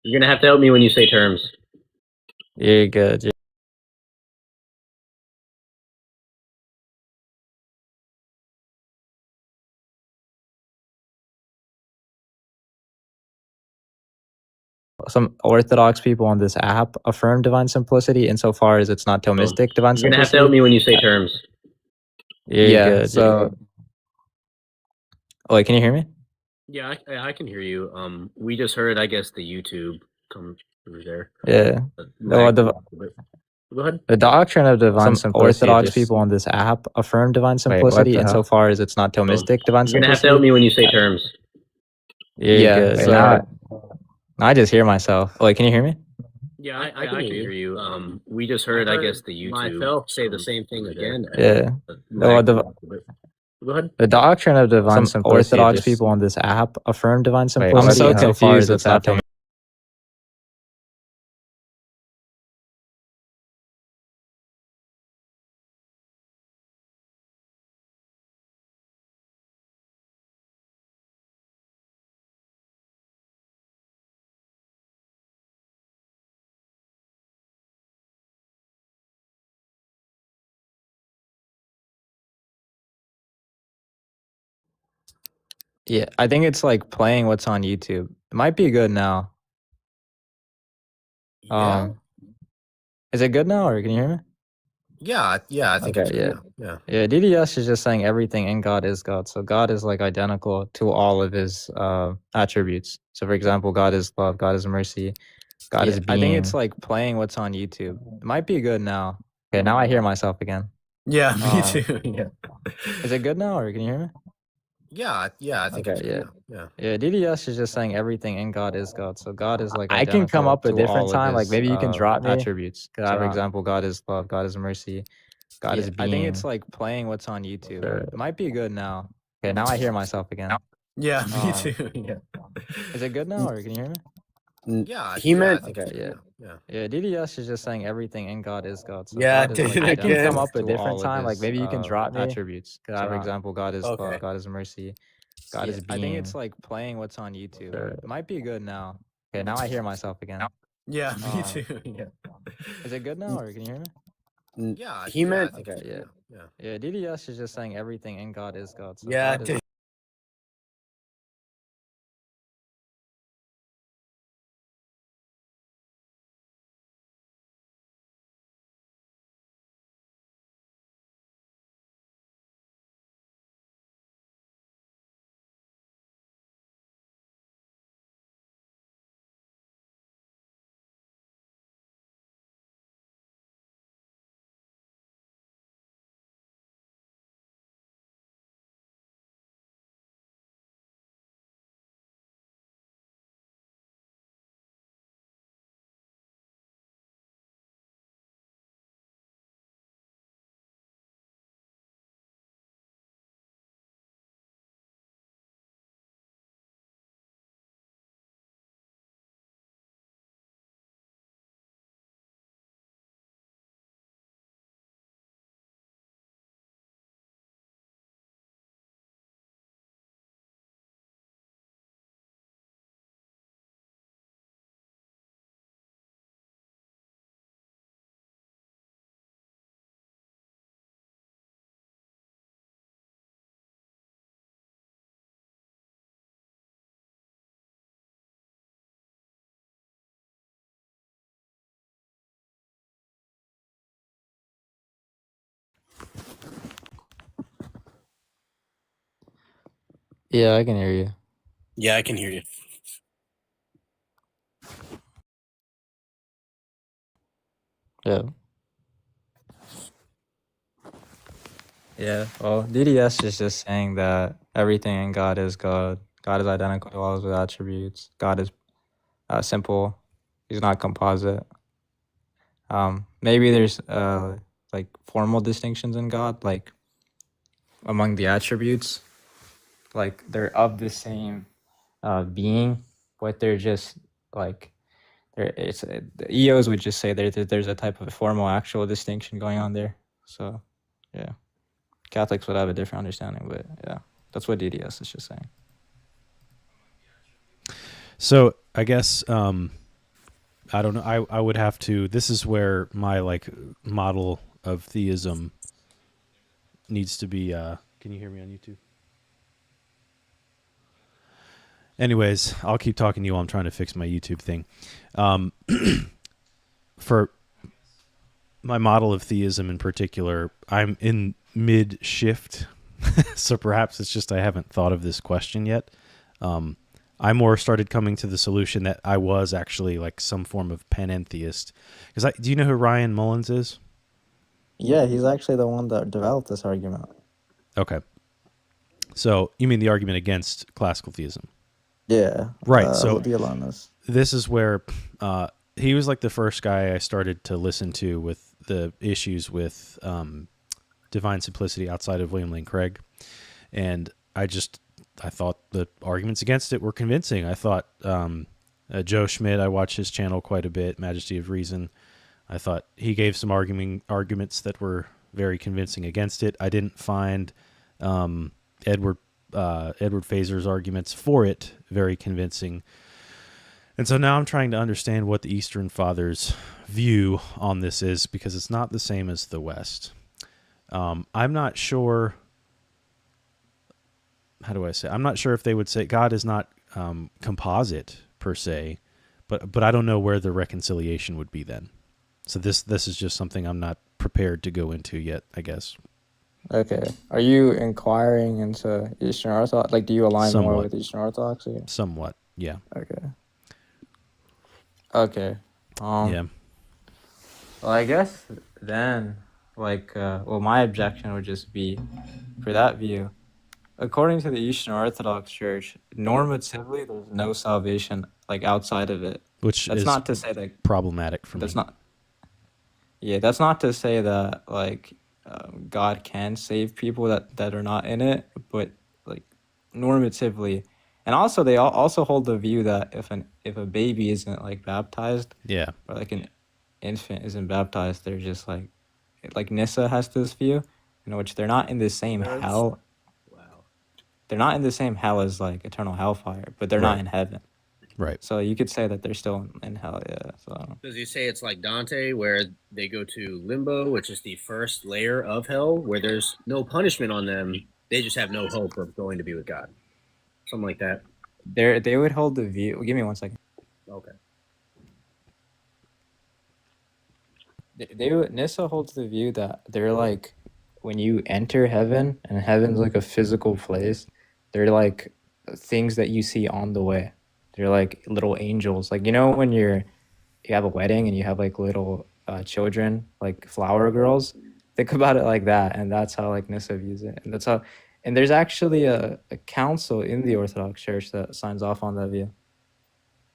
You're gonna have to help me when you say terms. You're good. Some Orthodox people on this app affirm divine simplicity insofar as it's not Thomistic divine You're gonna have to simplicity. help me when you say terms. You're good. So, Wait, can you hear me? yeah, I can hear you. We just heard, I guess, the YouTube come through there. Yeah. Go ahead. The doctrine of divine Some simplicity. Orthodox people on this app affirm divine simplicity insofar as it's not Thomistic divine You're gonna simplicity. have to help me when you say terms. You're good. So, I just hear myself. Wait, can you hear me? yeah, I can hear you. We just heard, I guess, the YouTube myself say the same thing again. Yeah. Go ahead. The doctrine of divine Some simplicity. Orthodox people on this app affirm divine I'm simplicity so insofar as confused it's what's not happening. Yeah, I think it's like playing what's on YouTube. It might be good now. Is it good now, or can you hear me? Yeah, I think Okay, it's good. Yeah, DDS is just saying everything in God is God. So God is like identical to all of his attributes. So for example, God is love, God is mercy, God is being. I think it's like playing what's on YouTube. It might be good now. Okay, now I hear myself again. Yeah, me too. Yeah. Is it good now, or can you hear me? Yeah, I think it's good. Yeah, DDS is just saying everything in God is God. So God is like I can come up a different time. Like maybe you can drop me attributes. So for example, God is love, God is mercy, God is being. I think it's like playing what's on YouTube. It might be good now. Okay, now I hear myself again. Yeah, me too. Yeah. Is it good now, or can you hear me? Yeah, he meant. Yeah, DDS is just saying everything in God is God. So Yeah, God is did like it I can again. come up a different time. Like maybe you can drop me attributes. So for example, God is Okay. love, God is mercy, God is being. I think it's like playing what's on YouTube. It might be good now. Okay, now I hear myself again. Yeah, me too. Yeah. Is it good now, or can you hear me? Yeah, he meant. Yeah, DDS is just saying everything in God is God. So Yeah, God is Yeah, I can hear you. Yeah, I can hear you. Yeah. Yeah, well, DDS is just saying that everything in God is God. God is identical to all of his attributes. God is simple. He's not composite. Maybe there's like formal distinctions in God, like among the attributes, like they're of the same being, but they're just like the EOs would just say there's a type of formal actual distinction going on there. So yeah, Catholics would have a different understanding, but yeah, that's what DDS is just saying. So I guess I don't know. I would have to. This is where my like model of theism needs to be. Can you hear me on YouTube? Anyways, I'll keep talking to you while I'm trying to fix my YouTube thing. Um, for my model of theism in particular, I'm in mid shift, so perhaps it's just I haven't thought of this question yet. I more started coming to the solution that I was actually like some form of panentheist. Because do you know who Ryan Mullins is? Yeah, he's actually the one that developed this argument. Okay. So you mean the argument against classical theism? Yeah. Right. So the alumnus. This is where he was like the first guy I started to listen to with the issues with divine simplicity outside of William Lane Craig. And I thought the arguments against it were convincing. I thought Joe Schmidt, I watch his channel quite a bit, Majesty of Reason. I thought he gave some arguments that were very convincing against it. I didn't find Edward Fazer's arguments for it very convincing. And so now I'm trying to understand what the Eastern Fathers' view on this is, because it's not the same as the West. I'm not sure. How do I say? I'm not sure if they would say God is not composite per se, but I don't know where the reconciliation would be then. So this is just something I'm not prepared to go into yet, I guess. Okay. Are you inquiring into Eastern Orthodox? Like, do you align more with Eastern Orthodoxy? Somewhat, yeah. Okay. Yeah. Well, I guess then, like, my objection would just be, for that view, according to the Eastern Orthodox Church, normatively, there's no salvation, like, outside of it. Which that's is not to say that problematic for me. That's not to say that, like, God can save people that are not in it, but, like, normatively. And also, they also hold the view that if a baby isn't, like, baptized, yeah, or, like, an infant isn't baptized, they're just, like Nissa has this view, in which they're not in the same hell. Wow. They're not in the same hell as, like, eternal hellfire, but they're not in heaven. Right. So you could say that they're still in hell, yeah. So does he say it's like Dante, where they go to limbo, which is the first layer of hell, where there's no punishment on them, they just have no hope of going to be with God, something like that? They would hold the view. Give me 1 second. Okay. Nissa holds the view that they're like, when you enter heaven, and heaven's like a physical place, they're like things that you see on the way. They're like little angels. Like, you know, when you have a wedding and you have like little children, like flower girls, think about it like that. And that's how like Nissa views it. And that's how, and there's actually a council in the Orthodox Church that signs off on that view.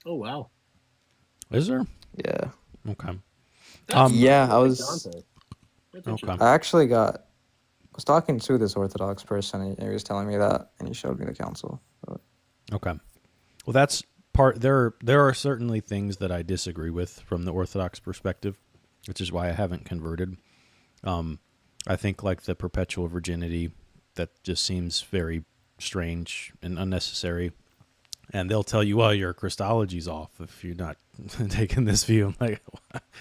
Oh, wow. Is there? Yeah. Okay. Yeah, I was. Okay. I actually was talking to this Orthodox person, and he was telling me that, and he showed me the council. Okay. Well, that's part. There are certainly things that I disagree with from the Orthodox perspective, which is why I haven't converted. I think like the perpetual virginity, that just seems very strange and unnecessary. And they'll tell you, well, your Christology's off if you're not taking this view. I'm like,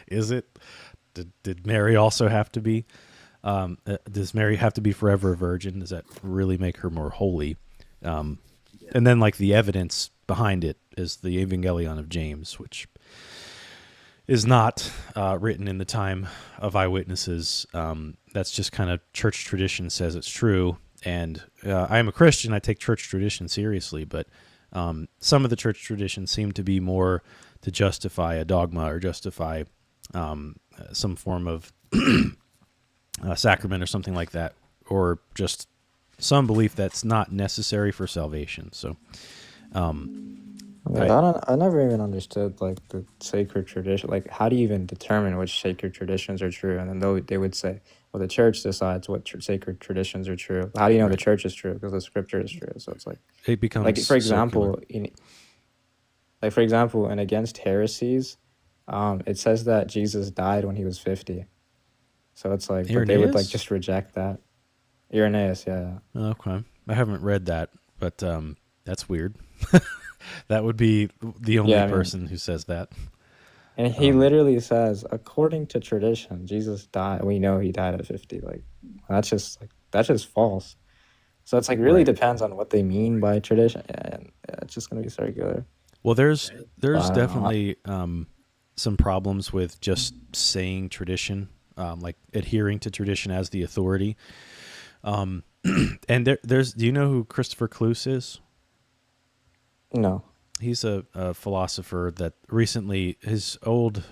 is it? Did Mary also have to be? Does Mary have to be forever a virgin? Does that really make her more holy? And then like the evidence behind it is the Evangelion of James, which is not written in the time of eyewitnesses. That's just kind of church tradition says it's true. And I am a Christian. I take church tradition seriously, but some of the church traditions seem to be more to justify a dogma or justify some form of sacrament or something like that, or just some belief that's not necessary for salvation. So I never even understood like the sacred tradition. Like, how do you even determine which sacred traditions are true? And then they would say, well, the church decides what sacred traditions are true. How do you know the church is true? Because the scripture is true. So it's like, it becomes like, for example, in Against Heresies, it says that Jesus died when he was 50. So it's like, but they would like just reject that. Irenaeus, yeah. Okay, I haven't read that, but That's weird. That would be the only Yeah, I mean, person who says that. and he Um, literally says, according to tradition, Jesus died. We know he died at 50. Like, that's just false. So it's like really right. depends on what they mean by tradition, and yeah, it's just gonna be circular. Well, But there's I don't know. definitely some problems with just saying tradition, like adhering to tradition as the authority. Um, and there's do you know who Christopher Cluse is? No. He's a philosopher that recently his old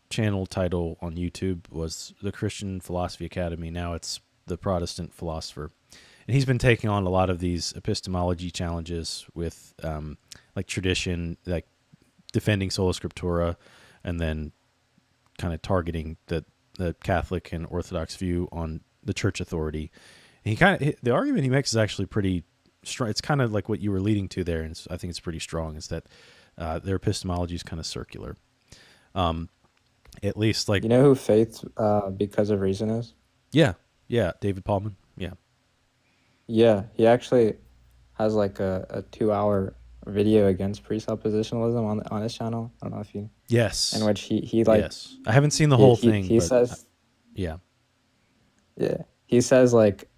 channel title on YouTube was the Christian Philosophy Academy. Now it's the Protestant Philosopher, and he's been taking on a lot of these epistemology challenges with like tradition, like defending sola scriptura, and then kind of targeting the Catholic and Orthodox view on the church authority. And he kind of the argument he makes is actually pretty strong. It's kind of like what you were leading to there, and I think it's pretty strong. Is that their epistemology is kind of circular, at least like You know who Faith because of reason is? yeah, yeah, David Paulman, yeah, Yeah, he actually has like a 2 hour video against presuppositionalism on his channel. I don't know if you in yes, which he like yes. I haven't seen the he whole he, thing, he but says yeah, yeah he says like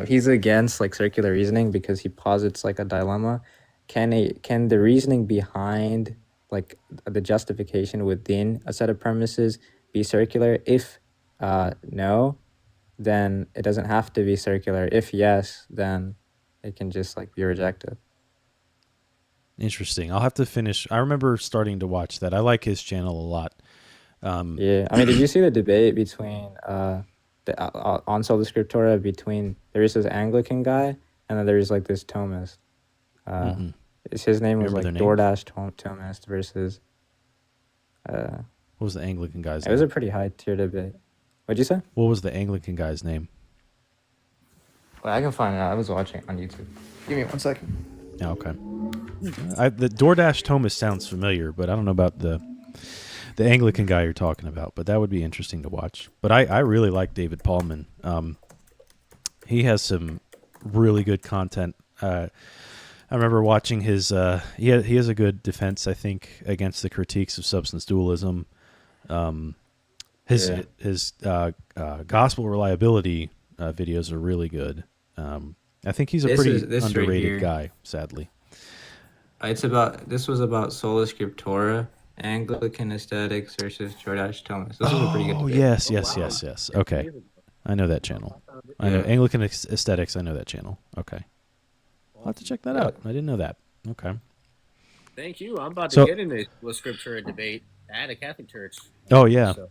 he's against like circular reasoning because he posits like a dilemma. Can the reasoning behind like the justification within a set of premises be circular? If no, then it doesn't have to be circular. If yes, then it can just like be rejected. interesting. I'll have to finish. I remember starting to watch that. I like his channel a lot. Yeah, I mean, did you see the debate between the on Sola Scriptura between there is this Anglican guy and then there's like this Thomist. Uh, Mm-mm. his name was Remember their like names? DoorDash Thomist versus. Uh, What was the Anglican guy's it was a name? pretty high tier debate. What'd you say? What was the Anglican guy's name? Well, I can find it out. I was watching on YouTube. Give me 1 second. Yeah, okay. The DoorDash Thomas sounds familiar, but I don't know about the Anglican guy you're talking about. But that would be interesting to watch. But I really like David Paulman. He has some really good content. I remember watching his. He has a good defense, I think, against the critiques of substance dualism. His Yeah. his gospel reliability videos are really good. I think he's a pretty This right underrated here. guy, sadly. This was about Sola Scriptura, Anglican aesthetics versus DoorDash Thomas. This was a pretty good Oh, debate. yes, Oh yes, wow. yes, yes. Okay. I know that channel. I found it. I know Yeah. Anglican Aesthetics. I know that channel. Okay. I'll have to check that Yeah. out. I didn't know that. Okay. Thank you. I'm about to So, get into a scripture debate at a Catholic church. oh yeah. So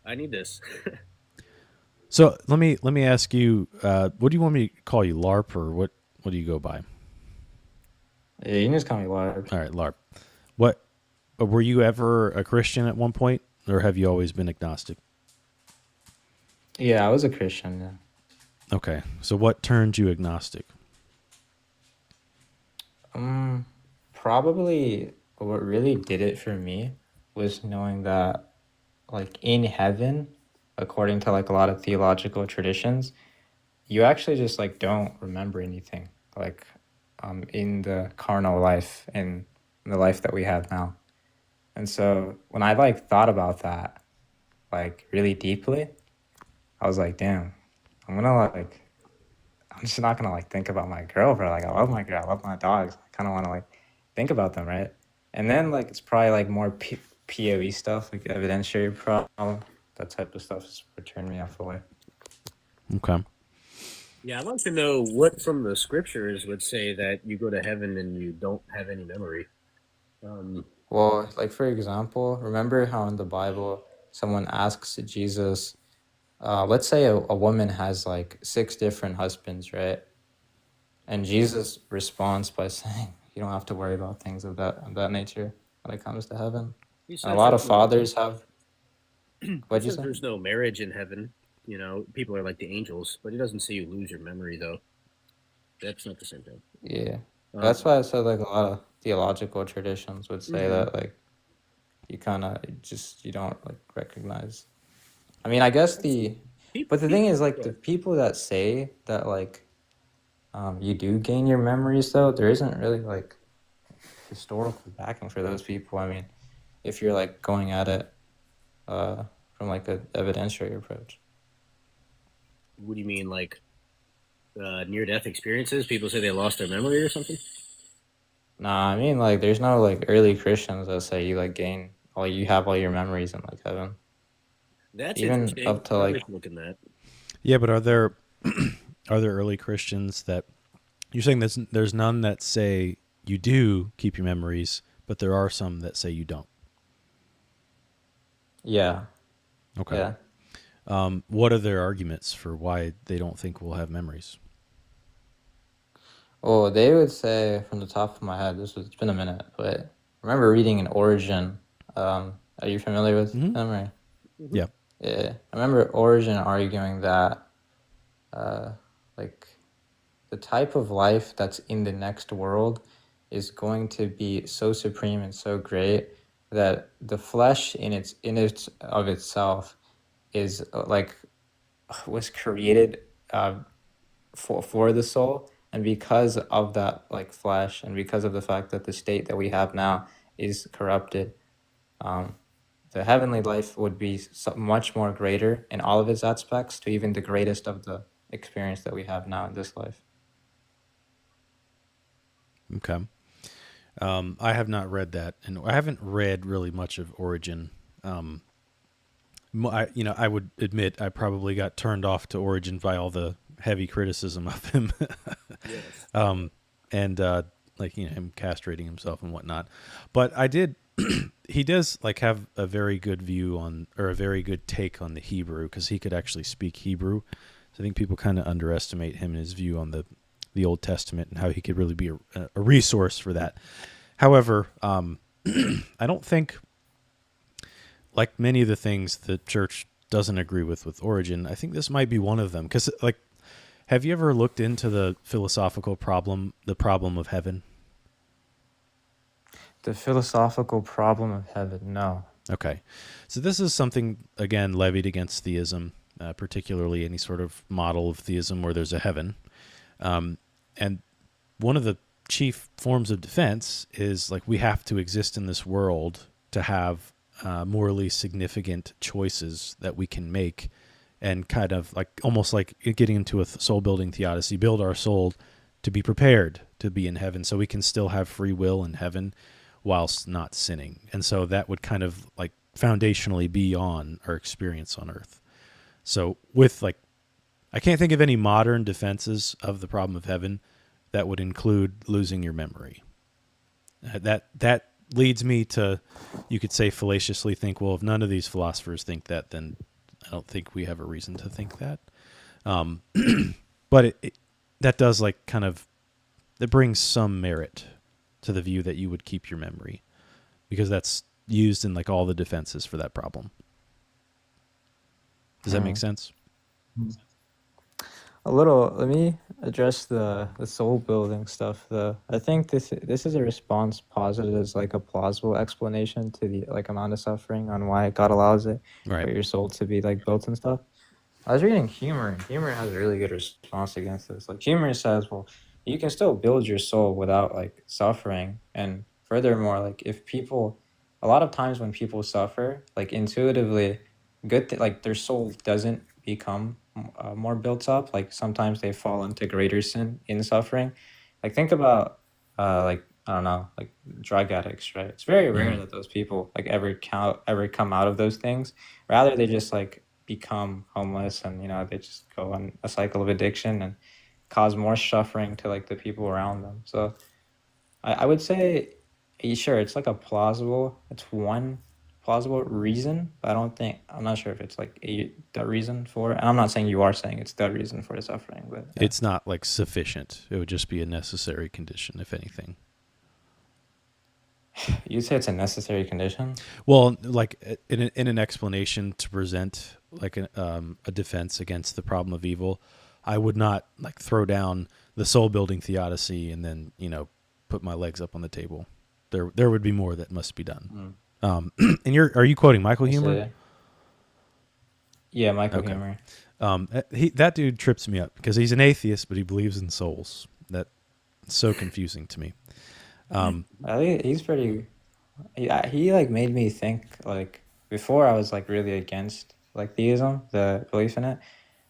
I need this. So let me ask you, what do you want me to call you, LARP, or what do you go by? Yeah, you can just call me Larb. All right, LARP. What were you ever a Christian at one point, or have you always been agnostic? Yeah, I was a Christian. Yeah. Okay. So what turned you agnostic? Probably what really did it for me was knowing that, like, in heaven, according to like a lot of theological traditions, you actually just like don't remember anything, like, in the carnal life, in the life that we have now. And so when I like thought about that, like really deeply, I was like, damn, I'm gonna like, I'm just not gonna like think about my girlfriend. Like, I love my girl, I love my dogs. I kind of want to like think about them, right? And then like it's probably like more POE stuff, like evidentiary problem, that type of stuff is what turned me off away. Okay. Yeah, I'd like to know what from the scriptures would say that you go to heaven and you don't have any memory. Well, like for example, remember how in the Bible someone asks Jesus, let's say a woman has like 6 different husbands, right? And Jesus responds by saying, "You don't have to worry about things of that nature when it comes to heaven." He And a says lot of there's no, fathers have. he What'd you says say? there's no marriage in heaven. You know, people are like the angels, but he doesn't say you lose your memory though. That's not the same thing. Yeah, Um, that's why I said like a lot of theological traditions would say mhm. that like you kind of just you don't like recognize. I mean, I guess but the thing People, is like yeah. the people that say that like you do gain your memories though. There isn't really like historical backing for those people. I mean, if you're like going at it from like an evidentiary approach. What do you mean, like near-death experiences? People say they lost their memory or something. Nah, I mean like there's no like early Christians that say you like gain all you have all your memories in like heaven. That's Even interesting. up to Probably like should look in that. Yeah, but are there are there early Christians that you're saying there's none that say you do keep your memories, but there are some that say you don't. yeah, Okay. yeah. What are their arguments for why they don't think we'll have memories? Well, they would say from the top of my head, it's been a minute, but I remember reading an Origin. Are you familiar with Mm-hmm. him or? Hmm. Yeah. Yeah, I remember Origin arguing that uh, like the type of life that's in the next world is going to be so supreme and so great that the flesh in its of itself is like was created uh, for the soul, and because of that like flesh and because of the fact that the state that we have now is corrupted, um, the heavenly life would be so much more greater in all of its aspects to even the greatest of the experience that we have now in this life. Okay. I have not read that, and I haven't read really much of Origin. I would admit I probably got turned off to Origin by all the heavy criticism of him, Yes. and like him castrating himself and whatnot. But I did. He does like have a very good view on, or a very good take on the Hebrew, because he could actually speak Hebrew. So I think people kind of underestimate him and his view on the Old Testament and how he could really be a resource for that. However, I don't think, like many of the things the church doesn't agree with Origin, I think this might be one of them. Because, like, have you ever looked into the philosophical problem, the problem of heaven? The philosophical problem of heaven, no. Okay. So this is something, again, levied against theism, particularly any sort of model of theism where there's a heaven. And one of the chief forms of defense is like we have to exist in this world to have morally significant choices that we can make, and kind of like almost like getting into a soul building theodicy, build our soul to be prepared to be in heaven so we can still have free will in heaven whilst not sinning. And so that would kind of like foundationally be on our experience on earth. So with like, I can't think of any modern defenses of the problem of heaven that would include losing your memory. That leads me to, you could say fallaciously think, well, if none of these philosophers think that, then I don't think we have a reason to think that. But that does like kind of, it brings some merit to the view that you would keep your memory, because that's used in like all the defenses for that problem. Does that make sense? A little. Let me address the soul building stuff. I think this is a response posited as like a plausible explanation to the like amount of suffering on why God allows it Right. for your soul to be like built and stuff. I was reading Humor, and Humor has a really good response against this. Like Humor says, well, you can still build your soul without like suffering, and furthermore, like if people, a lot of times when people suffer, like intuitively, like their soul doesn't become more built up. Like sometimes they fall into greater sin in suffering. Like think about, like I don't know, like drug addicts, right? It's very rare that those people like ever come out of those things. Rather, they just like become homeless, and they just go on a cycle of addiction and cause more suffering to like the people around them. So I would say, sure, it's like it's one plausible reason, but I'm not sure if it's like the reason for it. And I'm not saying you are saying it's the reason for the suffering, but yeah. It's not like sufficient. It would just be a necessary condition, if anything. You'd say it's a necessary condition? Well, like in an explanation to present like a defense against the problem of evil, I would not like throw down the soul building theodicy and then put my legs up on the table. There would be more that must be done. And are you quoting Michael Humor? Yeah, Michael Okay. Humor. That dude trips me up because he's an atheist, but he believes in souls. That's so confusing to me. I think he's pretty. He like made me think like before I was like really against like theism, the belief in it.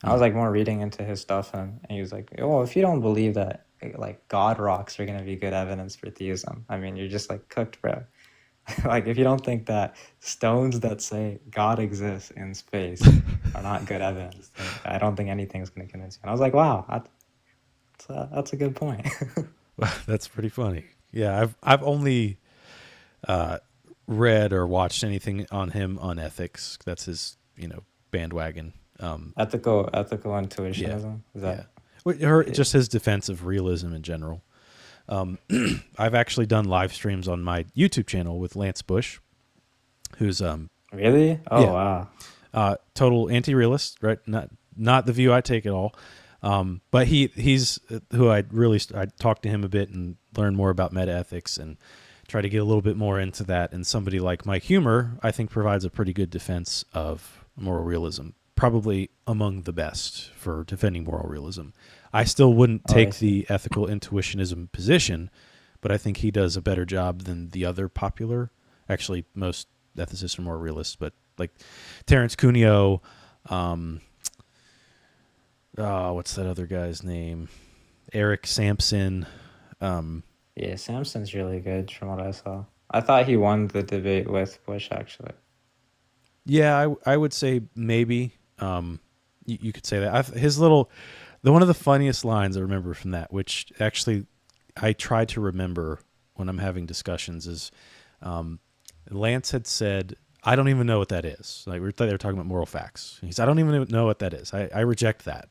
I was like more reading into his stuff, and he was like, "Oh, if you don't believe that like God rocks are gonna be good evidence for theism, I mean, you're just like cooked, bro. Like if you don't think that stones that say God exists in space are not good evidence, then I don't think anything's gonna convince you." And I was like, "Wow, that's a good point." That's pretty funny. Yeah, I've only read or watched anything on him on ethics. That's his bandwagon. Ethical Yeah, intuitionism, is yeah. that? Or Yeah. just his defense of realism in general. I've actually done live streams on my YouTube channel with Lance Bush, who's Really? Oh yeah, wow. total anti-realist, right? Not the view I take at all. But he's who I talked to him a bit and learn more about meta ethics and try to get a little bit more into that. And somebody like Mike Humer, I think, provides a pretty good defense of moral realism, probably among the best for defending moral realism. I still wouldn't Oh, I take see. the ethical intuitionism position, but I think he does a better job than the other popular. Actually, most ethicists are more realists, but like Terence Cuneo, what's that other guy's name? Eric Sampson. Yeah, Samson's really good from what I saw. I thought he won the debate with Bush actually. Yeah, I would say maybe. You could say that. His little, one of the funniest lines I remember from that, which actually I try to remember when I'm having discussions, is Lance had said, "I don't even know what that is." Like they were talking about moral facts. He said, "I don't even know what that is. I reject that."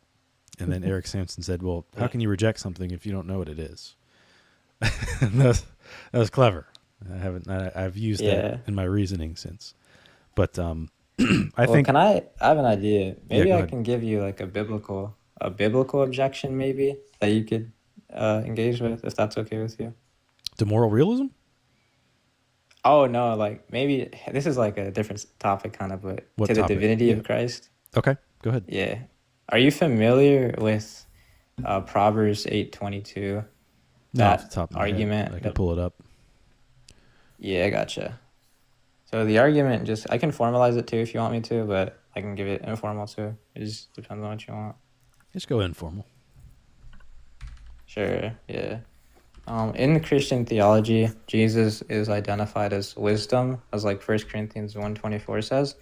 And then Eric Sampson said, "Well, how Yeah. can you reject something if you don't know what it is?" And that was clever. I've used that Yeah. in my reasoning since. But I Well, think, I have an idea. yeah, Maybe go I ahead. can give you like a biblical objection maybe that you could engage with if that's okay with you. To moral realism? Oh no, like maybe this is like a different topic kind of, but What to the topic? divinity Yeah. of Christ. Okay, go ahead. Yeah. Are you familiar with Proverbs 8:22? No, off the That top of my head, argument I can that pull it up. Yeah, I gotcha. So the argument just I can formalize it too if you want me to, but I can give it informal too. It just depends on what you want. Just go informal. Sure, yeah. In Christian theology, Jesus is identified as wisdom, as like 1 Corinthians 1:24 says.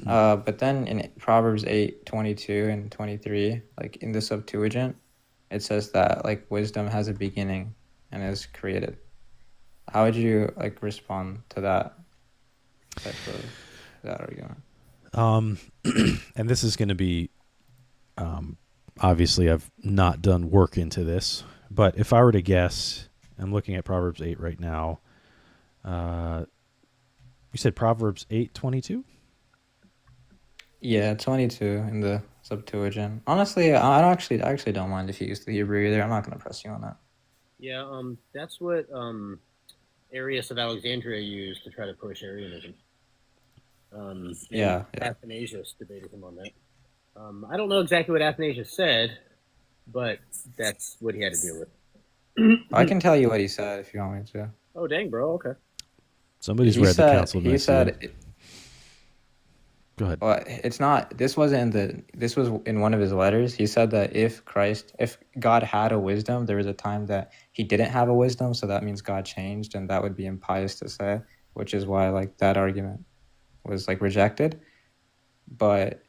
But then in Proverbs 8:22 and 23, like in the Septuagint, it says that like wisdom has a beginning and is created. How would you like respond to that type of that argument? And this is going to be, obviously, I've not done work into this, but if I were to guess, I'm looking at Proverbs 8 right now. You said Proverbs 8:22? Yeah, 22 in the Septuagint. Honestly, I actually don't mind if you use the Hebrew either. I'm not gonna press you on that. Yeah, that's what Arius of Alexandria used to try to push Arianism. And Yeah, yeah. Athanasius debated him on that. I don't know exactly what Athanasius said, but that's what he had to deal with. I can tell you what he said if you want me to. Oh, dang, bro. Okay. Somebody's He read the said Council of he Nicaea. said Go ahead. well, it's not. This wasn't in this was in one of his letters. He said that if God had a wisdom, there was a time that he didn't have a wisdom, so that means God changed, and that would be impious to say, which is why like that argument was like rejected. But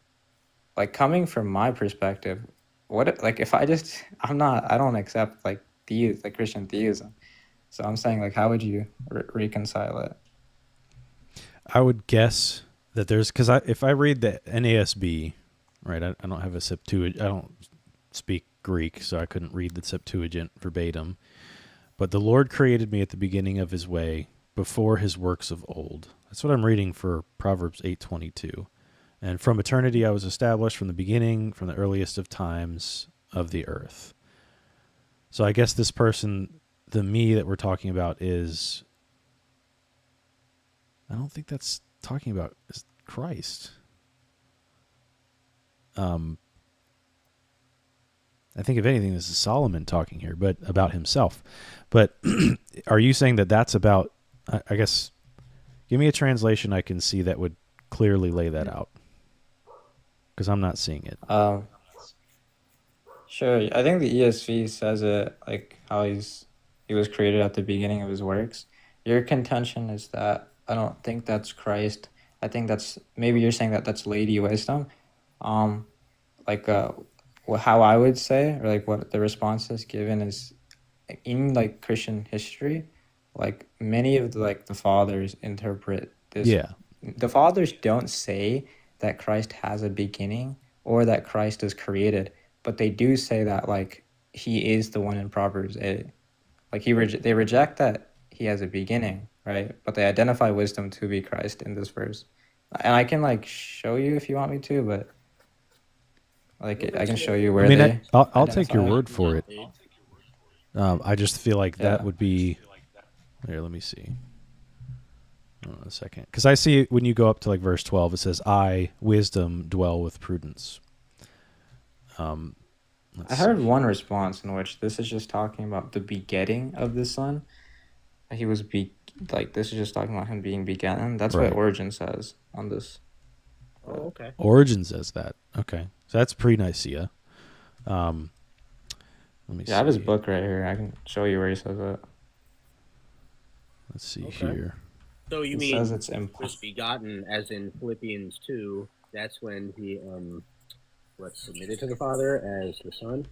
like coming from my perspective, like if I don't accept like Christian theism. So I'm saying like how would you reconcile it? I would guess that there's, because if I read the NASB, right, I don't have a Septuagint, I don't speak Greek, so I couldn't read the Septuagint verbatim. But the Lord created me at the beginning of his way, before his works of old. That's what I'm reading for Proverbs 8:22. And from eternity I was established, from the beginning, from the earliest of times of the earth. So I guess this person, the me that we're talking about, is, I don't think that's talking about Christ. I think if anything, this is Solomon talking here, but about himself. But are you saying that that's about? I guess give me a translation I can see that would clearly lay that out, because I'm not seeing it. Sure. I think the ESV says it like how he was created at the beginning of his works. Your contention is that I don't think that's Christ. I think that's maybe you're saying that that's Lady Wisdom. Um, like how I would say, or like what the response is given is in like Christian history, like many of the fathers interpret this. Yeah, The fathers don't say that Christ has a beginning or that Christ is created, but they do say that like he is the one in Proverbs 8. Like they reject that he has a beginning, right? But they identify wisdom to be Christ in this verse. And I can like show you if you want me to, but like I can show you I where mean, they I'll take your identify. word for it. I just feel like that Yeah. would be. Here, let me see. Hold on a second, because I see when you go up to like verse 12, it says, "I, wisdom, dwell with prudence." Let's I see. heard one response in which this is just talking about the begetting of the son. He was like this is just talking about him being begotten. That's Right. what Origin says on this. Oh, okay. Origin says that. Okay, so that's pre-Nicaea. Let me see. Yeah, I have his book right here. I can show you where he says it. Let's see Okay. here. So you He says mean it's was begotten, as in Philippians 2? That's when he submitted to the Father as the Son.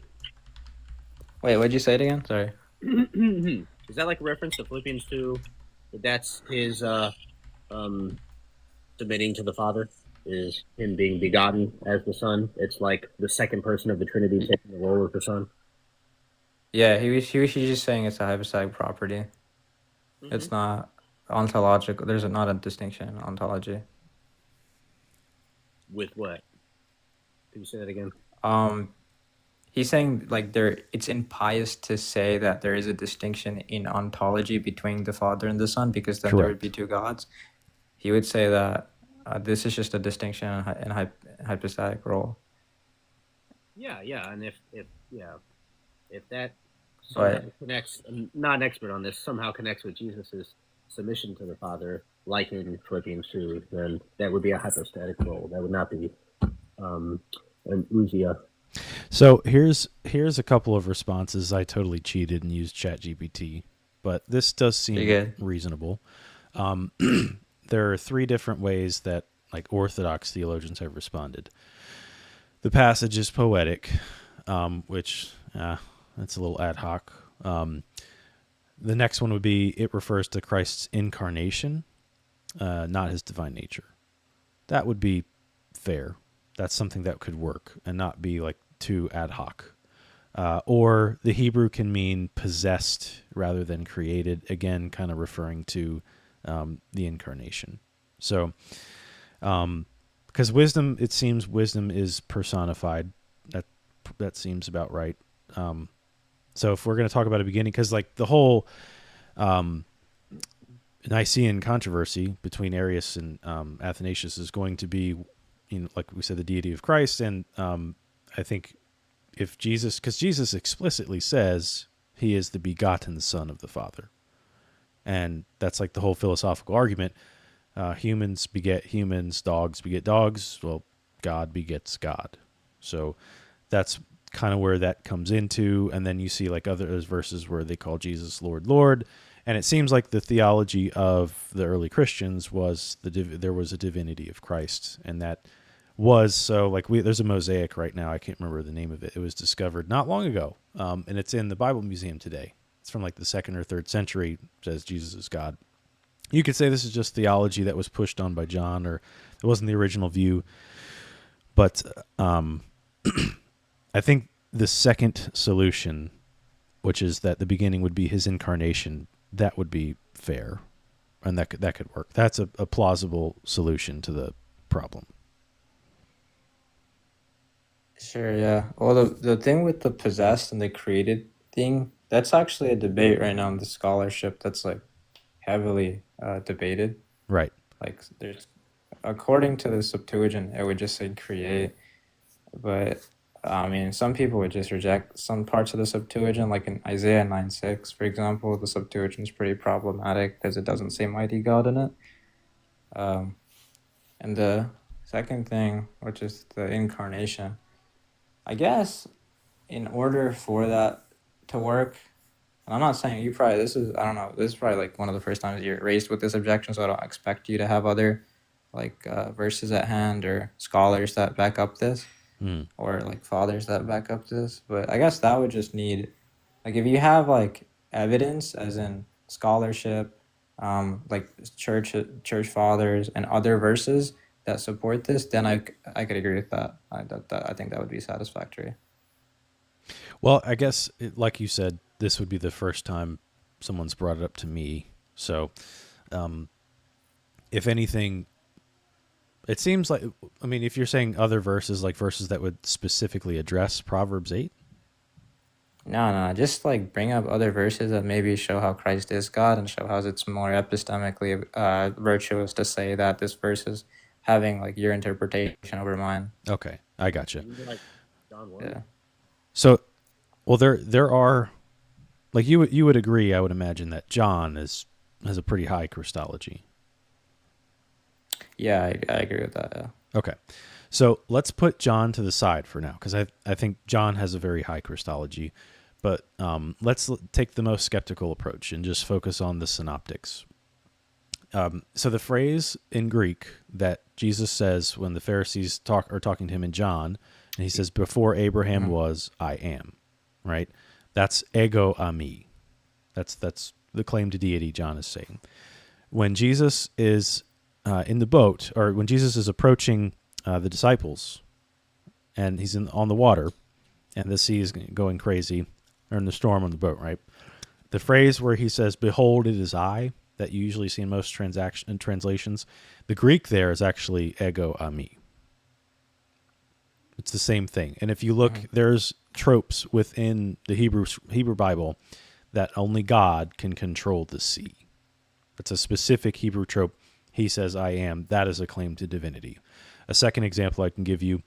Wait, what'd you say it again? Sorry. Is that like a reference to Philippians 2? That's his submitting to the Father, is him being begotten as the Son. It's like the second person of the Trinity taking the role of the Son. Yeah, he was just saying it's a hypostatic property. It's not ontological. There's not a distinction in ontology. With what? Can you say that again? He's saying like it's impious to say that there is a distinction in ontology between the Father and the Son, because then there would be two gods. He would say that this is just a distinction in hypostatic role. Yeah, and if that somehow connects, I'm not an expert on this, somehow connects with Jesus's submission to the Father, like in Philippians 2, then that would be a hypostatic role. That would not be an ousia. So here's a couple of responses. I totally cheated and used ChatGPT, but this does seem reasonable. There are three different ways that like Orthodox theologians have responded. The passage is poetic, which that's a little ad hoc. The next one would be it refers to Christ's incarnation, not his divine nature. That would be fair. That's something that could work and not be like too ad hoc. Or the Hebrew can mean possessed rather than created, again, kind of referring to the incarnation. So, because wisdom, it seems wisdom is personified. That seems about right. So if we're going to talk about a beginning, because like the whole Nicene controversy between Arius and Athanasius is going to be, like we said, the deity of Christ. And I think if Jesus, because Jesus explicitly says he is the begotten Son of the Father. And that's like the whole philosophical argument. Humans beget humans, dogs beget dogs. Well, God begets God. So that's kind of where that comes into. And then you see like other verses where they call Jesus Lord, Lord. And it seems like the theology of the early Christians was there was a divinity of Christ, and that was so like there's a mosaic right now. I can't remember the name of it. It was discovered not long ago, and it's in the Bible Museum today. It's from like the 2nd or 3rd century. It says Jesus is God. You could say this is just theology that was pushed on by John, or it wasn't the original view. But I think the second solution, which is that the beginning would be his incarnation, that would be fair, and that could work. That's a plausible solution to the problem. Sure, yeah. Well, the thing with the possessed and the created thing, that's actually a debate right now in the scholarship that's like heavily debated. Right. Like there's, according to the Septuagint, it would just say create, but I mean, some people would just reject some parts of the Septuagint, like in Isaiah 9:6, for example. The Septuagint is pretty problematic because it doesn't say mighty God in it. And the second thing, which is the incarnation, I guess in order for that to work, and I'm not saying you probably, I don't know, this is probably like one of the first times you're raised with this objection, so I don't expect you to have other like verses at hand or scholars that back up this. Or like fathers that back up this, but I guess that would just need, like, if you have like evidence as in scholarship, like church fathers and other verses that support this, then I could agree with that. I think that would be satisfactory. Well, I guess like you said, this would be the first time someone's brought it up to me. So, if anything, it seems like, I mean, if you're saying other verses, like verses that would specifically address Proverbs 8? No, just like bring up other verses that maybe show how Christ is God and show how it's more epistemically virtuous to say that this verse is having like your interpretation over mine. Okay, I got you. Like John 1. Yeah. So, well, there are, like you would agree, I would imagine, that John has a pretty high Christology. Yeah, I agree with that. Yeah. Okay. So let's put John to the side for now, because I think John has a very high Christology. But let's take the most skeptical approach and just focus on the synoptics. So the phrase in Greek that Jesus says when the Pharisees are talking to him in John, and he says, "Before Abraham was, I am," right? That's ego ami. That's the claim to deity John is saying. When Jesus is in the boat, or when Jesus is approaching the disciples, and he's on the water, and the sea is going crazy, or in the storm on the boat, right? The phrase where he says, "Behold, it is I," that you usually see in most translations, the Greek there is actually ego ami. It's the same thing. And if you look, there's tropes within the Hebrew Bible that only God can control the sea. It's a specific Hebrew trope. He says, "I am." That is a claim to divinity. A second example I can give you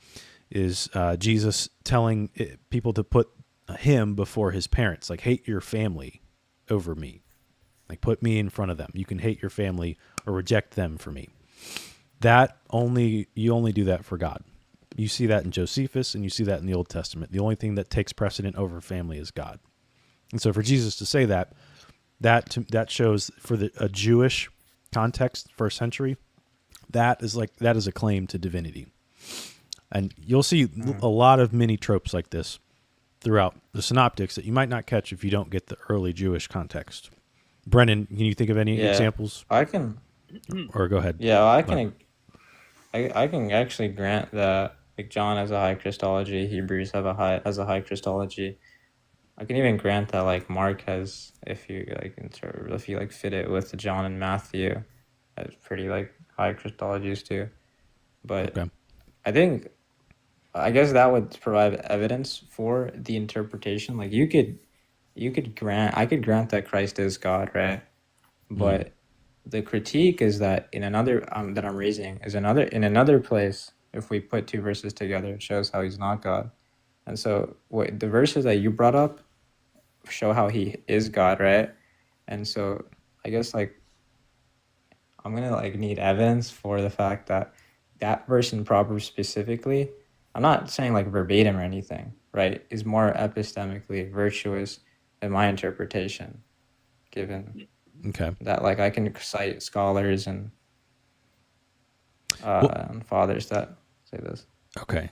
is Jesus telling people to put him before his parents, like, hate your family over me. Like, put me in front of them. You can hate your family or reject them for me. You only do that for God. You see that in Josephus, and you see that in the Old Testament. The only thing that takes precedent over family is God. And so for Jesus to say that shows, for a Jewish context, first century, that is a claim to divinity. And you'll see a lot of mini tropes like this throughout the synoptics that you might not catch if you don't get the early Jewish context. Brennan, can you think of any examples? I can. Or go ahead. Yeah, I can. I can actually grant that, like, John has a high Christology, Hebrews has a high Christology. I can even grant that, like, Mark has, if you fit it with John and Matthew, has pretty like high Christologies too. But okay. I guess that would provide evidence for the interpretation. Like, I could grant that Christ is God, right? But the critique is that in another that I'm raising is in another place, if we put two verses together, it shows how he's not God. And so the verses that you brought up show how he is God, right? And so I guess, like, I'm gonna, like, need evidence for the fact that verse in Proverbs specifically, I'm not saying like verbatim or anything, right, is more epistemically virtuous in my interpretation, given that, like, I can cite scholars and fathers that say this. Okay.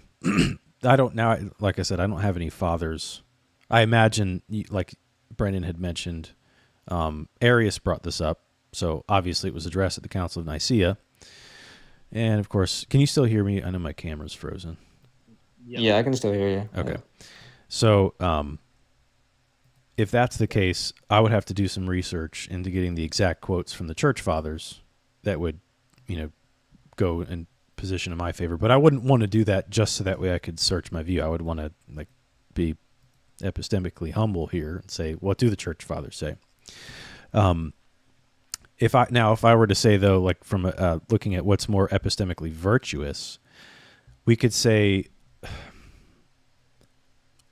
Like I said, I don't have any fathers. I imagine, like Brendan had mentioned, Arius brought this up, so obviously it was addressed at the Council of Nicaea. And of course, can you still hear me? I know my camera's frozen. Yeah, I can still hear you. Okay. So, if that's the case, I would have to do some research into getting the exact quotes from the church fathers that would, go in position in my favor. But I wouldn't want to do that just so that way I could search my view. I would want to, like, be epistemically humble here and say, what do the church fathers say? If I were to say, though, like, from looking at what's more epistemically virtuous, we could say,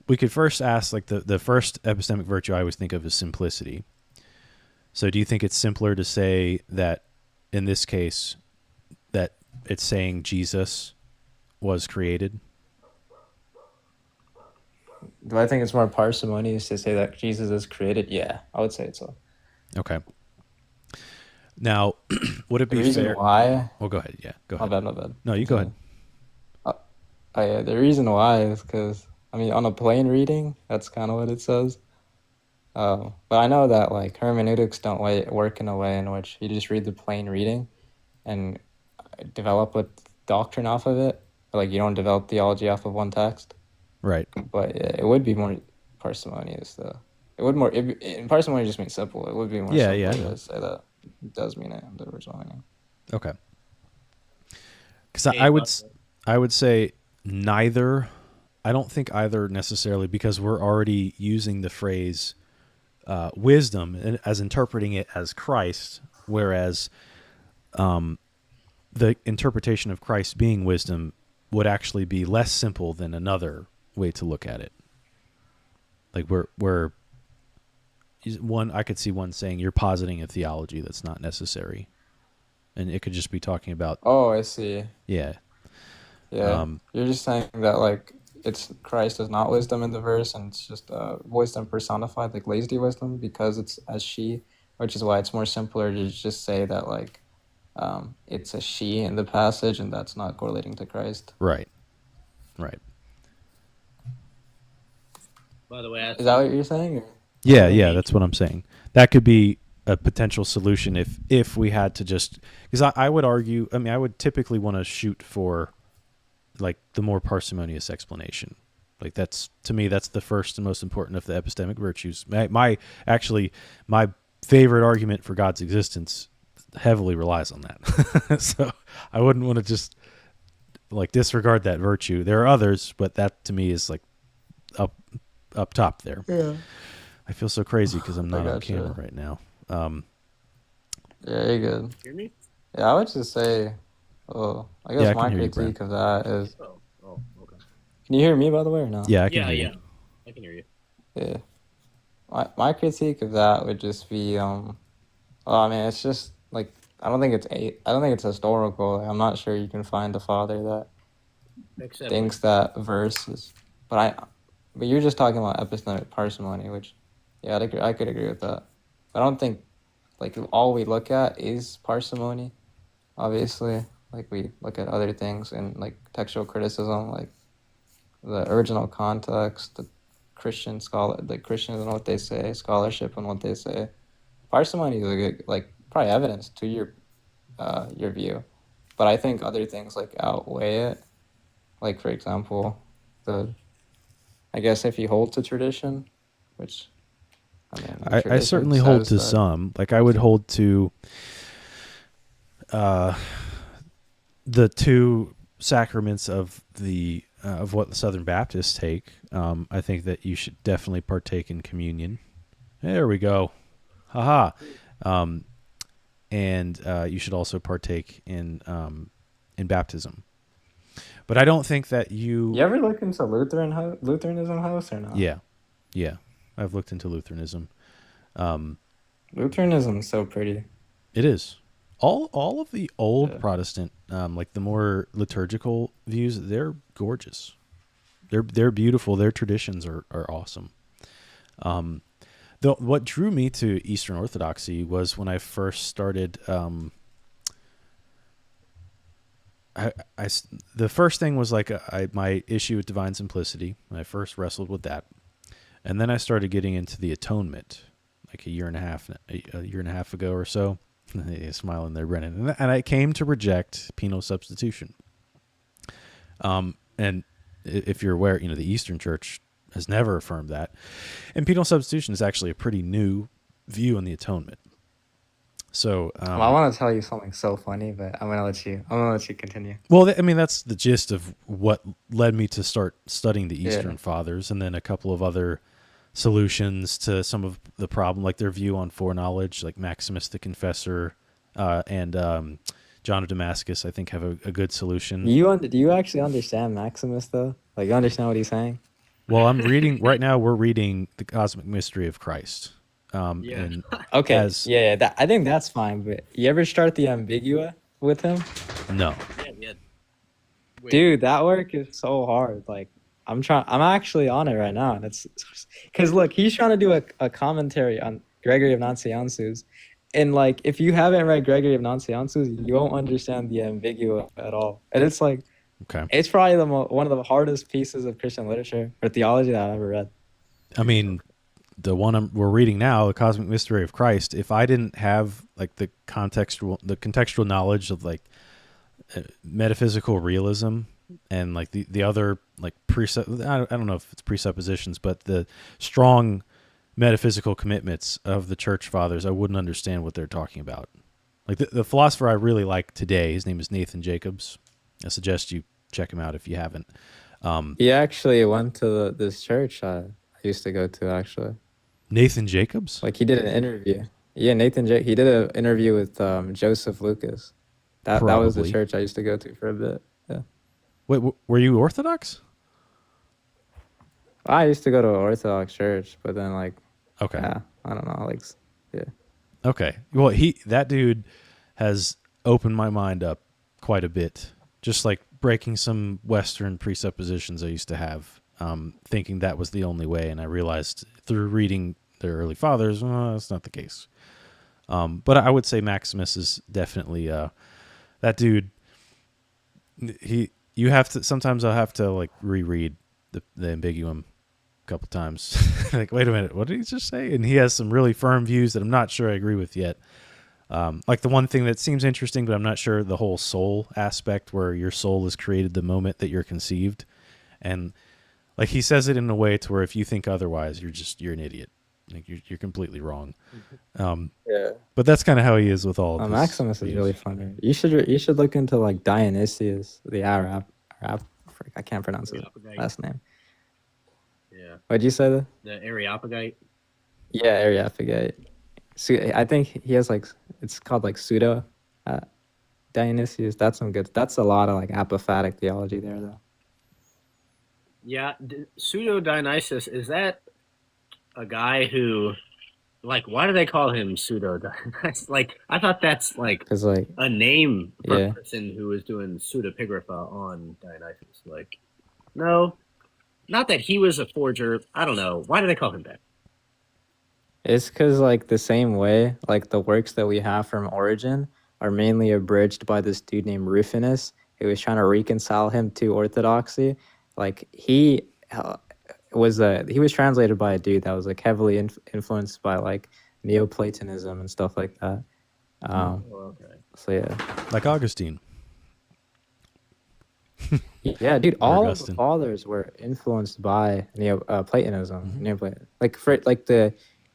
we could first ask, like, the first epistemic virtue I always think of is simplicity. So do you think it's simpler to say that in this case that it's saying Jesus was created? Do I think it's more parsimonious to say that Jesus is created? Yeah, I would say so. Okay. Now, would it The be reason fair? why? Well, go ahead. Yeah, go My ahead. bad, my bad. No, you go ahead. Oh, yeah, the reason why is because, I mean, on a plain reading, that's kind of what it says. But I know that, like, hermeneutics don't work in a way in which you just read the plain reading and develop a doctrine off of it. Like, you don't develop theology off of one text. Right. But yeah, it would be more parsimonious, though. It would more. And parsimony just means simple. It would be more Yeah, simple yeah. to say that it does mean it in the original meaning. Okay. Because I would say neither. I don't think either necessarily, because we're already using the phrase wisdom as interpreting it as Christ, whereas the interpretation of Christ being wisdom would actually be less simple than another way to look at it. Like I could see one saying you're positing a theology that's not necessary, and it could just be talking about. Oh, I see. Yeah. Yeah, you're just saying that, like, it's Christ is not wisdom in the verse, and it's just wisdom personified, like lazy wisdom, because it's a she, which is why it's more simpler to just say that, like, it's a she in the passage, and that's not correlating to Christ. Right. By the way, is that what you're saying? Or? Yeah, that's what I'm saying. That could be a potential solution if we had to just, because I would argue. I mean, I would typically want to shoot for, like, the more parsimonious explanation. Like, that's, to me, that's the first and most important of the epistemic virtues. My favorite argument for God's existence heavily relies on that. So I wouldn't want to just, like, disregard that virtue. There are others, but that to me is, like, up top there. Yeah. I feel so crazy because I'm not on camera right now. Yeah, you're good. Hear me? Yeah, I would just say, I guess my critique of that is. Oh, okay. Can you hear me, by the way, or no? Yeah, I can hear you. I can hear you. Yeah. My critique of that would just be, I mean, it's just, like, I don't think it's historical. I'm not sure you can find a father that thinks that verse is, but you're just talking about epistemic parsimony, which, yeah, I could agree with that. I don't think, like, all we look at is parsimony, obviously. Like, we look at other things in, like, textual criticism, like the original context, the Christian Christians and what they say, scholarship and what they say. Parsimony is a good, like, probably evidence to your view, but I think other things, like, outweigh it. Like, for example, I guess if you hold to tradition, which, I mean, I certainly hold to some. Like, I would hold to the two sacraments of what the Southern Baptists take. I think that you should definitely partake in communion. There we go. Haha. And you should also partake in baptism. But I don't think that you ever look into Lutheranism house or not? Yeah. I've looked into Lutheranism. Lutheranism is so pretty. It is. All of the old Protestant, like the more liturgical views, they're gorgeous. They're beautiful. Their traditions are awesome. What drew me to Eastern Orthodoxy was when I first started. The first thing was, like, my issue with divine simplicity. I first wrestled with that, and then I started getting into the atonement, like a year and a half ago or so. Smiling there, Brennan. And I came to reject penal substitution. And if you're aware, the Eastern Church has never affirmed that. And penal substitution is actually a pretty new view on the atonement. So I want to tell you something so funny, but I'm gonna let you continue. Well, I mean, that's the gist of what led me to start studying the Eastern Fathers, and then a couple of other solutions to some of the problem, like their view on foreknowledge, like Maximus the Confessor and John of Damascus, I think, have a good solution. Do you actually understand Maximus, though? Like, you understand what he's saying? Well, I'm reading right now. We're reading the Cosmic Mystery of Christ. Yeah. And Okay, as yeah, that, I think that's fine. But you ever start the Ambigua with him? no, Yeah. Wait. Dude, that work is so hard. Like, I'm actually on it right now, and it's because look, he's trying to do a commentary on Gregory of Nazianzus, and like, if you haven't read Gregory of Nazianzus, you won't understand the Ambigua at all. And it's like, okay. it's probably one of the hardest pieces of Christian literature or theology that I've ever read. I mean, the one we're reading now, the Cosmic Mystery of Christ. If I didn't have like the contextual knowledge of like metaphysical realism and like the other like I don't know if it's presuppositions, but the strong metaphysical commitments of the church fathers, I wouldn't understand what they're talking about. Like the philosopher I really like today, his name is Nathan Jacobs. I suggest you check him out if you haven't. He actually went to this church I used to go to, actually. Nathan Jacobs? Like, he did an interview. Yeah, he did an interview with Joseph Lucas. That was the Probably. church I used to go to for a bit. Yeah. Wait, were you Orthodox? I used to go to an Orthodox church, but then like, Okay. yeah, I don't know, like, yeah. Okay. Well, that dude has opened my mind up quite a bit. Just like breaking some Western presuppositions I used to have, thinking that was the only way, and I realized through reading the early fathers, that's not the case. But I would say Maximus is definitely that dude. You have to sometimes I'll have to like reread the Ambiguum a couple times. Like, wait a minute, what did he just say? And he has some really firm views that I'm not sure I agree with yet. Like the one thing that seems interesting, but I'm not sure, the whole soul aspect, where your soul is created the moment that you're conceived, and like he says it in a way to where if you think otherwise, you're an idiot. Like you're completely wrong. Yeah. But that's kind of how he is with all of his Maximus is views. really funny. You should look into like Dionysius, the Arab. I can't pronounce his last name. Yeah. What'd you say? The Areopagite. Yeah, Areophagite. So I think he has like, it's called like pseudo Dionysius. That's a lot of like apophatic theology there though. Yeah, pseudo Dionysus, is that a guy who, like, why do they call him pseudo Dionysus? Like, I thought that's like a name for a person who was doing pseudepigrapha on Dionysus. Like, no, not that he was a forger. I don't know. Why do they call him that? It's because like the same way, like the works that we have from Origen are mainly abridged by this dude named Rufinus, who was trying to reconcile him to orthodoxy. Like he was translated by a dude that was like heavily influenced by like Neoplatonism and stuff like that. Okay. So yeah, Like Augustine. yeah, dude. All of the fathers were influenced by Platonism. Neoplatonism. Like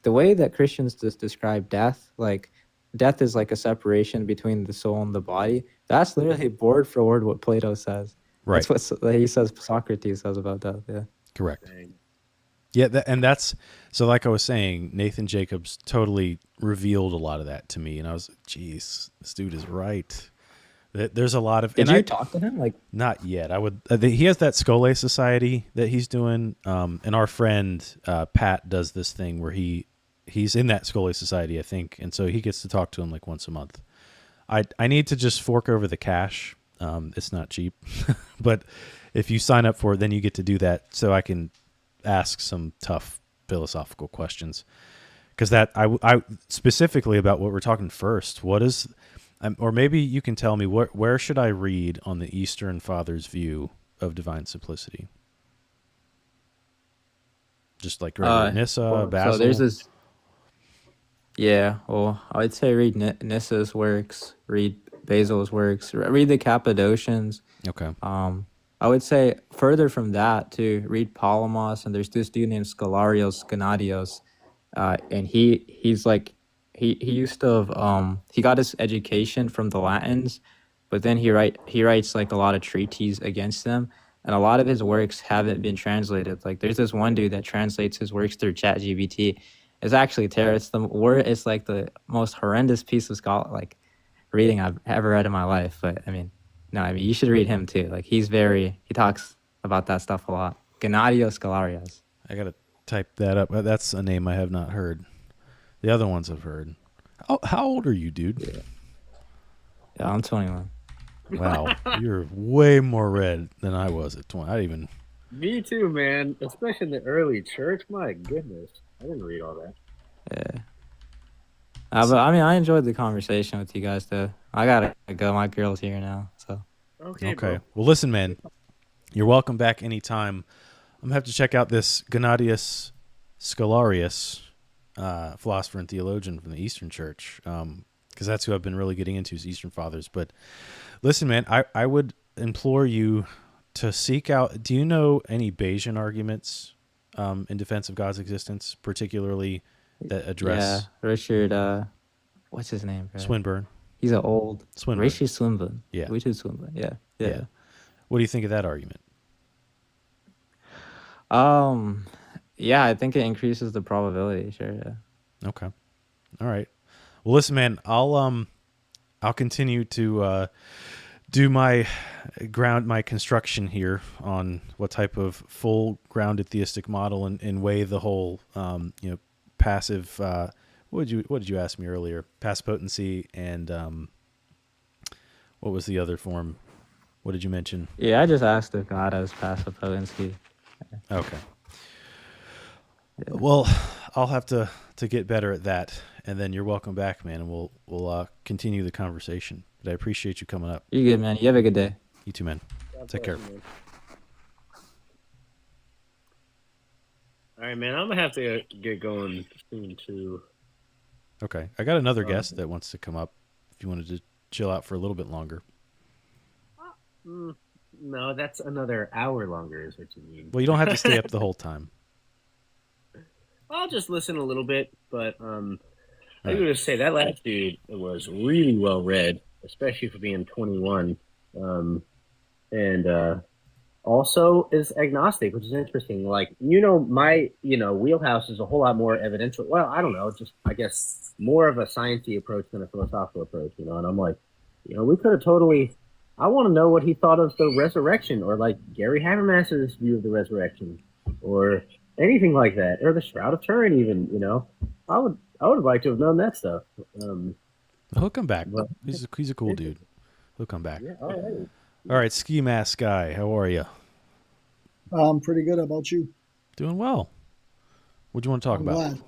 the way that Christians describe death, like death is like a separation between the soul and the body. That's literally word for word what Plato says. Right. That's what he says. Socrates says about death. Yeah. Correct. Dang. Yeah, that's so. Like I was saying, Nathan Jacobs totally revealed a lot of that to me, and I was, geez, this dude is right. There's a lot of. Did you talk to him? Like, not yet. I would. He has that Scholae Society that he's doing, and our friend Pat does this thing where he's in that Scholae Society, I think, and so he gets to talk to him like once a month. I need to just fork over the cash. It's not cheap, but if you sign up for it, then you get to do that, so I can ask some tough philosophical questions. Because that I specifically about what we're talking first. What is, or maybe you can tell me where should I read on the Eastern Fathers' view of divine simplicity? Just like Nyssa, Basil. So there's this. Yeah, well, I'd say read Nyssa's works, read Basil's works, read the Cappadocians. Okay. I would say further from that to read Polemos, and there's this dude named Scholarios Gennadios, and he's like he used to he got his education from the Latins, but then he writes like a lot of treatises against them, and a lot of his works haven't been translated. Like there's this one dude that translates his works through ChatGPT. It's actually terrible. It's like the most horrendous piece of reading I've ever read in my life. But I mean, you should read him too. Like he talks about that stuff a lot. Gennadios Scholarias. I gotta type that up. That's a name I have not heard. The other ones I've heard. Oh, how old are you, dude? Yeah, I'm 21. Wow, you're way more red than I was at 20. I even. Me too, man. Especially in the early church. My goodness, I didn't read all that. Yeah. But I mean, I enjoyed the conversation with you guys, though. I gotta go. My girl's here now, so. Okay. Okay. Bro. Well, listen, man. You're welcome back anytime. I'm gonna have to check out this Gennadius Scholarius, philosopher and theologian from the Eastern Church, because that's who I've been really getting into is Eastern Fathers. But listen, man, I would implore you to seek out. Do you know any Bayesian arguments in defense of God's existence, particularly that address? Yeah, Richard. What's his name? Bro? Swinburne. He's an old Swinburne. Richard Swinburne. Yeah. Richard Swinburne. Yeah. What do you think of that argument? Yeah, I think it increases the probability. Sure. Yeah. Okay. All right. Well, listen, man. I'll continue to do my construction here on what type of full grounded theistic model and weigh the whole passive. What did you ask me earlier? Passive potency and what was the other form? What did you mention? Yeah, I just asked if God has passive potency. Okay. Yeah. Well, I'll have to get better at that, and then you're welcome back, man, and we'll continue the conversation. But I appreciate you coming up. You're good, man. You have a good day. You too, man. Take care. Man. All right, man. I'm gonna have to get going soon too. Okay, I got another guest that wants to come up. If you wanted to chill out for a little bit longer. No, that's another hour longer, is what you mean. Well, you don't have to stay up the whole time. I'll just listen a little bit, but I was going to say that last dude was really well read, especially for being 21, and also is agnostic, which is interesting. Like, my wheelhouse is a whole lot more evidential. Well, I don't know, just I guess more of a sciencey approach than a philosophical approach, and I'm like, we could have totally. I want to know what he thought of the resurrection, or like Gary Habermas's view of the resurrection, or anything like that, or the Shroud of Turin. Even I would like to have known that stuff. He'll come back. He's a cool dude. He'll come back. Yeah, all right, Ski Mask Guy, how are you? I'm pretty good. How about you? Doing well. What do you want to talk about?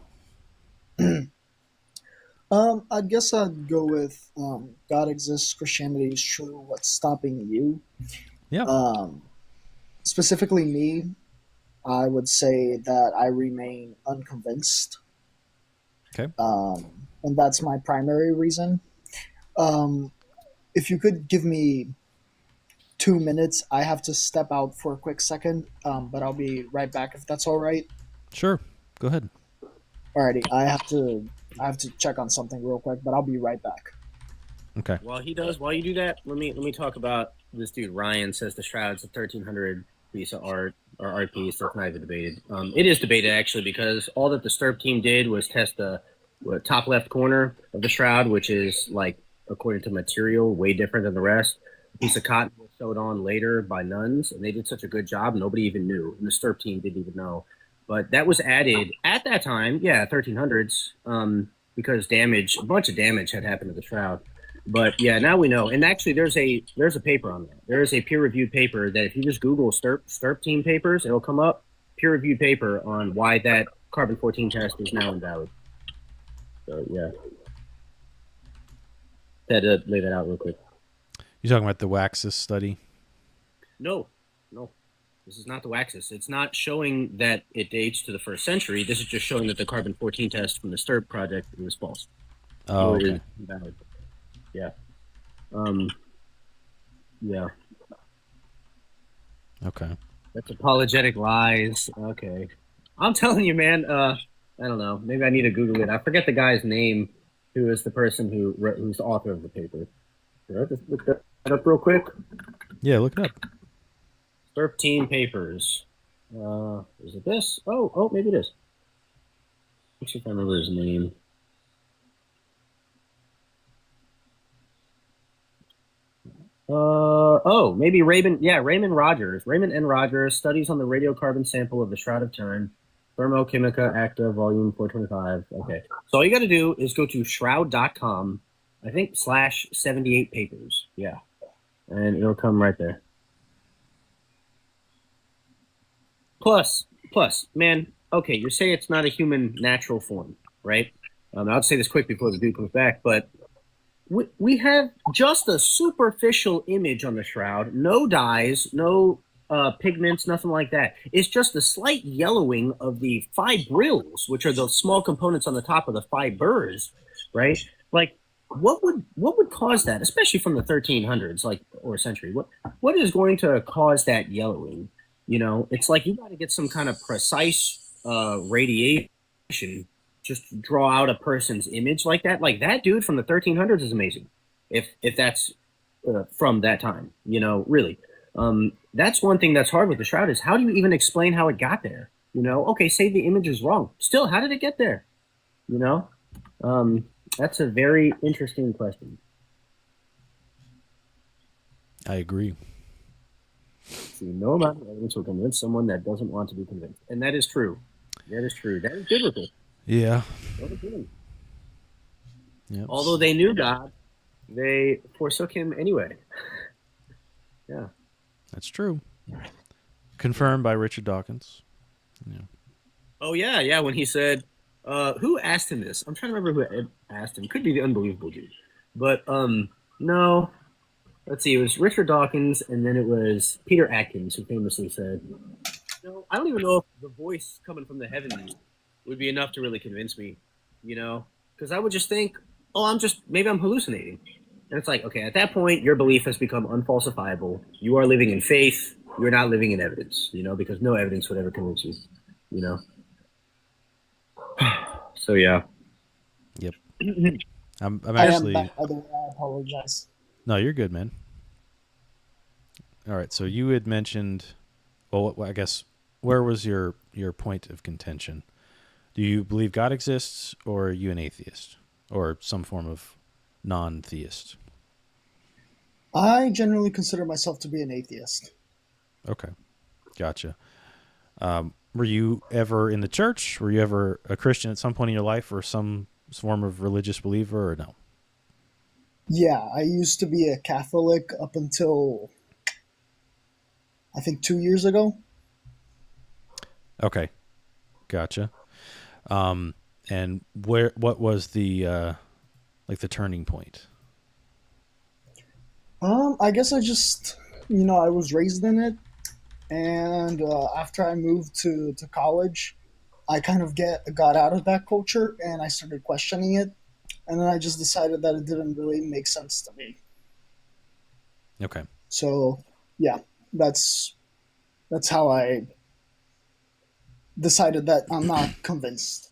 I guess I'd go with God exists, Christianity is true. What's stopping you? Yeah. Specifically me, I would say that I remain unconvinced. Okay. And that's my primary reason. If you could give me 2 minutes, I have to step out for a quick second, but I'll be right back if that's all right. Sure. Go ahead. Alrighty, I have to check on something real quick, but I'll be right back. Okay. While you do that, let me talk about this dude. Ryan says the Shroud's a 1300 piece of art or art piece. That's not even debated. It is debated actually, because all that the Sturp team did was test the top left corner of the Shroud, which is, like, according to material, way different than the rest. A piece of cotton was sewed on later by nuns, and they did such a good job, nobody even knew. And the Sturp team didn't even know. But that was added at that time, 1300s, because a bunch of damage had happened to the Shroud. But yeah, now we know. And actually, there's a paper on that. There is a peer-reviewed paper that if you just Google Sturp team papers, it'll come up. Peer-reviewed paper on why that carbon-14 test is now invalid. So yeah, had to lay that out real quick. You talking about the Waxis study? No. This is not the Waxis. It's not showing that it dates to the 1st century. This is just showing that the carbon-14 test from the Sturp project was false. Oh, okay. Invalid. Yeah. Yeah. Okay. That's apologetic lies. Okay. I'm telling you, man. I don't know. Maybe I need to Google it. I forget the guy's name, who is the person who's the author of the paper. Should I just look that up real quick? Yeah, look it up. Sturp team papers. Is it this? Oh, maybe it is. Let's see if I remember his name. maybe Raymond. Yeah, Raymond Rogers. Raymond N. Rogers studies on the radiocarbon sample of the Shroud of Turin, Thermochimica Acta, Volume 425. Okay, so all you got to do is go to shroud.com. I think /78 papers. Yeah, and it'll come right there. Plus, man. Okay, you say it's not a human natural form, right? I'll say this quick before the dude comes back, but we have just a superficial image on the shroud. No dyes, no pigments, nothing like that. It's just a slight yellowing of the fibrils, which are the small components on the top of the fibers, right? Like, what would cause that, especially from the 1300s, like, or century? What is going to cause that yellowing? You know, it's like you got to get some kind of precise radiation just draw out a person's image like that. Like that dude from the 1300s is amazing. If that's from that time, you know, really. That's one thing that's hard with the shroud is how do you even explain how it got there? You know, okay, say the image is wrong. Still, how did it get there? You know, that's a very interesting question. I agree. See, no amount of evidence will convince someone that doesn't want to be convinced, and that is true. That is true. That is biblical. Yeah. Yep. Although they knew God, they forsook him anyway. Yeah. That's true. Confirmed by Richard Dawkins. Yeah. Oh, yeah. When he said, who asked him this? I'm trying to remember who asked him. Could be the unbelievable dude. But, no. Let's see. It was Richard Dawkins, and then it was Peter Atkins, who famously said, no, I don't even know if the voice coming from the heavens would be enough to really convince me, you know? Because I would just think, maybe I'm hallucinating. And it's like, okay, at that point, your belief has become unfalsifiable. You are living in faith. You're not living in evidence, you know, because no evidence would ever convince you, you know? So, yeah. Yep. I'm actually... I apologize. No, you're good, man. All right, so you had mentioned... Well, I guess, where was your point of contention? Do you believe God exists, or are you an atheist? Or some form of non-theist? I generally consider myself to be an atheist. Okay. Gotcha. Were you ever in the church? Were you ever a Christian at some point in your life, or some form of religious believer, or no? Yeah, I used to be a Catholic up until, I think, 2 years ago. Okay. Gotcha. And what was the the turning point? I guess I just, I was raised in it, and after I moved to college, I kind of got out of that culture, and I started questioning it, and then I just decided that it didn't really make sense to me. Okay. So, yeah, that's how I decided that I'm not convinced.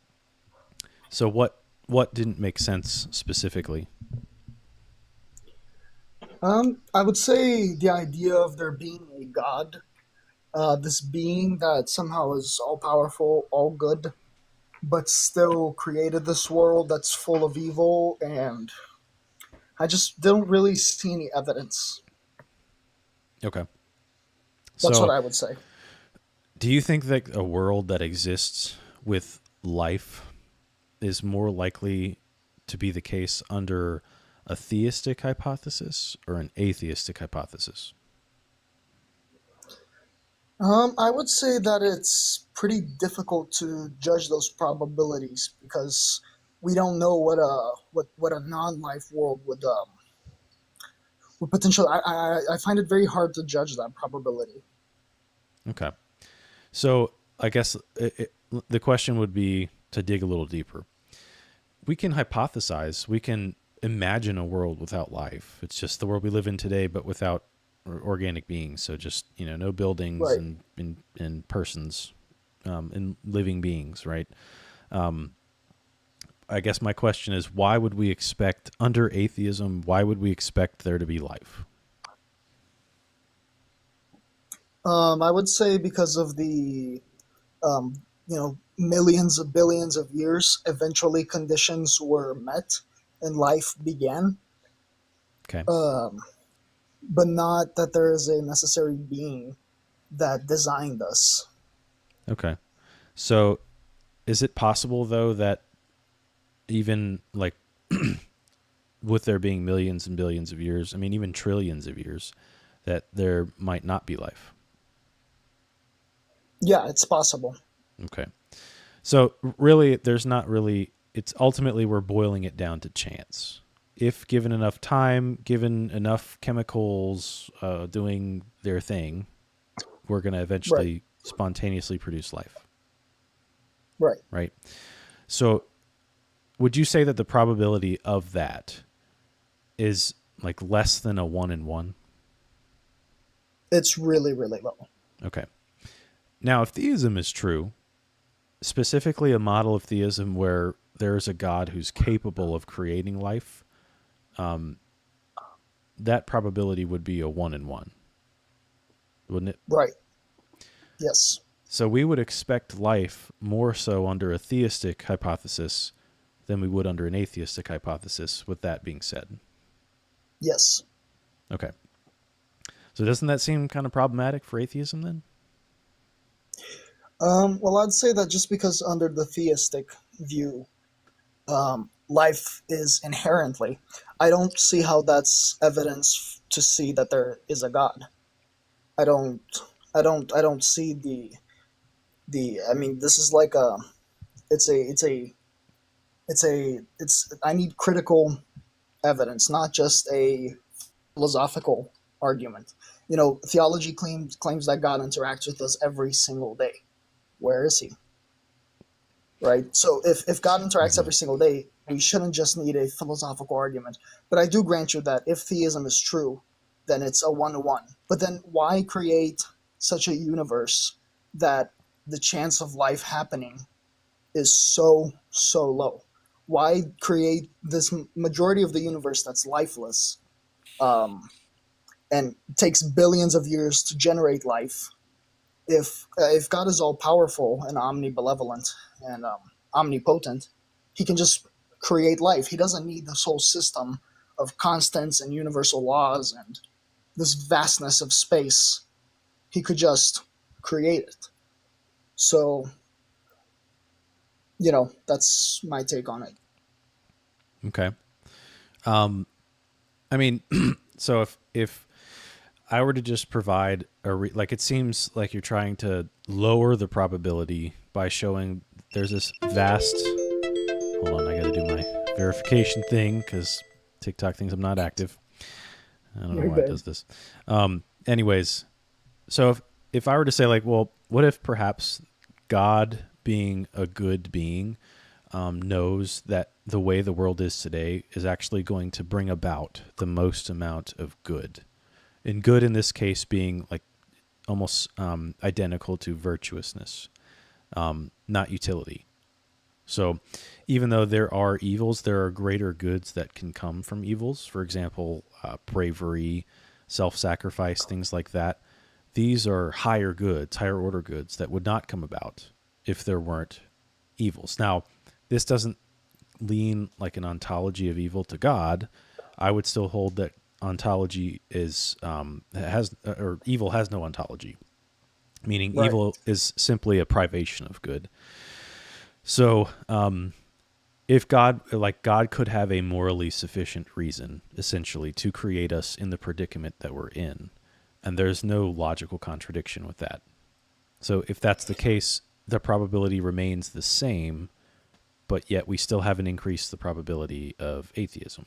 So what didn't make sense specifically? I would say the idea of there being a God, this being that somehow is all powerful, all good, but still created this world that's full of evil, and I just don't really see any evidence. Okay. That's So, what I would say. do you think that a world that exists with life is more likely to be the case under a theistic hypothesis or an atheistic hypothesis? I would say that it's pretty difficult to judge those probabilities because we don't know what a non-life world would potentially. I find it very hard to judge that probability. Okay. So I guess the question would be to dig a little deeper. We can hypothesize, we can imagine a world without life. It's just the world we live in today, but without organic beings. So just, no buildings, right, and persons, and living beings, right? I guess my question is, why would we expect, under atheism, why would we expect there to be life? I would say because of the, millions of billions of years, eventually conditions were met and life began. Okay. but not that there is a necessary being that designed us. Okay. So is it possible, though, that even like with there being millions and billions of years, I mean, even trillions of years, that there might not be life? Yeah, it's possible. Okay. So really, there's not really, it's ultimately we're boiling it down to chance. If given enough time, given enough chemicals doing their thing, we're going to Right, eventually spontaneously produce life, right. right? So would you say that the probability of that is like less than a 1 in 1? It's really, really low. Okay. Now, if theism is true, specifically a model of theism where there is a God who's capable of creating life, that probability would be a 1 in 1, wouldn't it? Right. Yes. So we would expect life more so under a theistic hypothesis than we would under an atheistic hypothesis, with that being said. Yes. Okay. So doesn't that seem kind of problematic for atheism then? Well, I'd say that just because under the theistic view, life is inherently, I don't see how that's evidence to see that there is a God. I don't, I don't see the. I mean, this is like a. It's. I need critical evidence, not just a philosophical argument. You know, theology claims that God interacts with us every single day. Where is he? Right? So if God interacts every single day, we shouldn't just need a philosophical argument. But I do grant you that if theism is true, then it's a 1-to-1. But then why create such a universe that the chance of life happening is so low? Why create this majority of the universe that's lifeless, um, and takes billions of years to generate life? If God is all powerful and omnibenevolent and omnipotent, He can just create life. He doesn't need this whole system of constants and universal laws and this vastness of space. He could just create it. So, that's my take on it. Okay. I mean, so if I were to just provide like, it seems like you're trying to lower the probability by showing there's this vast. Hold on, I got to do my verification thing because TikTok thinks I'm not active. I don't know why it does this. Anyways, so if I were to say, like, well, what if perhaps God, being a good being, knows that the way the world is today is actually going to bring about the most amount of good, and good in this case being like almost identical to virtuousness, not utility. So even though there are evils, there are greater goods that can come from evils. For example, bravery, self-sacrifice, things like that. These are higher goods, higher order goods that would not come about if there weren't evils. Now, this doesn't lean like an ontology of evil to God. I would still hold that ontology is evil has no ontology, meaning Right. evil is simply a privation of good. So, if God could have a morally sufficient reason, essentially, to create us in the predicament that we're in, and there's no logical contradiction with that. So, if that's the case, the probability remains the same, but yet we still haven't increased the probability of atheism.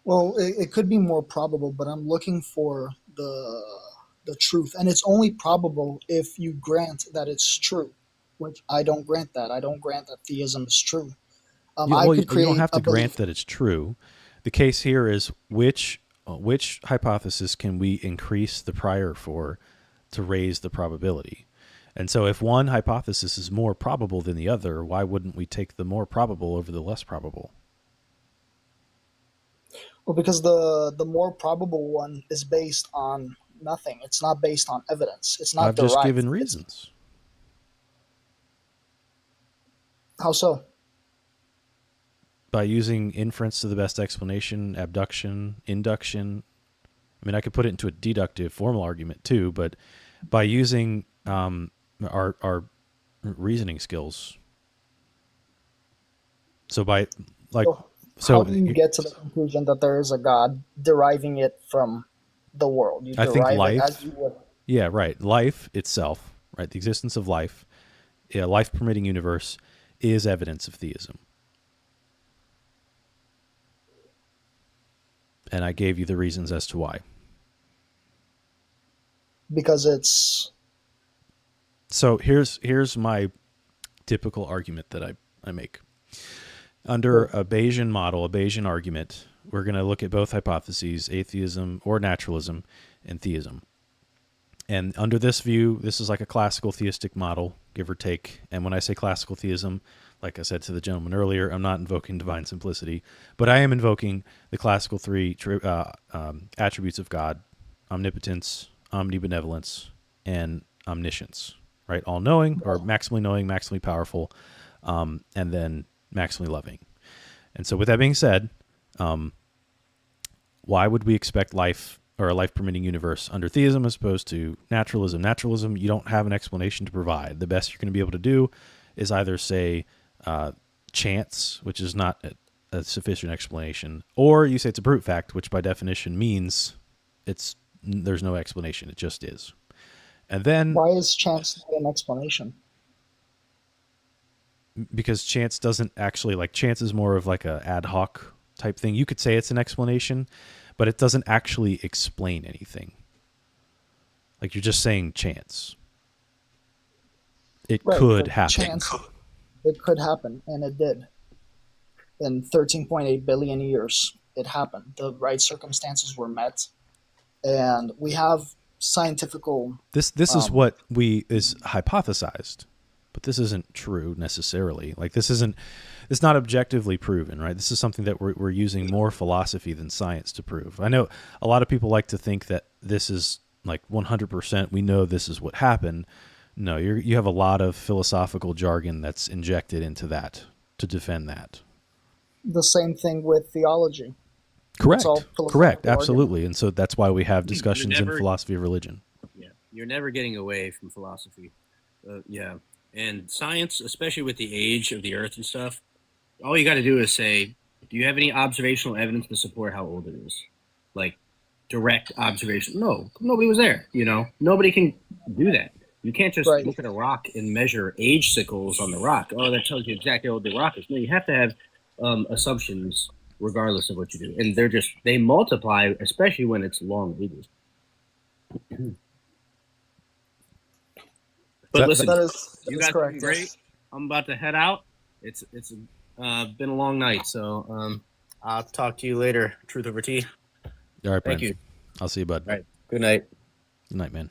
Well, it could be more probable, but I'm looking for the truth, and it's only probable if you grant that it's true, which I don't grant that. I don't grant that theism is true. I Well, could you don't create have a to grant belief. that it's true. The case here is which hypothesis can we increase the prior for to raise the probability? And so if one hypothesis is more probable than the other, why wouldn't we take the more probable over the less probable? Well, because the more probable one is based on nothing. It's not based on evidence. It's not I've just derived. given It's reasons. how so? by using inference to the best explanation, abduction, induction. I mean, I could put it into a deductive formal argument too, but by using our reasoning skills. So by like, How do you get to the conclusion that there is a God, deriving it from the world? You I think derive life. it as you would. Yeah, right. Life itself, right? The existence of life, a life permitting universe, is evidence of theism. And I gave you the reasons as to why. Because it's. So here's my typical argument that I make. Under a Bayesian model, a Bayesian argument, we're going to look at both hypotheses, atheism or naturalism, and theism. And under this view, this is like a classical theistic model, give or take. And when I say classical theism, like I said to the gentleman earlier, I'm not invoking divine simplicity, but I am invoking the classical three attributes of God: omnipotence, omnibenevolence, and omniscience. Right? All knowing, or maximally powerful, and then maximally loving. And so with that being said, why would we expect life or a life-permitting universe under theism as opposed to naturalism? Naturalism, you don't have an explanation to provide. The best you're going to be able to do is either say chance, which is not a sufficient explanation, or you say it's a brute fact, which by definition means there's no explanation. It just is. And then why is chance not an explanation? Because chance doesn't actually, like, chance is more of like a ad hoc type thing. You could say it's an explanation, but it doesn't actually explain anything. Like, you're just saying chance. It could happen. Chance, it could happen, and it did. In 13.8 billion years, it happened. The right circumstances were met, and we have scientifical. This is what is hypothesized, but this isn't true necessarily. Like, it's not objectively proven, right? This is something that we're using more philosophy than science to prove. I know a lot of people like to think that this is like 100%. We know this is what happened. No, you have a lot of philosophical jargon that's injected into that to defend that. The same thing with theology. Correct, absolutely. And so that's why we have discussions in philosophy of religion. Yeah, you're never getting away from philosophy. Yeah, and science, especially with the age of the Earth and stuff, all you got to do is say, do you have any observational evidence to support how old it is? Like, direct observation. No, nobody was there. Nobody can do that. You can't just look at a rock and measure age cycles on the rock. Oh, that tells you exactly how old the rock is. No, you have to have assumptions regardless of what you do. And they multiply, especially when it's long ages. But listen, you guys are great. Yes. I'm about to head out. It's been a long night, so I'll talk to you later. Truth over tea. All right, thank you. I'll see you, bud. All right. Good night. Good night, man.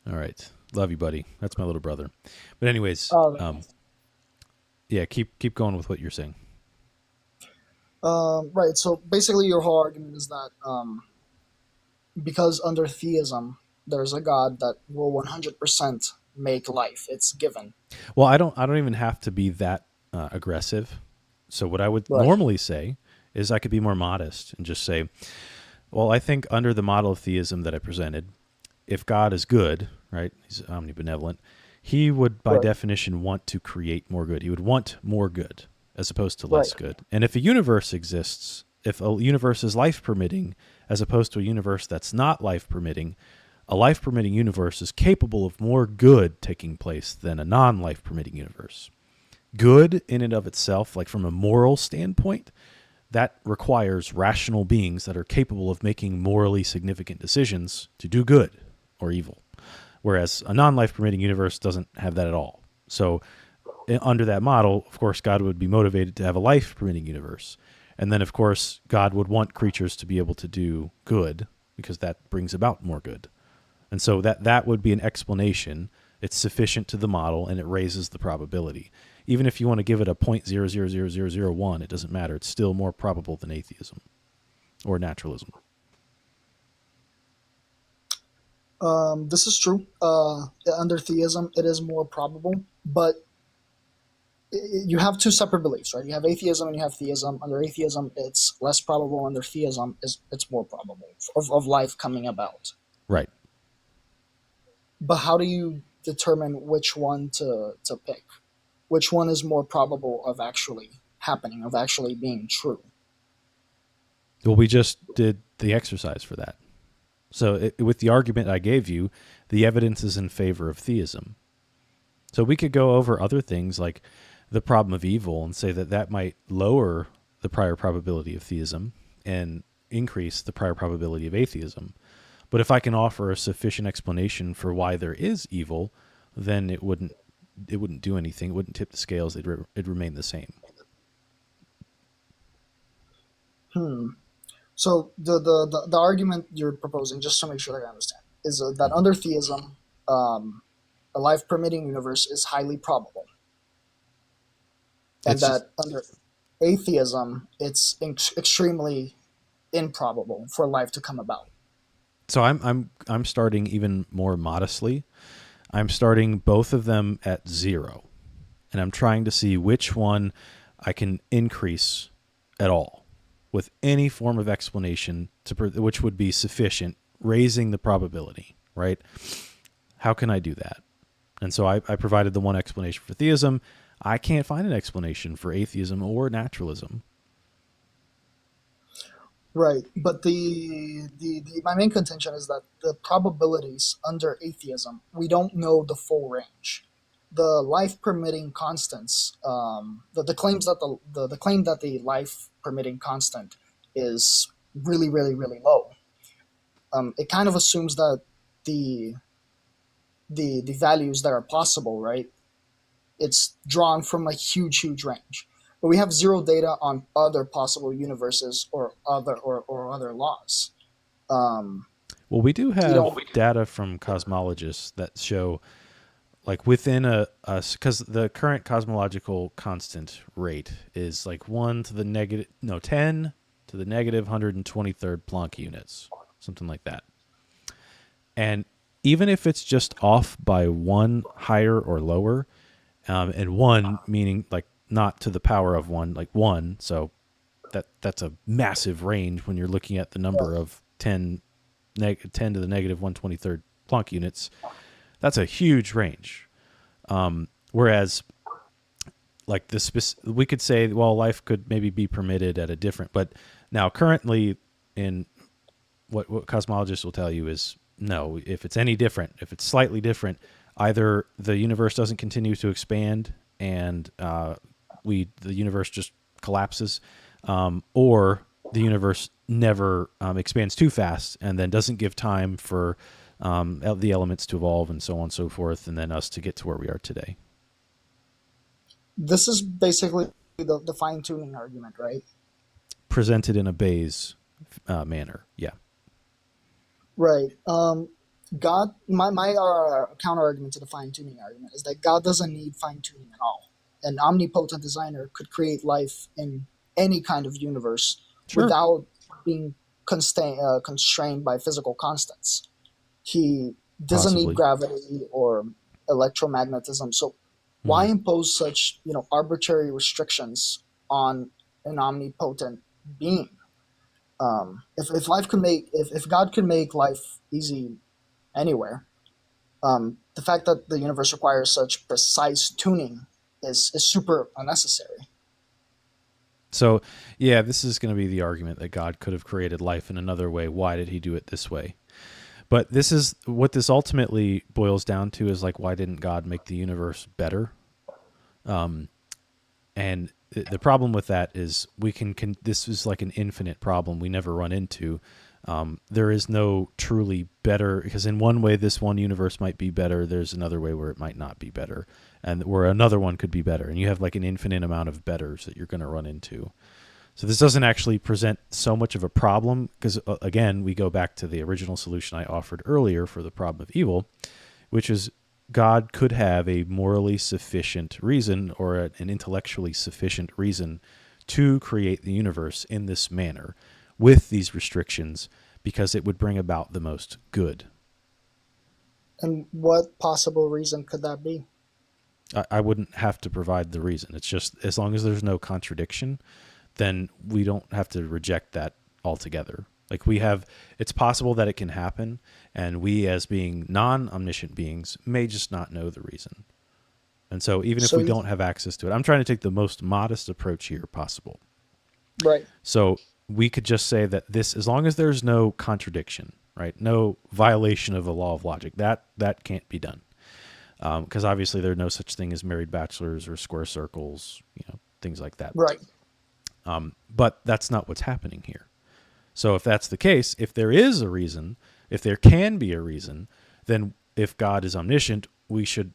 All right. Love you, buddy. That's my little brother. But anyways, yeah, keep going with what you're saying. Right. So basically, your whole argument is that because under theism, there's a God that will 100% make life. It's given. Well, I don't even have to be that aggressive. So what I would normally say is I could be more modest and just say, well, I think under the model of theism that I presented, if God is good, right, he's omnibenevolent, he would by definition want to create more good. He would want more good as opposed to less good. And if a universe exists, if a universe is life permitting as opposed to a universe that's not life permitting, a life permitting universe is capable of more good taking place than a non-life permitting universe. Good in and of itself, like from a moral standpoint, that requires rational beings that are capable of making morally significant decisions to do good or evil. Whereas a non-life permitting universe doesn't have that at all. So under that model, of course, God would be motivated to have a life permitting universe. And then, of course, God would want creatures to be able to do good because that brings about more good. And so that would be an explanation. It's sufficient to the model and it raises the probability. Even if you want to give it a 0.000001, it doesn't matter. It's still more probable than atheism or naturalism. This is true. Under theism, it is more probable, but you have two separate beliefs, right? You have atheism and you have theism. Under atheism, it's less probable. Under theism, it's more probable of life coming about. Right. But how do you determine which one to pick? Which one is more probable of actually happening, of actually being true? Well, we just did the exercise for that. So with the argument I gave you, the evidence is in favor of theism. So we could go over other things like the problem of evil and say that that might lower the prior probability of theism and increase the prior probability of atheism. But if I can offer a sufficient explanation for why there is evil, then it wouldn't do anything. It wouldn't tip the scales. It'd remain the same. So the argument you're proposing, just to make sure that I understand, is that under theism, a life permitting universe is highly probable, and It's that under atheism, it's extremely improbable for life to come about. So I'm starting even more modestly. I'm starting both of them at 0, and I'm trying to see which one I can increase at all with any form of explanation which would be sufficient, raising the probability, right? How can I do that? And so I provided the one explanation for theism. I can't find an explanation for atheism or naturalism. Right, but my main contention is that the probabilities under atheism, we don't know the full range. The life permitting constants, the claims that the claim that the life permitting constant is really really really low. It kind of assumes that the the values that are possible, right? It's drawn from a huge range. But we have zero data on other possible universes or other laws. Um, Well, we do you have know, data from cosmologists that show, like within because the current cosmological constant rate is like 10 to the negative 123rd Planck units, something like that. And even if it's just off by one higher or lower, and one meaning like not to the power of one, like one, so that's a massive range when you're looking at the number of 10 to the negative 123rd Planck units. That's a huge range. Whereas, like we could say, well, life could maybe be permitted at a different, but now currently in what cosmologists will tell you is no, if it's any different, if it's slightly different, either the universe doesn't continue to expand and the universe just collapses, or the universe never expands too fast and then doesn't give time for the elements to evolve and so on and so forth, and then us to get to where we are today. this is basically the fine tuning argument, right? Presented in a Bayes manner, yeah. Right. God, my counter argument to the fine tuning argument is that God doesn't need fine tuning at all. An omnipotent designer could create life in any kind of universe Sure. without being constrained by physical constants. He doesn't Possibly. need gravity or electromagnetism. So why impose such arbitrary restrictions on an omnipotent being? If life could make if God could make life easy anywhere, the fact that the universe requires such precise tuning is super unnecessary. So, yeah, this is going to be the argument that God could have created life in another way. Why did he do it this way? But this is what this ultimately boils down to is like, why didn't God make the universe better? And the problem with that is this is like an infinite problem we never run into. There is no truly better, because in one way this one universe might be better, there's another way where it might not be better, and where another one could be better, and you have like an infinite amount of betters that you're going to run into. So this doesn't actually present so much of a problem, because again, we go back to the original solution I offered earlier for the problem of evil, which is God could have a morally sufficient reason or an intellectually sufficient reason to create the universe in this manner with these restrictions, because it would bring about the most good. And what possible reason could that be? I wouldn't have to provide the reason. It's just as long as there's no contradiction, then we don't have to reject that altogether. Like it's possible that it can happen, and we as being non-omniscient beings may just not know the reason. And so even if we don't have access to it, I'm trying to take the most modest approach here possible. Right. So we could just say that this, as long as there's no contradiction, right? No violation of a law of logic, that can't be done. Because obviously there are no such thing as married bachelors or square circles, things like that. Right. But that's not what's happening here. So if that's the case, if there is a reason, if there can be a reason, then if God is omniscient, we should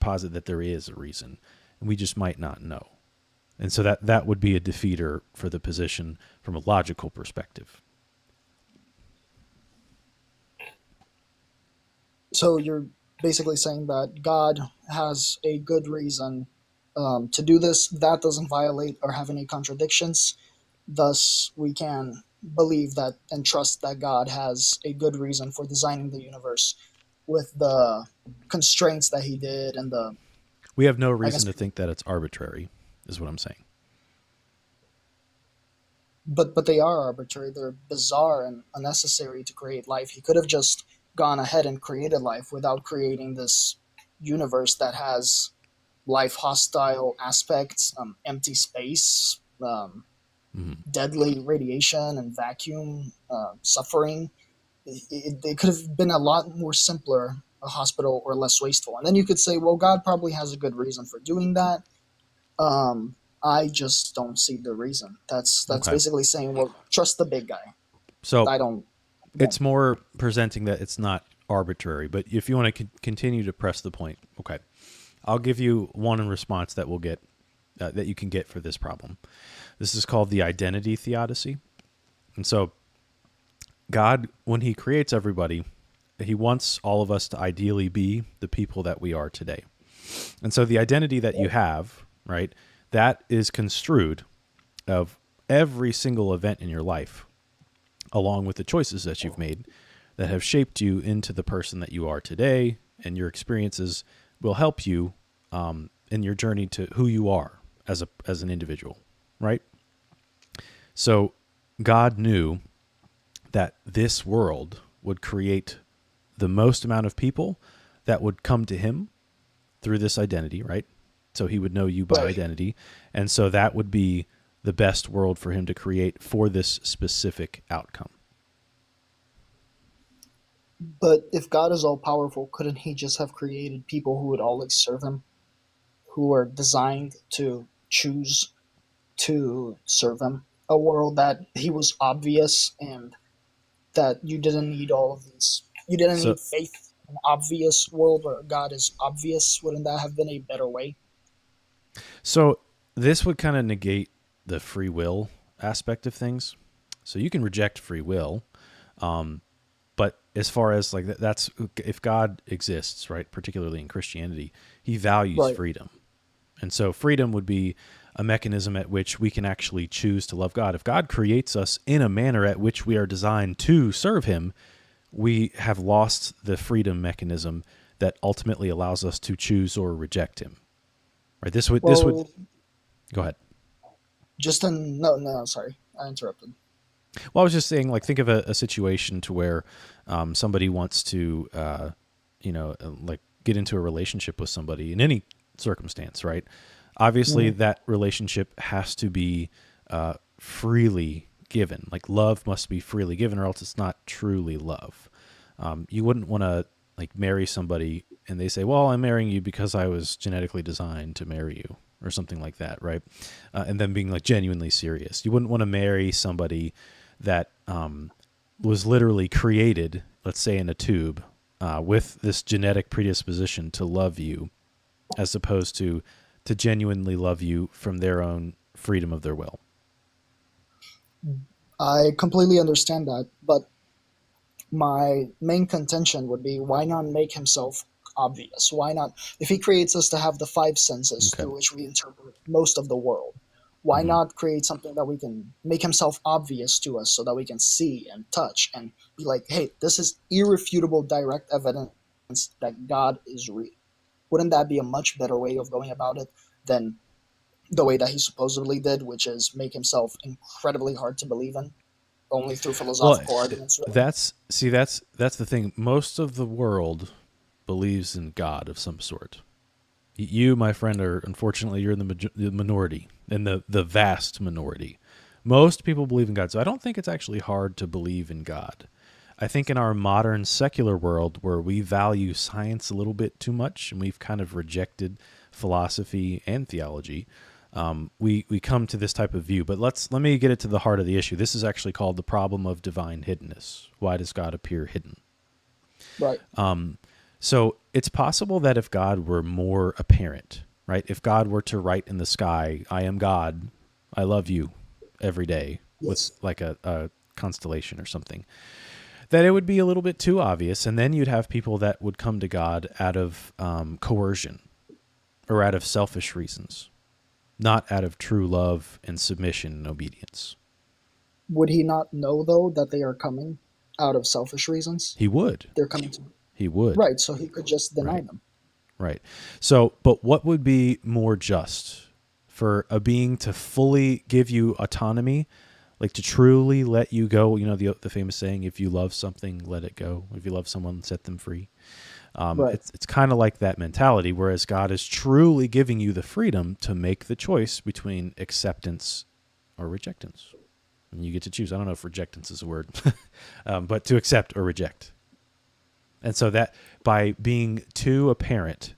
posit that there is a reason, and we just might not know. And so that would be a defeater for the position from a logical perspective. So you're basically saying that God has a good reason to do this. That doesn't violate or have any contradictions. Thus, we can believe that and trust that God has a good reason for designing the universe with the constraints that he did and the... We have no reason to think that it's arbitrary, is what I'm saying. But they are arbitrary. They're bizarre and unnecessary to create life. He could have just gone ahead and created life without creating this universe that has life hostile aspects, empty space, deadly radiation and vacuum, suffering. It could have been a lot more simpler, a hospital, or less wasteful. And then you could say, well, God probably has a good reason for doing that. I just don't see the reason. That's okay. Basically saying, well, trust the big guy. So I don't. It's more presenting that it's not arbitrary. But if you want to continue to press the point, okay, I'll give you one in response that we'll get that you can get for this problem. This is called the identity theodicy. And so God, when he creates everybody, he wants all of us to ideally be the people that we are today. And so the identity that you have, right, that is construed of every single event in your life, along with the choices that you've made that have shaped you into the person that you are today, and your experiences will help you in your journey to who you are as an individual, right? So God knew that this world would create the most amount of people that would come to him through this identity, right? So he would know you by identity. And so that would be the best world for him to create for this specific outcome. But if God is all powerful, couldn't he just have created people who would always serve him, who are designed to choose to serve him? A world that he was obvious and that you didn't need all of these. You didn't need faith. An obvious world where God is obvious. Wouldn't that have been a better way? So this would kind of negate the free will aspect of things. So you can reject free will, but as far as like that's if God exists, right? Particularly in Christianity, he values freedom, and so freedom would be a mechanism at which we can actually choose to love God. If God creates us in a manner at which we are designed to serve him, we have lost the freedom mechanism that ultimately allows us to choose or reject him. Right? This would go ahead. No, sorry. I interrupted. Well, I was just saying, like, think of a situation to where somebody wants to, like get into a relationship with somebody in any circumstance, right? Obviously, that relationship has to be freely given. Like, love must be freely given, or else it's not truly love. You wouldn't want to like marry somebody and they say, well, I'm marrying you because I was genetically designed to marry you, or something like that, right? And then being like genuinely serious. You wouldn't want to marry somebody that was literally created, let's say in a tube, with this genetic predisposition to love you, as opposed to genuinely love you from their own freedom of their will. I completely understand that, but my main contention would be, why not make himself obvious? Why not, if he creates us to have the five senses through which we interpret most of the world, why not create something that we can make himself obvious to us so that we can see and touch and be like, hey, this is irrefutable direct evidence that God is real. Wouldn't that be a much better way of going about it than the way that he supposedly did, which is make himself incredibly hard to believe in, only through Well, philosophical arguments, really? that's the thing. Most of the world believes in God of some sort. You, my friend, are unfortunately you're in the minority, in the vast minority. Most people believe in God, so I don't think it's actually hard to believe in God. I think in our modern secular world, where we value science a little bit too much, and we've kind of rejected philosophy and theology, we come to this type of view. But let me get it to the heart of the issue. This is actually called the problem of divine hiddenness. Why does God appear hidden? Right. So it's possible that if God were more apparent, right? If God were to write in the sky, "I am God, I love you," every day with Yes. like a constellation or something, that it would be a little bit too obvious, and then you'd have people that would come to God out of coercion or out of selfish reasons, not out of true love and submission and obedience. Would he not know, though, that they are coming out of selfish reasons? He would. They're coming to... He would. Right, so he could just deny Right. them. Right. So, but what would be more just for a being to fully give you autonomy, like to truly let you go? You know, the famous saying, if you love something, let it go. If you love someone, set them free. Right. It's kind of like that mentality, whereas God is truly giving you the freedom to make the choice between acceptance or rejectance. And you get to choose. I don't know if rejectance is a word, but to accept or reject. And so that by being too apparent,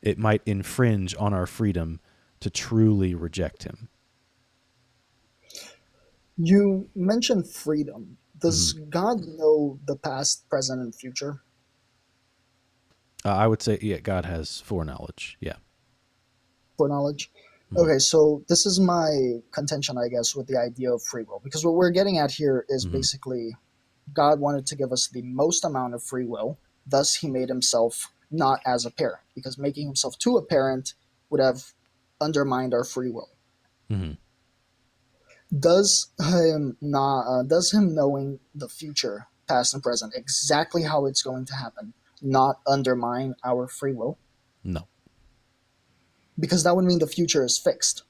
it might infringe on our freedom to truly reject him. You mentioned freedom. Does God know the past, present, and future? I would say, yeah, God has foreknowledge. Yeah. Foreknowledge? Okay, so this is my contention, I guess, with the idea of free will. Because what we're getting at here is basically God wanted to give us the most amount of free will. Thus, he made himself not as apparent, because making himself too apparent would have undermined our free will. Mm-hmm. Does him knowing the future, past and present, exactly how it's going to happen, not undermine our free will? No. Because that would mean the future is fixed.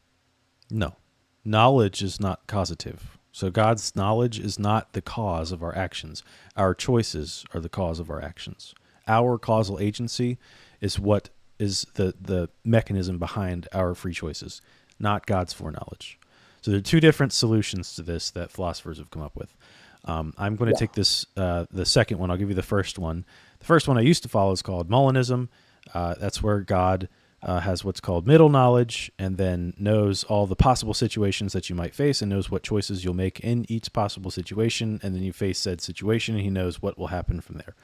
No. Knowledge is not causative. So God's knowledge is not the cause of our actions. Our choices are the cause of our actions. Our causal agency is what is the mechanism behind our free choices, not God's foreknowledge. So there are two different solutions to this that philosophers have come up with. I'm going to take this, the second one. I'll give you the first one. The first one I used to follow is called Molinism. That's where God has what's called middle knowledge, and then knows all the possible situations that you might face and knows what choices you'll make in each possible situation. And then you face said situation and he knows what will happen from there.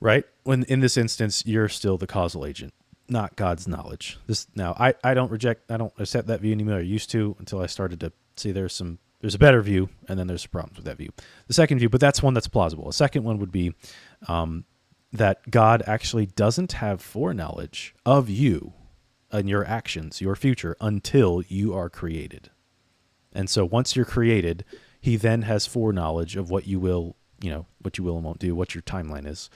Right? When in this instance, you're still the causal agent, not God's knowledge. I don't accept that view anymore. I used to, until I started to see there's a better view, and then there's problems with that view. The second view, but that's one that's plausible. A second one would be that God actually doesn't have foreknowledge of you and your actions, your future, until you are created. And so once you're created, he then has foreknowledge of what you will and won't do, what your timeline is,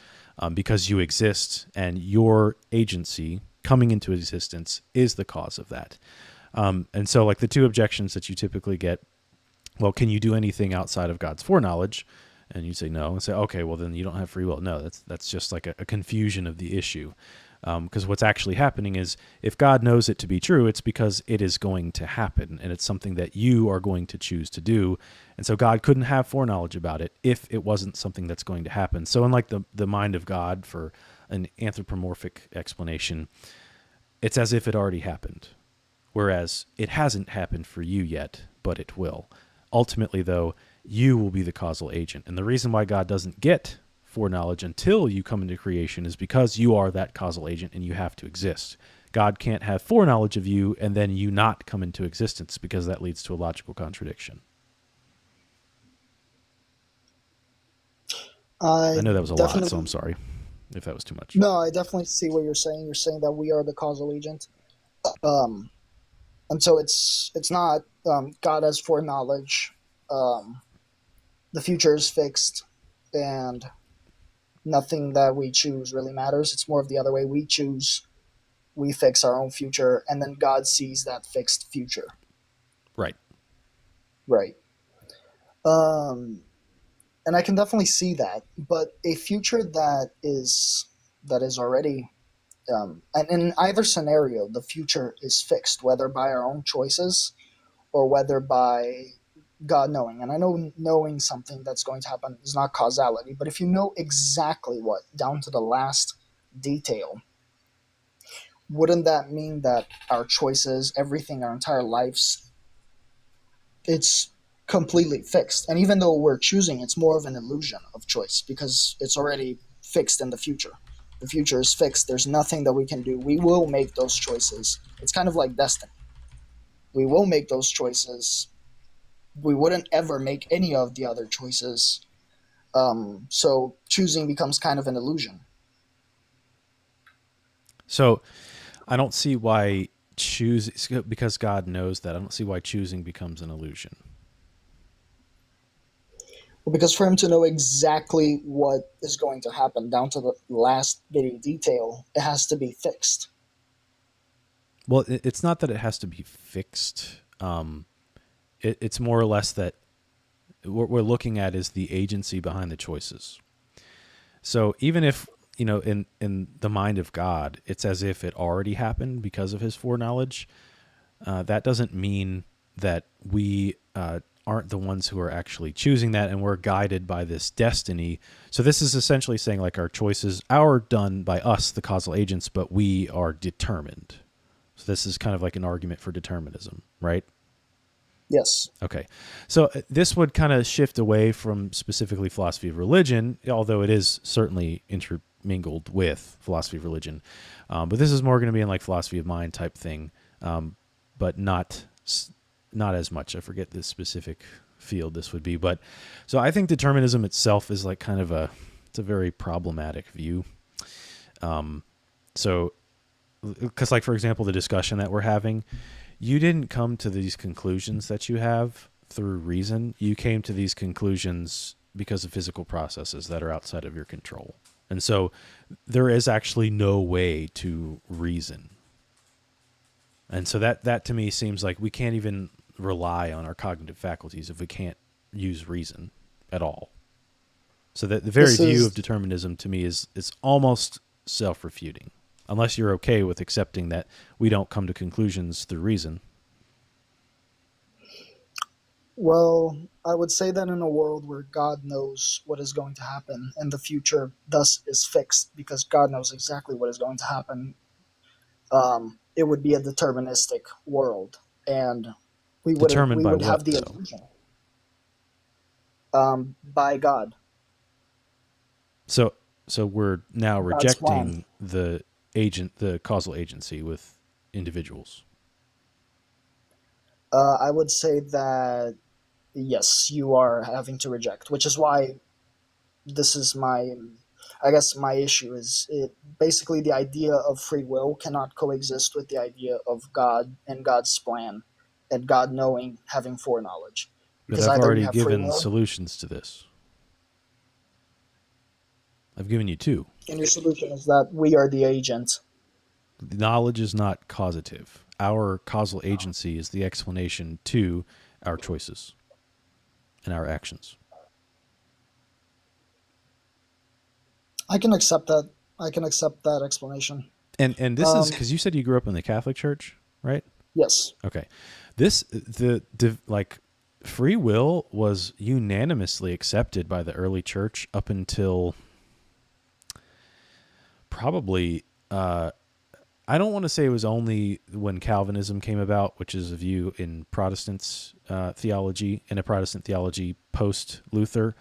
because you exist and your agency coming into existence is the cause of that. And so like the two objections that you typically get, well, can you do anything outside of God's foreknowledge? And you say no, and say, okay, well then you don't have free will. No, that's just like a confusion of the issue. Because what's actually happening is if God knows it to be true, it's because it is going to happen, and it's something that you are going to choose to do. And so God couldn't have foreknowledge about it if it wasn't something that's going to happen. So unlike the mind of God, for an anthropomorphic explanation, it's as if it already happened, whereas it hasn't happened for you yet, but it will. Ultimately, though, you will be the causal agent. And the reason why God doesn't get foreknowledge until you come into creation is because you are that causal agent and you have to exist. God can't have foreknowledge of you and then you not come into existence, because that leads to a logical contradiction. I know that was a lot, so I'm sorry if that was too much. No, I definitely see what you're saying. You're saying that we are the causal agent. And so it's not God has foreknowledge. The future is fixed, and nothing that we choose really matters. It's more of the other way. We choose we fix our own future, and then God sees that fixed future. Right. Right. Um, and I can definitely see that, but a future that is already and in either scenario, the future is fixed, whether by our own choices or whether by God knowing. And I know knowing something that's going to happen is not causality, but if you know exactly what, down to the last detail, wouldn't that mean that our choices, everything, our entire lives, it's completely fixed? And even though we're choosing, it's more of an illusion of choice because it's already fixed in the future. The future is fixed. There's nothing that we can do. We will make those choices. It's kind of like destiny. We will make those choices. We wouldn't ever make any of the other choices. So choosing becomes kind of an illusion. So I don't see why because God knows that. I don't see why choosing becomes an illusion. Well, because for him to know exactly what is going to happen down to the last bitty detail, it has to be fixed. Well, it's not that it has to be fixed. It's more or less that what we're looking at is the agency behind the choices. So even if, in the mind of God, it's as if it already happened because of his foreknowledge, that doesn't mean that we aren't the ones who are actually choosing that, and we're guided by this destiny. So this is essentially saying like our choices are done by us, the causal agents, but we are determined. So this is kind of like an argument for determinism, right? Yes. Okay. So this would kind of shift away from specifically philosophy of religion, although it is certainly intermingled with philosophy of religion. But this is more going to be in like philosophy of mind type thing, but not as much. I forget the specific field this would be. But so I think determinism itself is like kind of it's a very problematic view. So, because like, for example, the discussion that we're having, you didn't come to these conclusions that you have through reason. You came to these conclusions because of physical processes that are outside of your control. And so there is actually no way to reason. And so that to me seems like we can't even rely on our cognitive faculties if we can't use reason at all. So that the very view of determinism to me is almost self-refuting. Unless you're okay with accepting that we don't come to conclusions through reason. Well, I would say that in a world where God knows what is going to happen and the future thus is fixed because God knows exactly what is going to happen, it would be a deterministic world, and we would have the illusion by God. So we're now rejecting the causal agency with individuals. I would say that yes, you are having to reject, which is why this is my issue is basically the idea of free will cannot coexist with the idea of God and God's plan and God knowing, having foreknowledge. Because I've already given solutions to this. I've given you two. And your solution is that we are the agent. Knowledge is not causative. Our causal agency is the explanation to our choices and our actions. I can accept that. I can accept that explanation. And this is because you said you grew up in the Catholic Church, right? Yes. Okay. Like free will was unanimously accepted by the early church up until probably I don't want to say it was only when Calvinism came about, which is a view in Protestants theology, in a Protestant theology post Luther,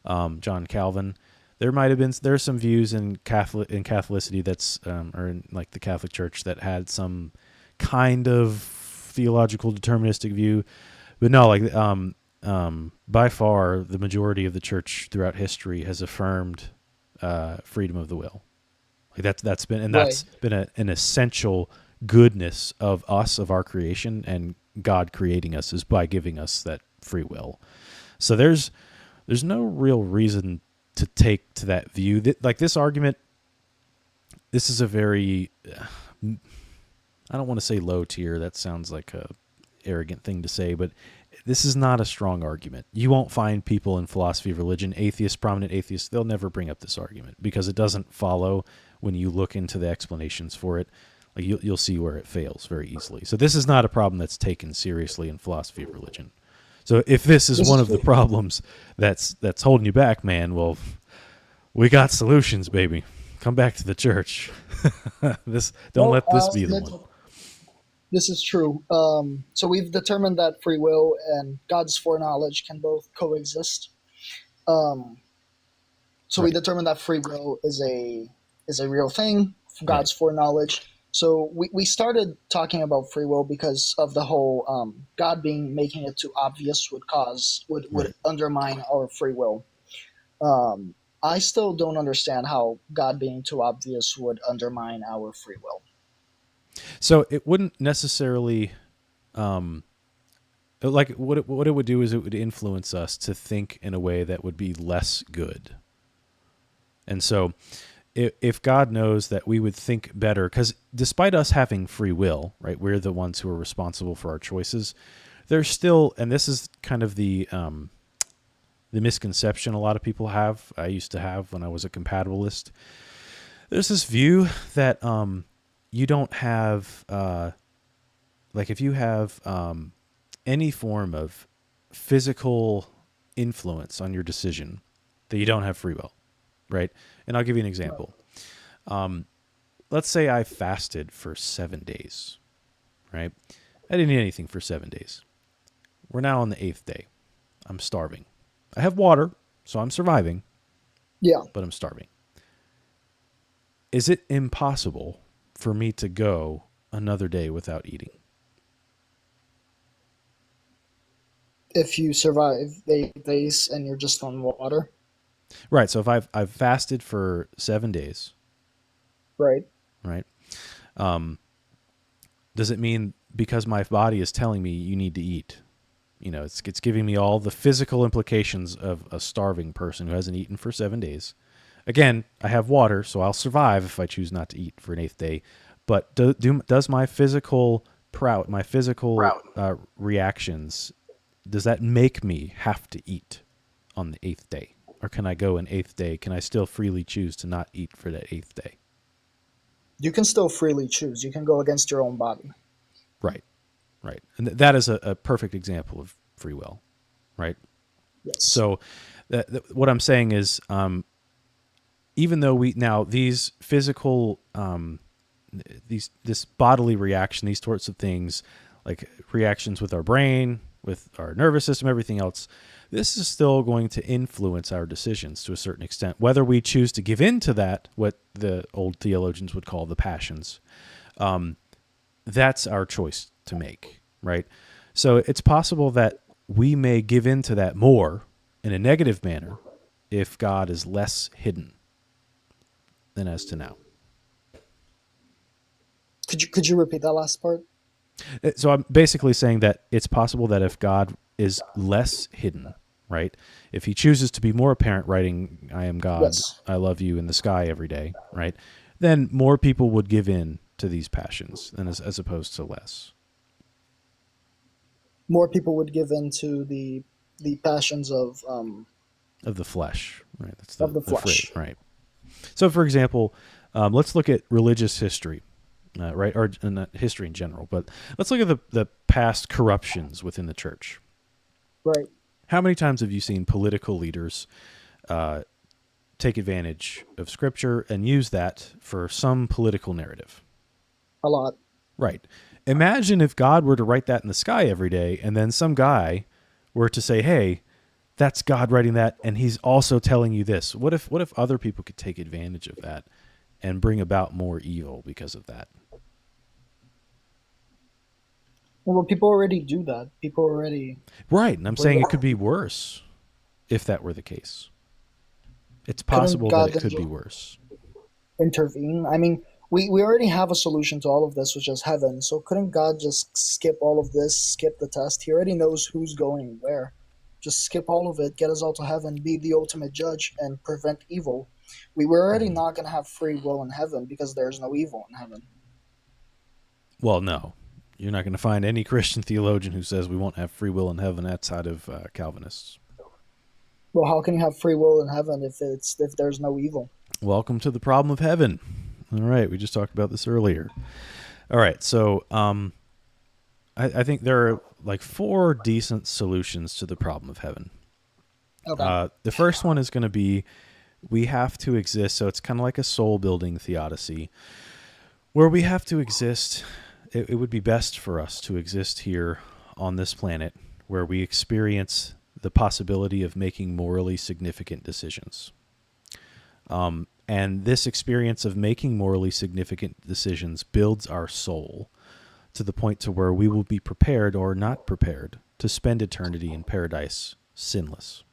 John Calvin. There's some views in Catholicity that's or in like the Catholic Church that had some kind of theological deterministic view, but no, like by far the majority of the church throughout history has affirmed freedom of the will. Like that's been an essential goodness of us, of our creation, and God creating us is by giving us that free will. So there's no real reason to take to that view. Like this argument, this is a very I don't want to say low tier. That sounds like a arrogant thing to say, but this is not a strong argument. You won't find people in philosophy of religion, atheists, prominent atheists, they'll never bring up this argument because it doesn't follow when you look into the explanations for it. Like you'll see where it fails very easily. So this is not a problem that's taken seriously in philosophy of religion. So if this is one of the problems that's holding you back, man, well, we got solutions, baby. Come back to the church. Don't let this be the one. This is true. So we've determined that free will and God's foreknowledge can both coexist. So we determined that free will is a real thing, God's foreknowledge. So we started talking about free will because of the whole God making it too obvious would undermine our free will. I still don't understand how God being too obvious would undermine our free will. So it wouldn't necessarily, like what it would do is it would influence us to think in a way that would be less good. And so if God knows that we would think better, because despite us having free will, right, we're the ones who are responsible for our choices, there's still, and this is kind of the misconception a lot of people have, I used to have when I was a compatibilist. There's this view that you don't have, like if you have any form of physical influence on your decision, that you don't have free will, right? And I'll give you an example. Let's say I fasted for 7 days, right? I didn't eat anything for 7 days. We're now on the 8th day. I'm starving. I have water, so I'm surviving. Yeah. But I'm starving. Is it impossible for me to go another day without eating? If you survive 8 days and you're just on water. Right. So if I've fasted for 7 days. Right. Right. Does it mean because my body is telling me you need to eat? You know, it's giving me all the physical implications of a starving person who hasn't eaten for 7 days. Again, I have water, so I'll survive if I choose not to eat for an 8th day. But does my physical reactions, does that make me have to eat on the 8th day? Or can I go an 8th day? Can I still freely choose to not eat for that 8th day? You can still freely choose. You can go against your own body. Right. Right. And that is a perfect example of free will. Right. Yes. So what I'm saying is, even though these physical, this bodily reaction, these sorts of things, like reactions with our brain, with our nervous system, everything else, this is still going to influence our decisions to a certain extent. Whether we choose to give in to that, what the old theologians would call the passions, that's our choice to make, right? So it's possible that we may give in to that more in a negative manner if God is less hidden than as to now. Could you repeat that last part? So I'm basically saying that it's possible that if God is less hidden, right? If he chooses to be more apparent, writing, I am God, yes, I love you in the sky every day, right? Then more people would give in to these passions than as opposed to less. More people would give in to the passions of the flesh, right? That's of the flesh, phrase, right? So, for example, let's look at religious history, right? Or not history in general, but let's look at the past corruptions within the church. Right. How many times have you seen political leaders take advantage of Scripture and use that for some political narrative? A lot. Right. Imagine if God were to write that in the sky every day, and then some guy were to say, hey, that's God writing that, and he's also telling you this. What if other people could take advantage of that and bring about more evil because of that? Well, people already do that. People already... Right, and I'm saying it could be worse if that were the case. It's possible that it could be worse. Intervene? I mean, we already have a solution to all of this, which is heaven. So couldn't God just skip all of this, skip the test? He already knows who's going where. Just skip all of it, get us all to heaven, be the ultimate judge, and prevent evil. We were already not going to have free will in heaven because there's no evil in heaven. Well, no. You're not going to find any Christian theologian who says we won't have free will in heaven outside of Calvinists. Well, how can you have free will in heaven if there's no evil? Welcome to the problem of heaven. All right, we just talked about this earlier. All right, so I think there are like 4 decent solutions to the problem of heaven. Okay. The first one is going to be we have to exist, so it's kind of like a soul-building theodicy, where we have to exist. It would be best for us to exist here on this planet where we experience the possibility of making morally significant decisions. And this experience of making morally significant decisions builds our soul to the point to where we will be prepared or not prepared to spend eternity in paradise sinless.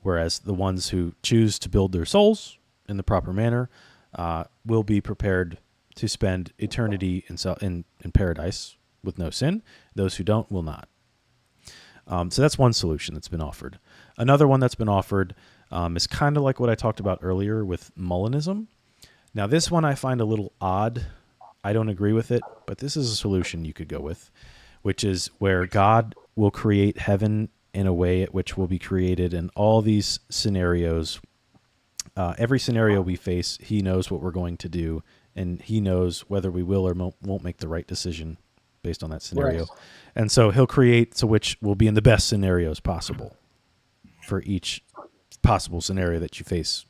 Whereas the ones who choose to build their souls in the proper manner will be prepared to spend eternity in paradise with no sin. Those who don't will not. So that's one solution that's been offered. Another one that's been offered is kind of like what I talked about earlier with Molinism. Now, this one I find a little odd. I don't agree with it, but this is a solution you could go with, which is where God will create heaven in a way at which will be created in all these scenarios. Every scenario we face, he knows what we're going to do, and he knows whether we will or won't make the right decision based on that scenario. Right. And so he'll create so which will be in the best scenarios possible for each possible scenario that you face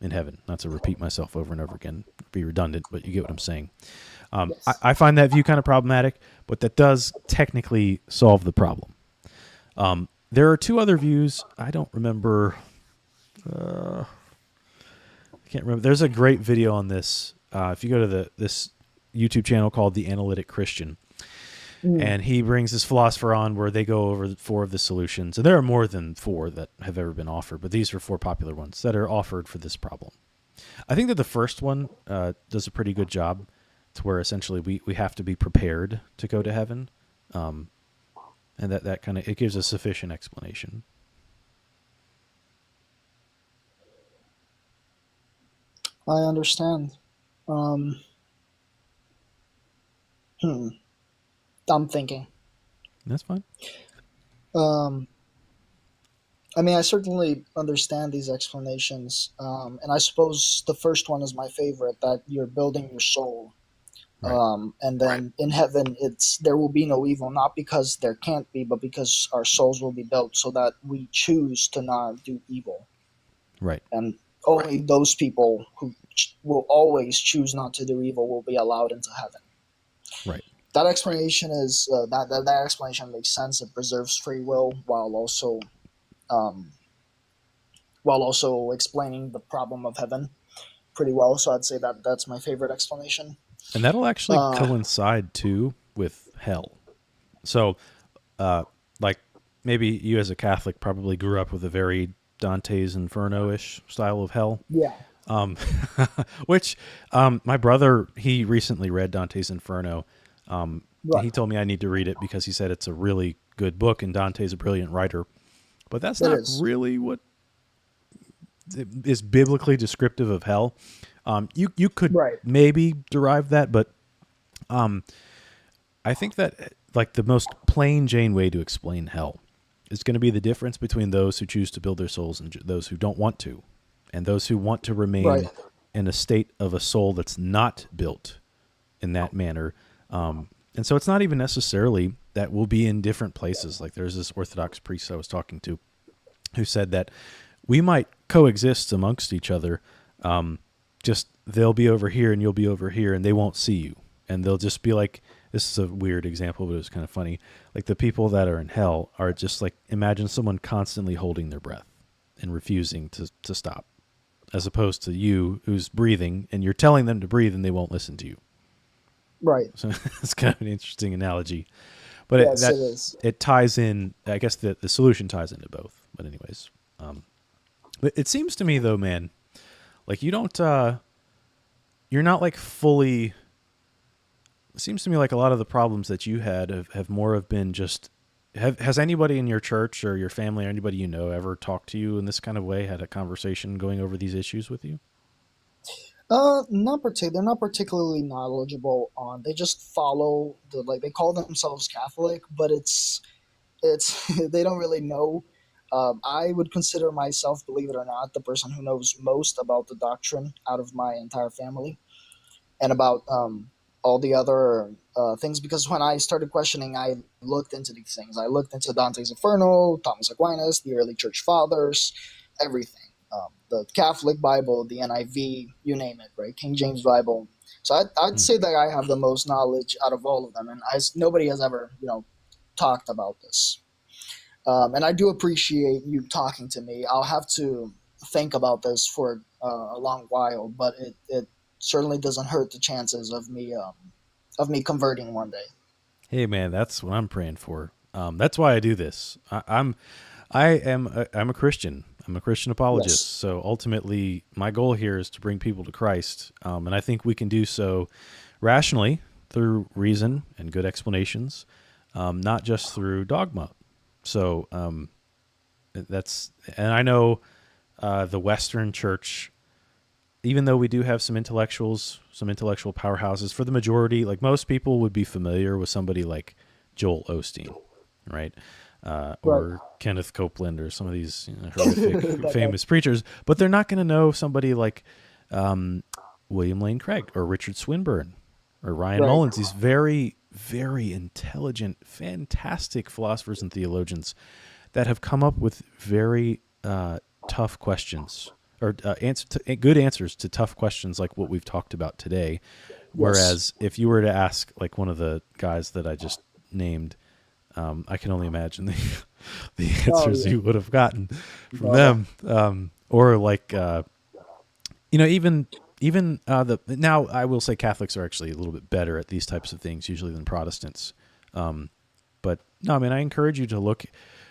in heaven. Not to repeat myself over and over again, be redundant, but you get what I'm saying. Yes. I find that view kind of problematic, but that does technically solve the problem. There are 2 other views. I don't remember. I can't remember. There's a great video on this. If you go to this YouTube channel called The Analytic Christian, and he brings this philosopher on where they go over 4 of the solutions. And there are more than 4 that have ever been offered, but these are 4 popular ones that are offered for this problem. I think that the first one does a pretty good job to where essentially we have to be prepared to go to heaven. And that kind of, it gives a sufficient explanation. I understand. I'm thinking. That's fine. I mean, I certainly understand these explanations, and I suppose the first one is my favorite, that you're building your soul. Right. And then in heaven, there will be no evil, not because there can't be, but because our souls will be built so that we choose to not do evil. Right. And only those people who will always choose not to do evil will be allowed into heaven. Right. That explanation is that explanation makes sense. It preserves free will while also explaining the problem of heaven pretty well. So I'd say that that's my favorite explanation. And that'll actually coincide too with hell. So, like maybe you as a Catholic probably grew up with a very Dante's Inferno-ish style of hell. Yeah. Which my brother, he recently read Dante's Inferno. Right. He told me I need to read it because he said it's a really good book and Dante's a brilliant writer. But that's It not is. really what is biblically descriptive of hell. You could Right. maybe derive that, but I think that like the most plain Jane way to explain hell is going to be the difference between those who choose to build their souls and those who don't want to, and those who want to remain Right. in a state of a soul that's not built in that manner. And so it's not even necessarily that we'll be in different places. Like there's this Orthodox priest I was talking to who said that we might coexist amongst each other. Just they'll be over here and you'll be over here and they won't see you. And they'll just be like, this is a weird example, but it was kind of funny. Like the people that are in hell are just like, imagine someone constantly holding their breath and refusing to stop, as opposed to you who's breathing and you're telling them to breathe and they won't listen to you. Right. So it's kind of an interesting analogy, but Yes, it is. it ties in. I guess the solution ties into both. But anyways, but it seems to me though, man, like you don't, you're not like fully. It seems to me like a lot of the problems that you had have more have been just. Has anybody in your church or your family or anybody you know ever talked to you in this kind of way, had a conversation going over these issues with you? They're not particularly knowledgeable on. They just follow the like they call themselves Catholic, but it's they don't really know. I would consider myself, believe it or not, the person who knows most about the doctrine out of my entire family, and about all the other things. Because when I started questioning, I looked into these things. I looked into Dante's Inferno, Thomas Aquinas, the early church fathers, everything. The Catholic Bible, the NIV, you name it, right? King James Bible. So I'd Hmm. say that I have the most knowledge out of all of them, and nobody has ever, talked about this. And I do appreciate you talking to me. I'll have to think about this for a long while, but it certainly doesn't hurt the chances of me converting one day. Hey, man, that's what I'm praying for. That's why I do this. I'm a Christian. I'm a Christian apologist. Yes. So ultimately, my goal here is to bring people to Christ, and I think we can do so rationally through reason and good explanations, not just through dogma. So and I know the Western Church, even though we do have some intellectuals, some intellectual powerhouses, for the majority, like most people would be familiar with somebody like Joel Osteen, right? Right. Or Kenneth Copeland or some of these horrific famous preachers, but they're not going to know somebody like William Lane Craig or Richard Swinburne or Ryan Right. Mullins, these very, very intelligent, fantastic philosophers and theologians that have come up with very tough questions or good answers to tough questions like what we've talked about today. Yes. Whereas if you were to ask like one of the guys that I just named, I can only imagine the Oh answers yeah. you would have gotten from Uh, them. Or like, even the now I will say Catholics are actually a little bit better at these types of things usually than Protestants. But no, I mean, I encourage you to look.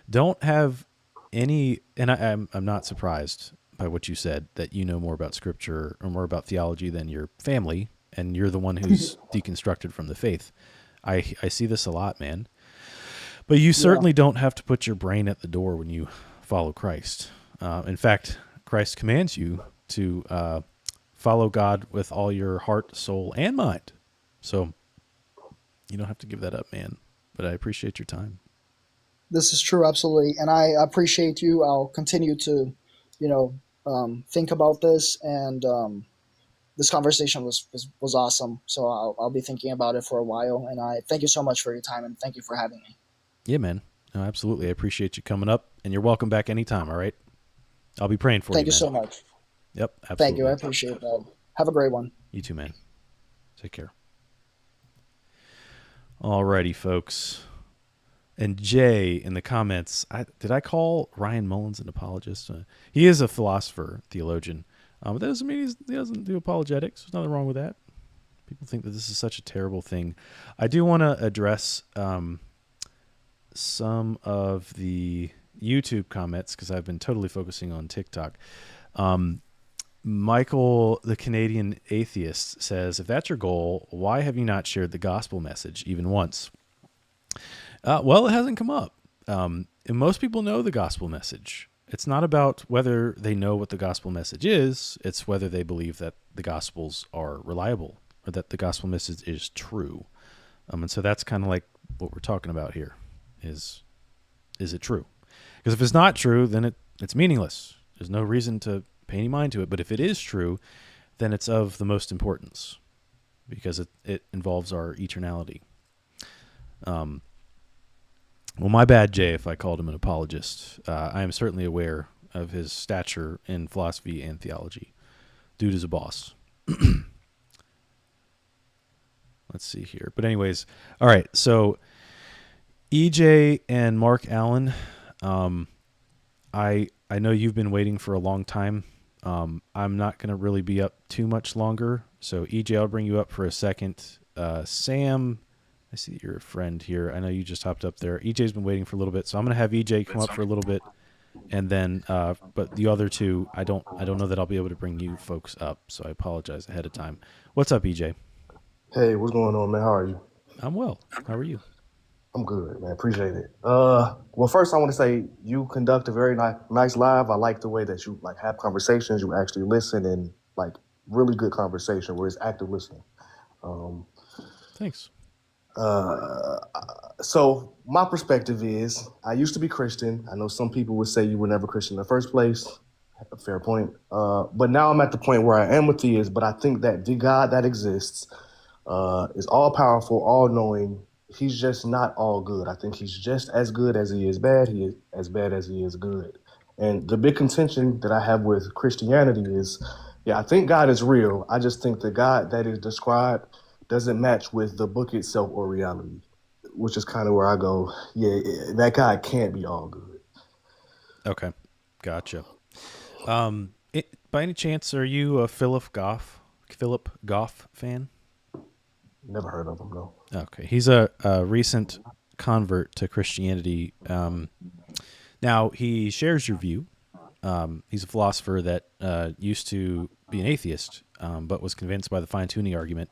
Don't have any, and I'm not surprised by what you said that you know more about Scripture or more about theology than your family, and you're the one who's deconstructed from the faith. I see this a lot, man. But you yeah. certainly don't have to put your brain at the door when you follow Christ. In fact, Christ commands you to follow God with all your heart, soul, and mind. So you don't have to give that up, man. But I appreciate your time. This is true, absolutely, and I appreciate you. I'll continue to, you know, think about this, and this conversation was awesome. So I'll be thinking about it for a while. And I thank you so much for your time, and thank you for having me. Yeah, man. No, absolutely. I appreciate you coming up, and you're welcome back anytime, all right? I'll be praying for you, Thank you man. so much. Yep, Thank you. I absolutely. appreciate that. Have a great one. You too, man. Take care. Alrighty, folks. And Jay in the comments, did I call Ryan Mullins an apologist? He is a philosopher, theologian. But that doesn't mean he doesn't do apologetics. There's nothing wrong with that. People think that this is such a terrible thing. I do want to address some of the YouTube comments because I've been totally focusing on TikTok. Michael, the Canadian atheist, says, if that's your goal, why have you not shared the gospel message even once? Well, it hasn't come up. And most people know the gospel message. It's not about whether they know what the gospel message is. It's whether they believe that the gospels are reliable or that the gospel message is true. And so that's kind of like what we're talking about here is it true? Because if it's not true, then it's meaningless. There's no reason to pay any mind to it. But if it is true, then it's of the most importance because it involves our eternality. Well, my bad, Jay, if I called him an apologist. I am certainly aware of his stature in philosophy and theology. Dude is a boss. Let's see here. But anyways, all right. So EJ and Mark Allen, I know you've been waiting for a long time. I'm not going to really be up too much longer. So EJ, I'll bring you up for a second. Sam, I see that you're a friend here. I know you just hopped up there. EJ's been waiting for a little bit, so I'm going to have EJ come up for a little bit, and then, but the other two, I don't know that I'll be able to bring you folks up, so I apologize ahead of time. What's up, EJ? Hey, what's going on, man? How are you? I'm well. How are you? I'm good, man. Appreciate it. Well, first I want to say you conduct a very nice live. I like the way that you like have conversations. You actually listen and like really good conversation where it's active listening. Thanks. So my perspective is, I used to be Christian. I know some people would say you were never Christian in the first place. Fair point. But now I'm at the point where I am a theist, but I think that the God that exists is all powerful, all knowing. He's just not all good. I think he's just as good as he is bad. He is as bad as he is good. And the big contention that I have with Christianity is, yeah, I think God is real. I just think the God that is described doesn't match with the book itself or reality, which is kind of where I go, yeah, that God can't be all good. Okay, gotcha. By any chance, are you a Philip Goff fan? Never heard of him, no. Okay, he's a recent convert to Christianity. Now he shares your view. He's a philosopher that used to be an atheist, but was convinced by the fine-tuning argument,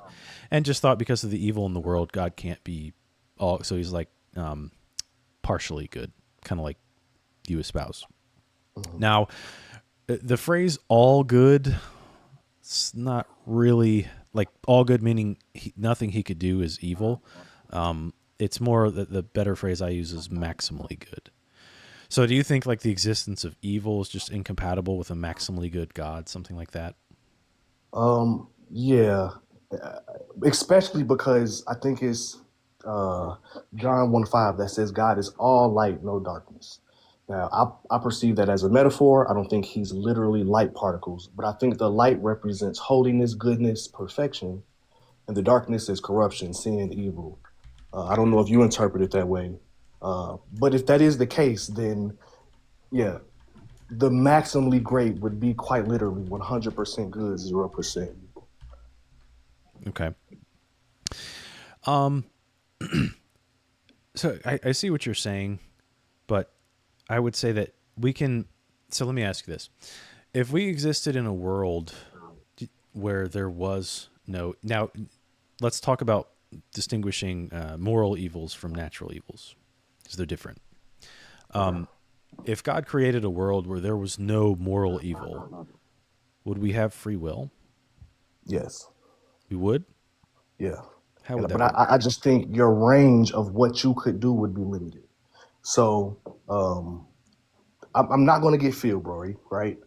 and just thought because of the evil in the world, God can't be all. So he's like partially good, kind of like you espouse. Mm-hmm. Now, the phrase "all good," it's not really like all good, meaning nothing he could do is evil. It's more the better phrase I use is maximally good. So do you think like the existence of evil is just incompatible with a maximally good God, something like that? Yeah, especially because I think it's John 1:5 that says God is all light, no darkness. Now, I perceive that as a metaphor. I don't think he's literally light particles, but I think the light represents holiness, goodness, perfection, and the darkness is corruption, sin, evil. I don't know if you interpret it that way, but if that is the case, then yeah, the maximally great would be quite literally 100% good, 0% evil. Okay. So I see what you're saying, but I would say that we can. So let me ask you this: if we existed in a world where there was no, now let's talk about distinguishing moral evils from natural evils, because they're different. If God created a world where there was no moral evil, would we have free will? Yes. We would? Yeah. How would that work? I just think your range of what you could do would be limited. So I'm not going to get Phil Brory, right?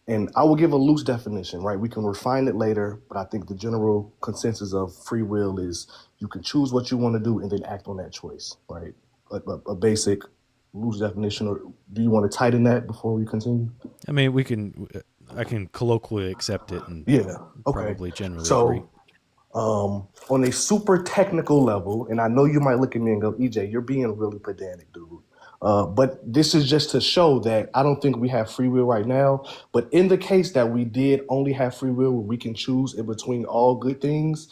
And I will give a loose definition, right? We can refine it later, but I think the general consensus of free will is you can choose what you want to do and then act on that choice, right? A basic loose definition, or do you want to tighten that before we continue? I mean, I can colloquially accept it and probably generally agree. On a super technical level, and I know you might look at me and go, EJ, you're being really pedantic, dude. But this is just to show that I don't think we have free will right now. But in the case that we did only have free will where we can choose in between all good things,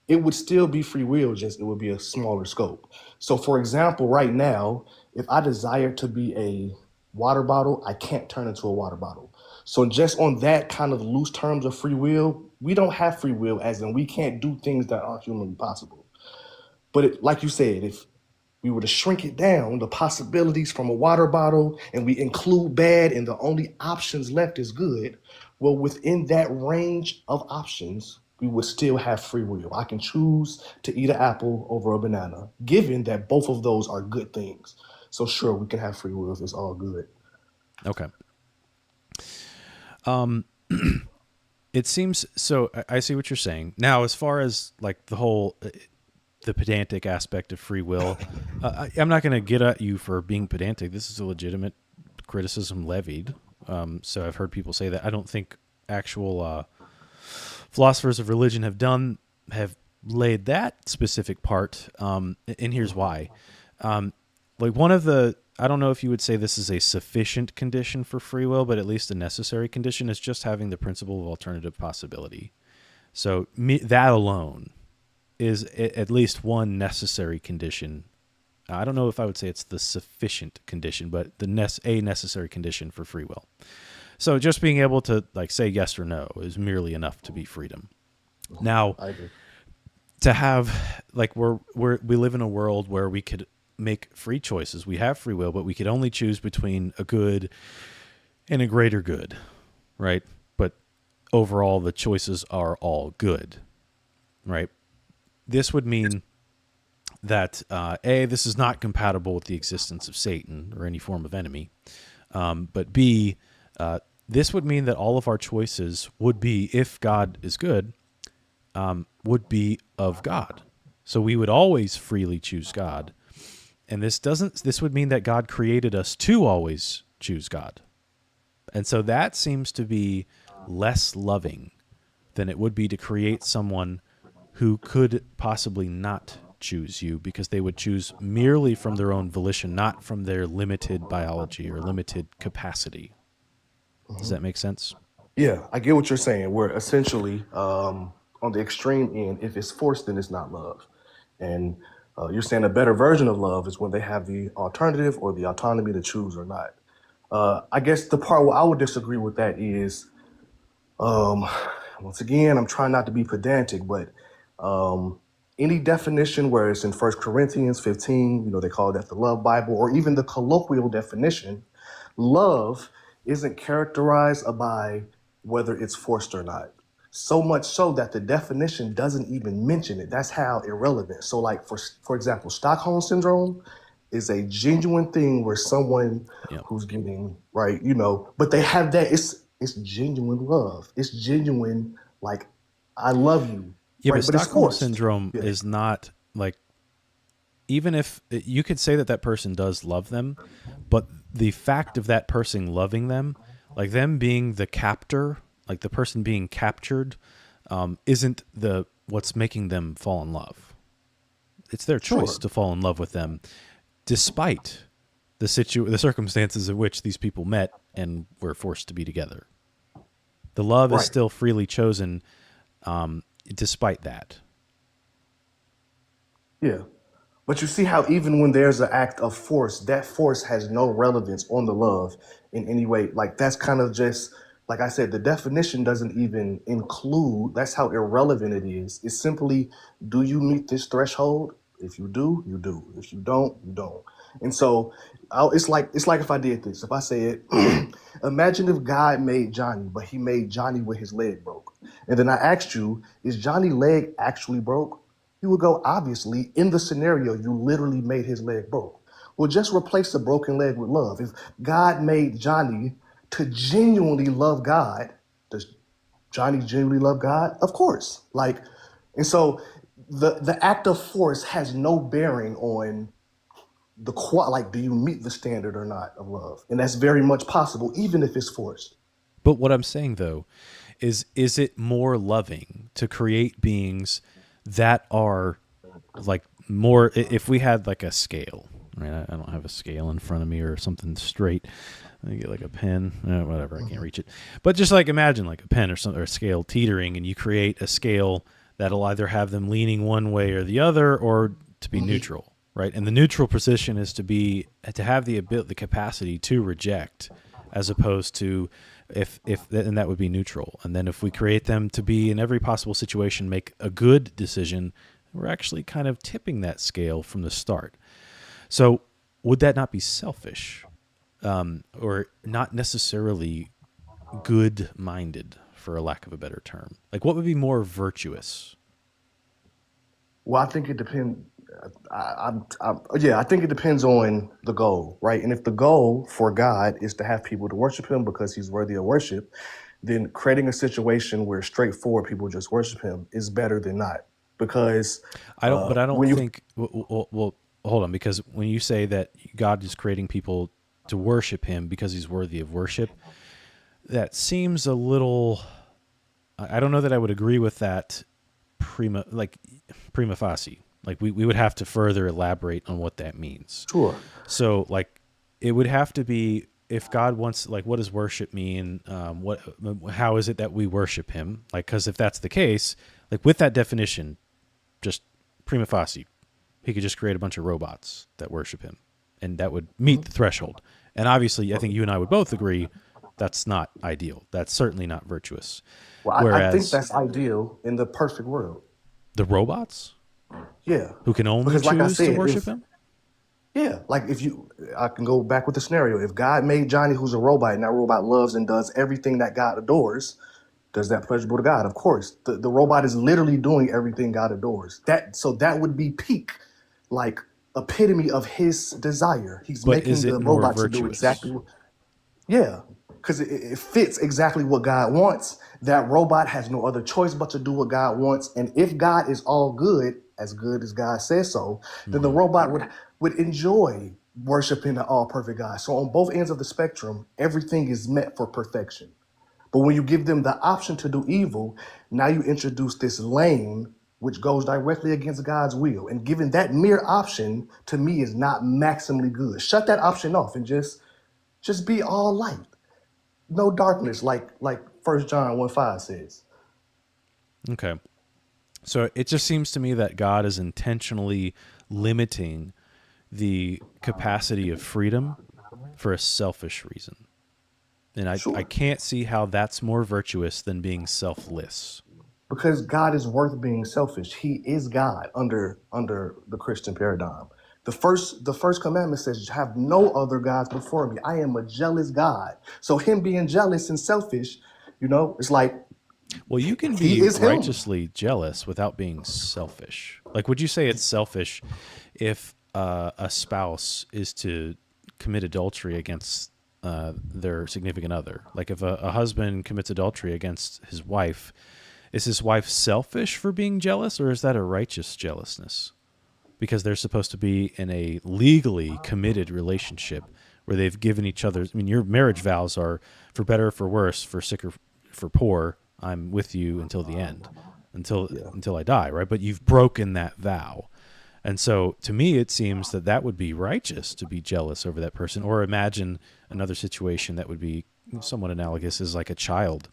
it would still be free will, just it would be a smaller scope. So for example, right now, if I desire to be a water bottle, I can't turn into a water bottle. So just on that kind of loose terms of free will, we don't have free will, as in we can't do things that aren't humanly possible. But like you said, if we were to shrink it down, the possibilities from a water bottle, and we include bad and the only options left is good, well, within that range of options, we would still have free will. I can choose to eat an apple over a banana, given that both of those are good things. So sure, we can have free will if it's all good. Okay. It seems so. I see what you're saying. Now, as far as like the pedantic aspect of free will, I'm not going to get at you for being pedantic. This is a legitimate criticism levied. So I've heard people say that. I don't think actual philosophers of religion have laid that specific part. And here's why. Like one of the, I don't know if you would say this is a sufficient condition for free will, but at least a necessary condition is just having the principle of alternative possibility. So that alone is at least one necessary condition. I don't know if I would say it's the sufficient condition, but a necessary condition for free will. So just being able to like say yes or no is merely enough to be freedom. Now, to have like we live in a world where we could make free choices. We have free will, but we could only choose between a good and a greater good, right? But overall the choices are all good, right? This would mean that A, this is not compatible with the existence of Satan or any form of enemy, but B, this would mean that all of our choices would be, if God is good, would be of God. So we would always freely choose God. And this would mean that God created us to always choose God. And so that seems to be less loving than it would be to create someone who could possibly not choose you, because they would choose merely from their own volition, not from their limited biology or limited capacity. Does that make sense? Yeah, I get what you're saying. Where essentially, on the extreme end, if it's forced, then it's not love. And you're saying a better version of love is when they have the alternative or the autonomy to choose or not. I guess the part where I would disagree with that is, once again, I'm trying not to be pedantic, but any definition where it's in 1 Corinthians 15, they call that the love Bible, or even the colloquial definition, love isn't characterized by whether it's forced or not. So much so that the definition doesn't even mention it. That's how irrelevant. So, like for example, Stockholm syndrome is a genuine thing where someone who's getting right, but they have that. It's genuine love. It's genuine, like, I love you. Yeah, right? but Stockholm syndrome is not like, even if you could say that person does love them, but the fact of that person loving them, like them being the captor, like the person being captured, isn't what's making them fall in love. It's their choice to fall in love with them, despite the circumstances in which these people met and were forced to be together. The love is still freely chosen, despite that. Yeah. But you see how even when there's an act of force, that force has no relevance on the love in any way. Like, that's kind of just, like I said, the definition doesn't even include, that's how irrelevant it is. It's simply, do you meet this threshold? If you do, you do. If you don't, you don't. And so it's like if I did this. If I said, imagine if God made Johnny, but he made Johnny with his leg broke. And then I asked you, is Johnny's leg actually broke? You would go, obviously, in the scenario, you literally made his leg broke. Well, just replace the broken leg with love. If God made Johnny to genuinely love God, does Johnny genuinely love God? Of course. And so the act of force has no bearing on do you meet the standard or not of love? And that's very much possible, even if it's forced. But what I'm saying, though, is it more loving to create beings that are like more, if we had like a scale, right? I don't have a scale in front of me or something straight. I get like a pen, whatever, I can't reach it. But just like imagine like a pen or something, or a scale teetering, and you create a scale that'll either have them leaning one way or the other, or to be neutral, right? And the neutral position is to have the capacity to reject, as opposed to and that would be neutral. And then if we create them to be in every possible situation, make a good decision, we're actually kind of tipping that scale from the start. So would that not be selfish, or not necessarily good-minded, for a lack of a better term? Like, what would be more virtuous? Well, I think it depends. I think it depends on the goal, right? And if the goal for God is to have people to worship him because he's worthy of worship, then creating a situation where straightforward people just worship him is better than not. Because I don't think. Well, hold on, because when you say that God is creating people to worship him because he's worthy of worship, that seems a little. I don't know that I would agree with that prima facie. Like, we would have to further elaborate on what that means. Sure. So, like, it would have to be, if God wants, like, what does worship mean? How is it that we worship him? Like, because if that's the case, like, with that definition, just prima facie, he could just create a bunch of robots that worship him, and that would meet the threshold. And obviously, I think you and I would both agree that's not ideal. That's certainly not virtuous. Well, I think that's ideal in the perfect world. The robots? Yeah. Who can only Because, like I choose said, to worship him? Yeah, like I can go back with the scenario. If God made Johnny, who's a robot, and that robot loves and does everything that God adores, Does that pleasurable to God? Of course. The robot is literally doing everything God adores. That would be peak, like epitome of his desire. He's But making is the it more robot to do virtuous? exactly what, yeah, because it fits exactly what God wants. That robot has no other choice but to do what God wants. And if God is all good as God says so, then the robot would enjoy worshiping the all perfect God. So on both ends of the spectrum, everything is meant for perfection. But when you give them the option to do evil, now you introduce this lane which goes directly against God's will. And giving that mere option to me is not maximally good. Shut that option off and just be all light. No darkness, like 1 John 1:5 says. Okay. So it just seems to me that God is intentionally limiting the capacity of freedom for a selfish reason. And I Sure. can't see how that's more virtuous than being selfless. Because God is worth being selfish. He is God under the Christian paradigm. The first commandment says, have no other gods before me. I am a jealous God. So him being jealous and selfish, it's like Well, you can he be is him. righteously jealous without being selfish. Like, would you say it's selfish if a spouse is to commit adultery against their significant other? Like, if a husband commits adultery against his wife, is his wife selfish for being jealous, or is that a righteous jealousness? Because they're supposed to be in a legally committed relationship where they've given each other. I mean, your marriage vows are for better, for worse, for sicker, for poor. I'm with you until the end, until I die, right? But you've broken that vow. And so to me, it seems that would be righteous to be jealous over that person. Or imagine another situation that would be somewhat analogous is like a child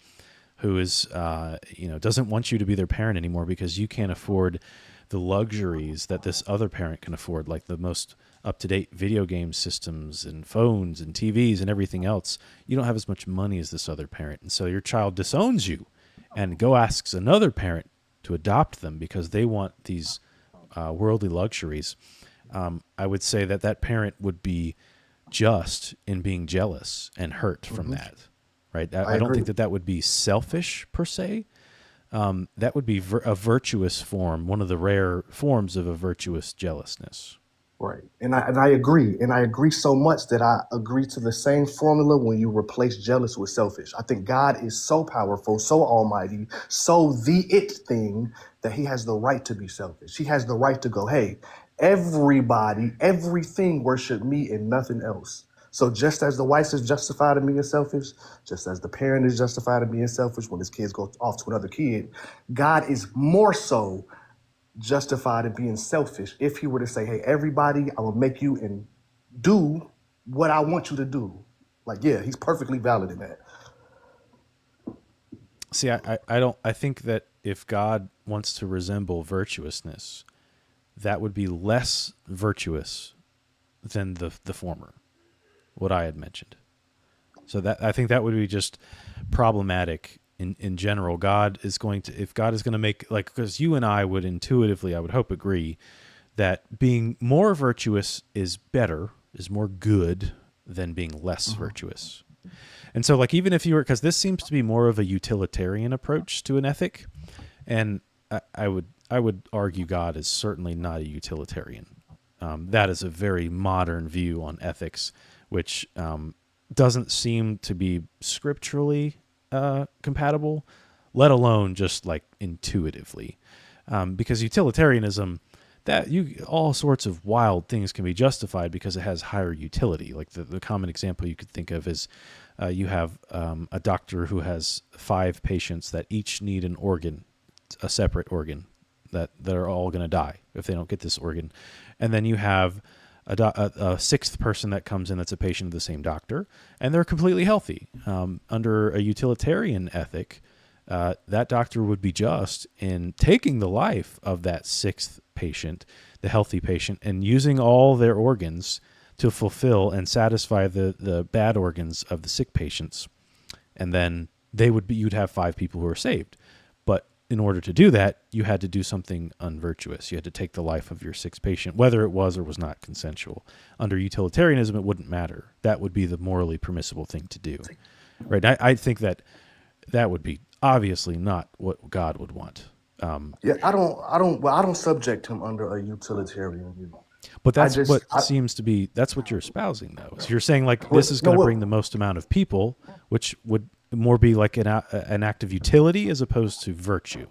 who is, doesn't want you to be their parent anymore because you can't afford the luxuries that this other parent can afford, like the most up-to-date video game systems and phones and TVs and everything else. You don't have as much money as this other parent. And so your child disowns you and asks another parent to adopt them because they want these worldly luxuries. I would say that parent would be just in being jealous and hurt from that, right? I don't think that would be selfish per se. That would be a virtuous form, one of the rare forms of a virtuous jealousness. Right. And I agree. And I agree so much that I agree to the same formula when you replace jealous with selfish. I think God is so powerful, so almighty, so the it thing that he has the right to be selfish. He has the right to go, hey, everybody, everything worship me and nothing else. So just as the wife is justified in being selfish, just as the parent is justified in being selfish when his kids go off to another kid, God is more so justified in being selfish if he were to say, hey, everybody, I will make you and do what I want you to do. Like, yeah, he's perfectly valid in that. See, I think that if God wants to resemble virtuousness, that would be less virtuous than the former, what I had mentioned. So that I think that would be just problematic in general. If God is going to make, like, because you and I would intuitively, I would hope, agree that being more virtuous is better, is more good than being less virtuous. And so, like, even if you were, because this seems to be more of a utilitarian approach to an ethic, and I would argue God is certainly not a utilitarian. That is a very modern view on ethics, which doesn't seem to be scripturally compatible, let alone just like intuitively, because utilitarianism, all sorts of wild things can be justified because it has higher utility. Like the common example you could think of is you have a doctor who has 5 patients that each need an organ, a separate organ, that are all going to die if they don't get this organ, and then you have a 6th person that comes in that's a patient of the same doctor, and they're completely healthy. Under a utilitarian ethic, that doctor would be just in taking the life of that 6th patient, the healthy patient, and using all their organs to fulfill and satisfy the bad organs of the sick patients. And then you'd have 5 people who are saved. But in order to do that, you had to do something unvirtuous. You had to take the life of your 6th patient, whether it was or was not consensual. Under utilitarianism, it wouldn't matter. That would be the morally permissible thing to do. Right? I think that would be obviously not what God would want. Yeah, I don't subject him under a utilitarian view. But I that's just, what seems to be, that's what you're espousing, though. So you're saying like what, this is no, going to what, bring the most amount of people, which would more be like an act of utility as opposed to virtue.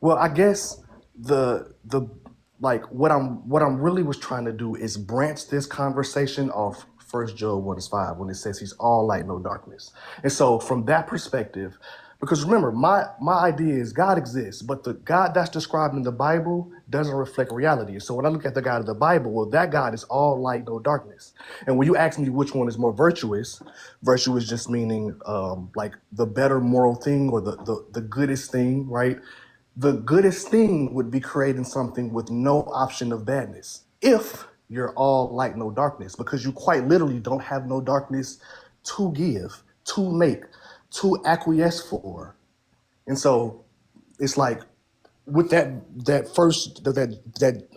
well, I guess the like what I'm really was trying to do is branch this conversation off First Job 1:5 when it says he's all light, no darkness. And so from that perspective, because remember, my idea is God exists, but the God that's described in the Bible doesn't reflect reality. So when I look at the God of the Bible, well, that God is all light, no darkness. And when you ask me which one is more virtuous, virtue is just meaning like the better moral thing or the goodest thing, right? The goodest thing would be creating something with no option of badness. If you're all light, no darkness, because you quite literally don't have no darkness to give, to make, to acquiesce for. And so it's like with that first that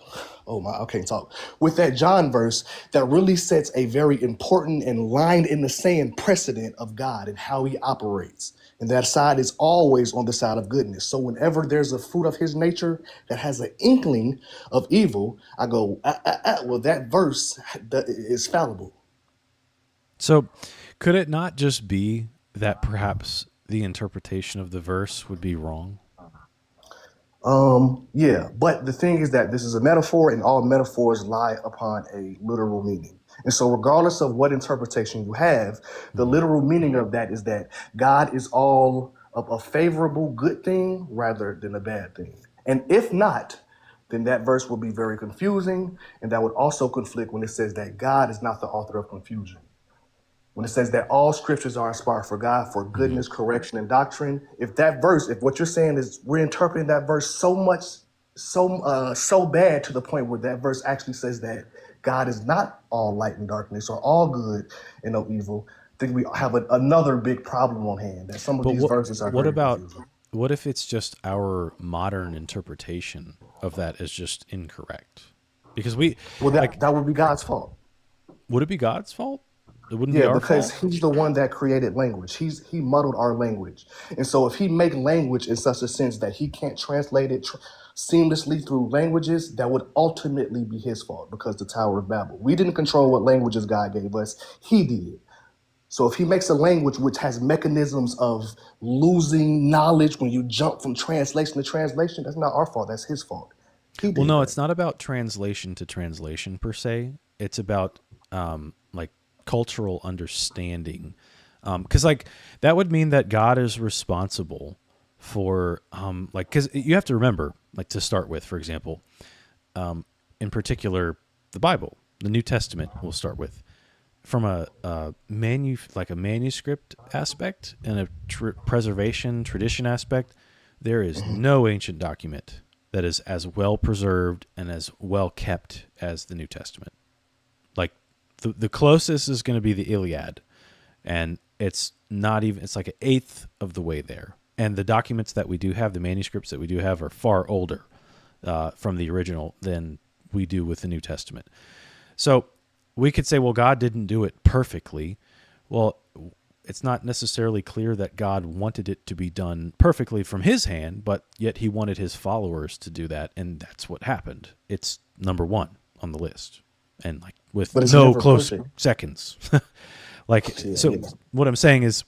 oh my, I can't talk. With that John verse, that really sets a very important and lined in the sand precedent of God and how he operates. And that side is always on the side of goodness. So whenever there's a fruit of his nature that has an inkling of evil, I go, well, that verse is fallible. So could it not just be that perhaps the interpretation of the verse would be wrong? Yeah, but the thing is that this is a metaphor, and all metaphors lie upon a literal meaning. And so, regardless of what interpretation you have, the literal meaning of that is that God is all of a favorable good thing rather than a bad thing. And if not, then that verse will be very confusing, and that would also conflict when it says that God is not the author of confusion. When it says that all scriptures are inspired for God for goodness, correction, and doctrine, if that verse, if what you're saying is we're interpreting that verse so much, so bad to the point where that verse actually says that God is not all light and darkness or all good and no evil, I think we have another big problem on hand. That some of But these verses are what very about confusing. what if it's just our modern interpretation of that is just incorrect? Because we Well, like, that would be God's fault. would it be God's fault? It wouldn't be Yeah, our because fault. he's the one that created language. He muddled our language, and so if he make language in such a sense that he can't translate it seamlessly through languages, that would ultimately be his fault because the Tower of Babel. We didn't control what languages God gave us; He did. So if he makes a language which has mechanisms of losing knowledge when you jump from translation to translation, that's not our fault. That's his fault. He Well, did no, that. it's not about translation to translation per se. It's about like cultural understanding, because like that would mean that God is responsible for like, because you have to remember, like, to start with, for example, in particular, the Bible, the New Testament. We'll start with from a manuscript aspect and a preservation tradition aspect. There is no ancient document that is as well preserved and as well kept as the New Testament. Like the closest is going to be the Iliad, and it's not even, it's like an eighth of the way there. And the documents that we do have, the manuscripts that we do have, are far older from the original than we do with the New Testament. So we could say, well, God didn't do it perfectly. Well, it's not necessarily clear that God wanted it to be done perfectly from his hand, but yet he wanted his followers to do that, and that's what happened. It's number one on the list, and like with But it's no never close perfect. seconds. Like, Yeah, so yeah. what I'm saying is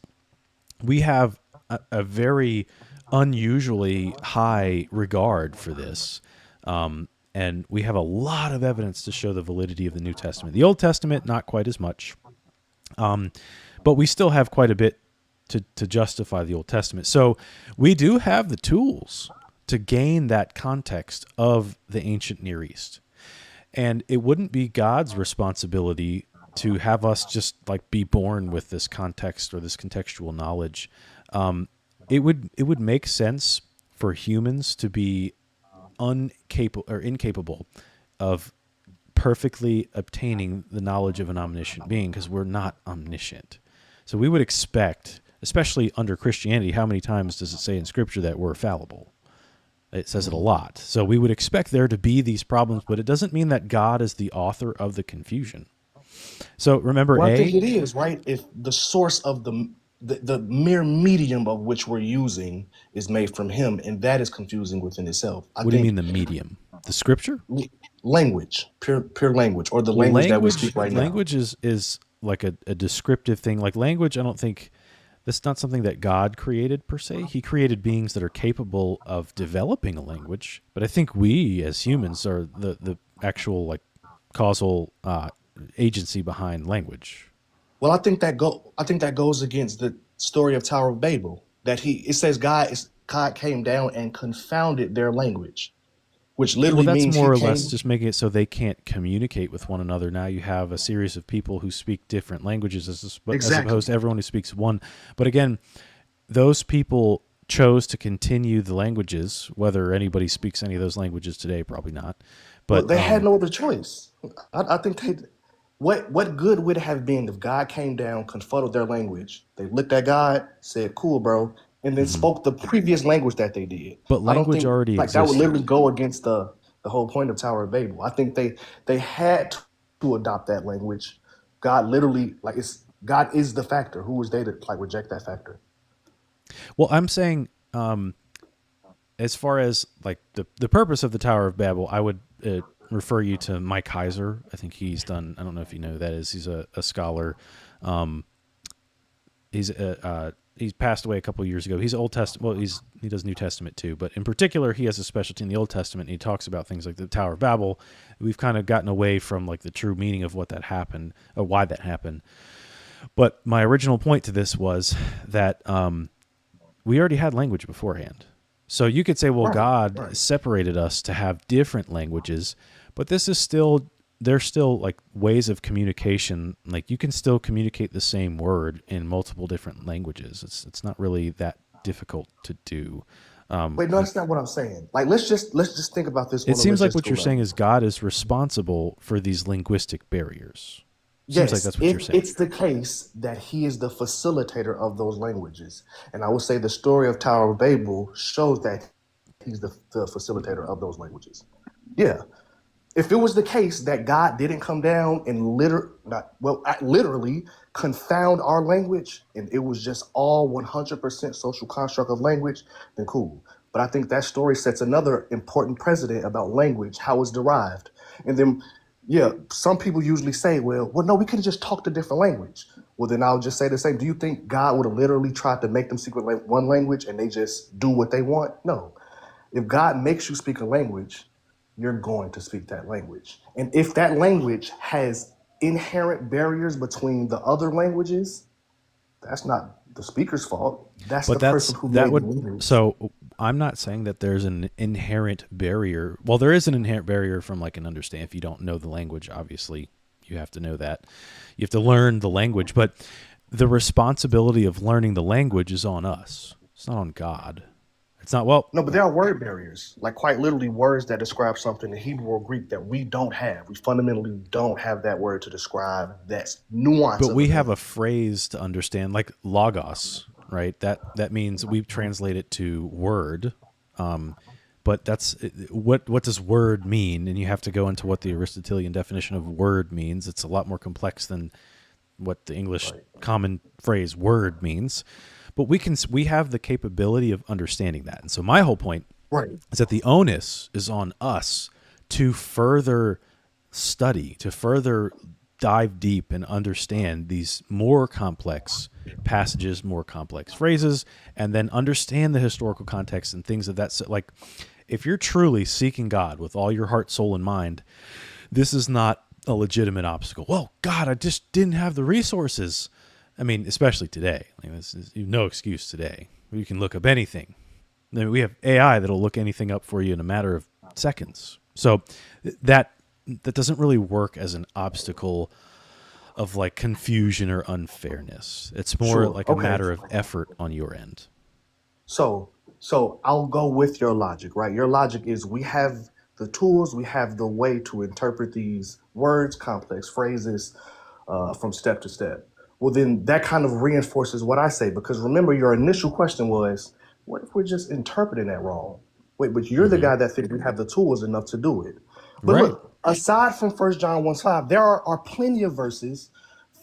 we have a very unusually high regard for this. And we have a lot of evidence to show the validity of the New Testament. The Old Testament, not quite as much. But we still have quite a bit to justify the Old Testament. So we do have the tools to gain that context of the ancient Near East. And it wouldn't be God's responsibility to have us just like be born with this context or this contextual knowledge. It would make sense for humans to be incapable of perfectly obtaining the knowledge of an omniscient being, because we're not omniscient. So we would expect, especially under Christianity, how many times does it say in Scripture that we're fallible? It says it a lot. So we would expect there to be these problems, but it doesn't mean that God is the author of the confusion. So remember, Well, I think it is, right? If the source of the mere medium of which we're using is made from him, and that is confusing within itself. What do you mean the medium? The scripture? Language, pure language, or the Well, language that we speak right now. Language is like a descriptive thing. Like language, I don't think that's not something that God created per se. He created beings that are capable of developing a language. But I think we as humans are the actual like causal agency behind language. Well, I think that goes against the story of Tower of Babel. It says God came down and confounded their language, which literally that's means more or less just making it so they can't communicate with one another. Now you have a series of people who speak different languages as opposed to everyone who speaks one. But again, those people chose to continue the languages. Whether anybody speaks any of those languages today, probably not. But they had no other choice. I think what good would it have been if God came down, confuddled their language? They looked at God, said, "Cool, bro," and then spoke the previous language that they did. But language already like exists. that would literally go against the whole point of Tower of Babel. I think they had to adopt that language. God literally God is the factor. Who was they to like reject that factor? Well, I'm saying as far as like the purpose of the Tower of Babel, I would refer you to Mike Heiser. I think he's done. I don't know if you know who that is. He's a scholar. He's passed away a couple of years ago. He's Old Testament. Well, he does New Testament too, but in particular, he has a specialty in the Old Testament. And he talks about things like the Tower of Babel. We've kind of gotten away from like the true meaning of what that happened or why that happened. But my original point to this was that we already had language beforehand. So you could say, well, God separated us to have different languages, but there's still like ways of communication. Like you can still communicate the same word in multiple different languages. It's not really that difficult to do. Wait, no, that's not what I'm saying. Like let's just think about this. It seems like what you're saying is God is responsible for these linguistic barriers. Yes, like that's what you're saying. It's the case that he is the facilitator of those languages. And I would say the story of Tower of Babel shows that he's the facilitator of those languages. Yeah. If it was the case that God didn't come down and literally confound our language, and it was just all 100% social construct of language, then cool. But I think that story sets another important precedent about language, how it's derived. And then some people usually say, well, no, we could have just talked a different language. Well, then I'll just say the same. Do you think God would have literally tried to make them speak one language and they just do what they want? No. If God makes you speak a language, you're going to speak that language. And if that language has inherent barriers between the other languages, that's not the speaker's fault. That's the person who made the language. So I'm not saying that there's an inherent barrier. Well, there is an inherent barrier from like an understand. If you don't know the language, obviously you have to know that. You have to learn the language, but the responsibility of learning the language is on us. It's not on God. It's not, well... No, but there are word barriers, like quite literally words that describe something in Hebrew or Greek that we don't have. We fundamentally don't have that word to describe that nuance. But we have a phrase to understand, like logos, right? That means we translate it to word, but that's what does word mean? And you have to go into what the Aristotelian definition of word means. It's a lot more complex than what the English common phrase word means. But we have the capability of understanding that. And so my whole point is that the onus is on us to further study, to further dive deep and understand these more complex passages, more complex phrases, and then understand the historical context and things of that. Like, if you're truly seeking God with all your heart, soul, and mind, this is not a legitimate obstacle. Well, God, I just didn't have the resources. I mean, especially today. Like, this is no excuse today. You can look up anything. I mean, we have AI that'll look anything up for you in a matter of seconds. So that doesn't really work as an obstacle of like confusion or unfairness. It's more like a matter of effort on your end. So I'll go with your logic, right? Your logic is we have the tools, we have the way to interpret these words, complex phrases from step to step. Well, then that kind of reinforces what I say, because remember, your initial question was, what if we're just interpreting that wrong? Wait, but you're the guy that thinks we have the tools enough to do it. But look, aside from 1 John 1:5, there are plenty of verses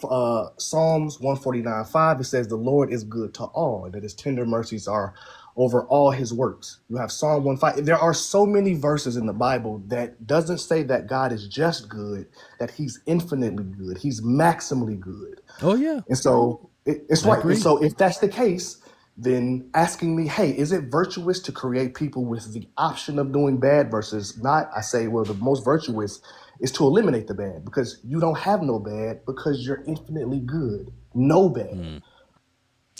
Psalms 149:5, it says, "The Lord is good to all, and that his tender mercies are over all his works." You have Psalm 1:5. There are so many verses in the Bible that doesn't say that God is just good, that he's infinitely good, he's maximally good. Oh yeah, And so it's I right. And agree. so if that's the case, then asking me, hey, is it virtuous to create people with the option of doing bad versus not? I say, well, the most virtuous is to eliminate the bad because you don't have no bad because you're infinitely good. No bad. And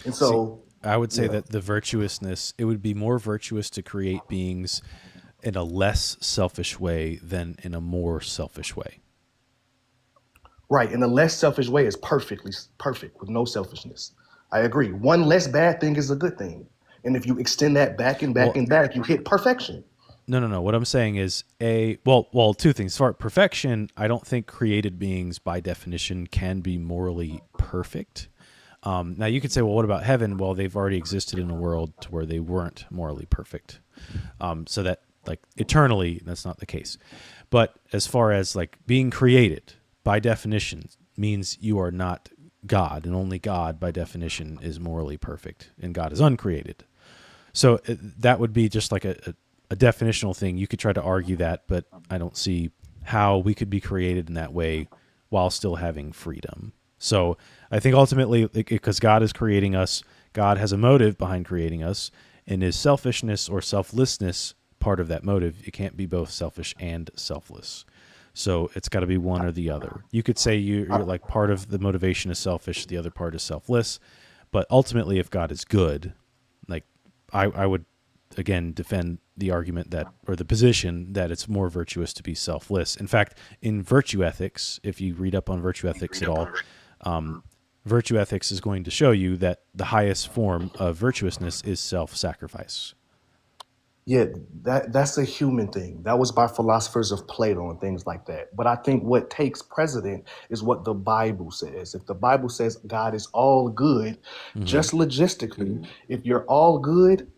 See, so, I would say yeah. that the virtuousness, it would be more virtuous to create beings in a less selfish way than in a more selfish way. Right. And the less selfish way is perfectly perfect with no selfishness. I agree. One less bad thing is a good thing. And if you extend that back and back Well, and back, you hit perfection. no. What I'm saying is two things. For perfection, I don't think created beings by definition can be morally perfect. Now you could say, well, what about heaven? Well, they've already existed in a world to where they weren't morally perfect. So that like eternally, that's not the case. But as far as like being created by definition means you are not God, and only God by definition is morally perfect, and God is uncreated. So that would be just like a definitional thing. You could try to argue that, but I don't see how we could be created in that way while still having freedom. So I think ultimately, because God is creating us, God has a motive behind creating us, and is selfishness or selflessness part of that motive? It can't be both selfish and selfless. So it's got to be one or the other. You could say you're like part of the motivation is selfish, the other part is selfless. But ultimately, if God is good, like I would again defend the argument that, or the position that it's more virtuous to be selfless. In fact, in virtue ethics, if you read up on virtue ethics at all, virtue ethics is going to show you that the highest form of virtuousness is self-sacrifice. Yeah, that's a human thing. That was by philosophers of Plato and things like that. But I think what takes precedent is what the Bible says. If the Bible says God is all good, just logistically, if you're all good,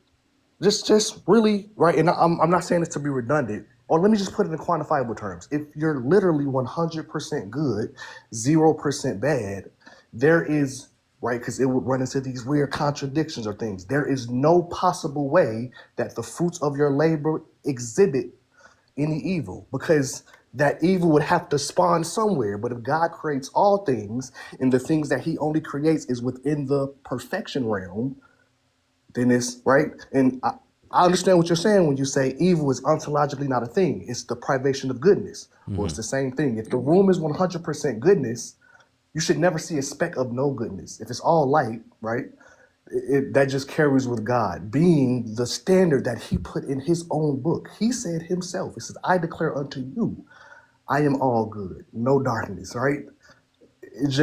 just really right. And I'm not saying this to be redundant. Or let me just put it in quantifiable terms. If you're literally 100% good, 0% bad, there is right because it would run into these weird contradictions or things. There is no possible way that the fruits of your labor exhibit any evil because that evil would have to spawn somewhere. But if God creates all things and the things that he only creates is within the perfection realm, then it's right. And I understand what you're saying when you say evil is ontologically not a thing. It's the privation of goodness. Well, it's the same thing. If the room is 100% goodness, you should never see a speck of no goodness. If it's all light, right? That just carries with God being the standard that he put in his own book. He said himself, it says, I declare unto you, I am all good, no darkness, right? It's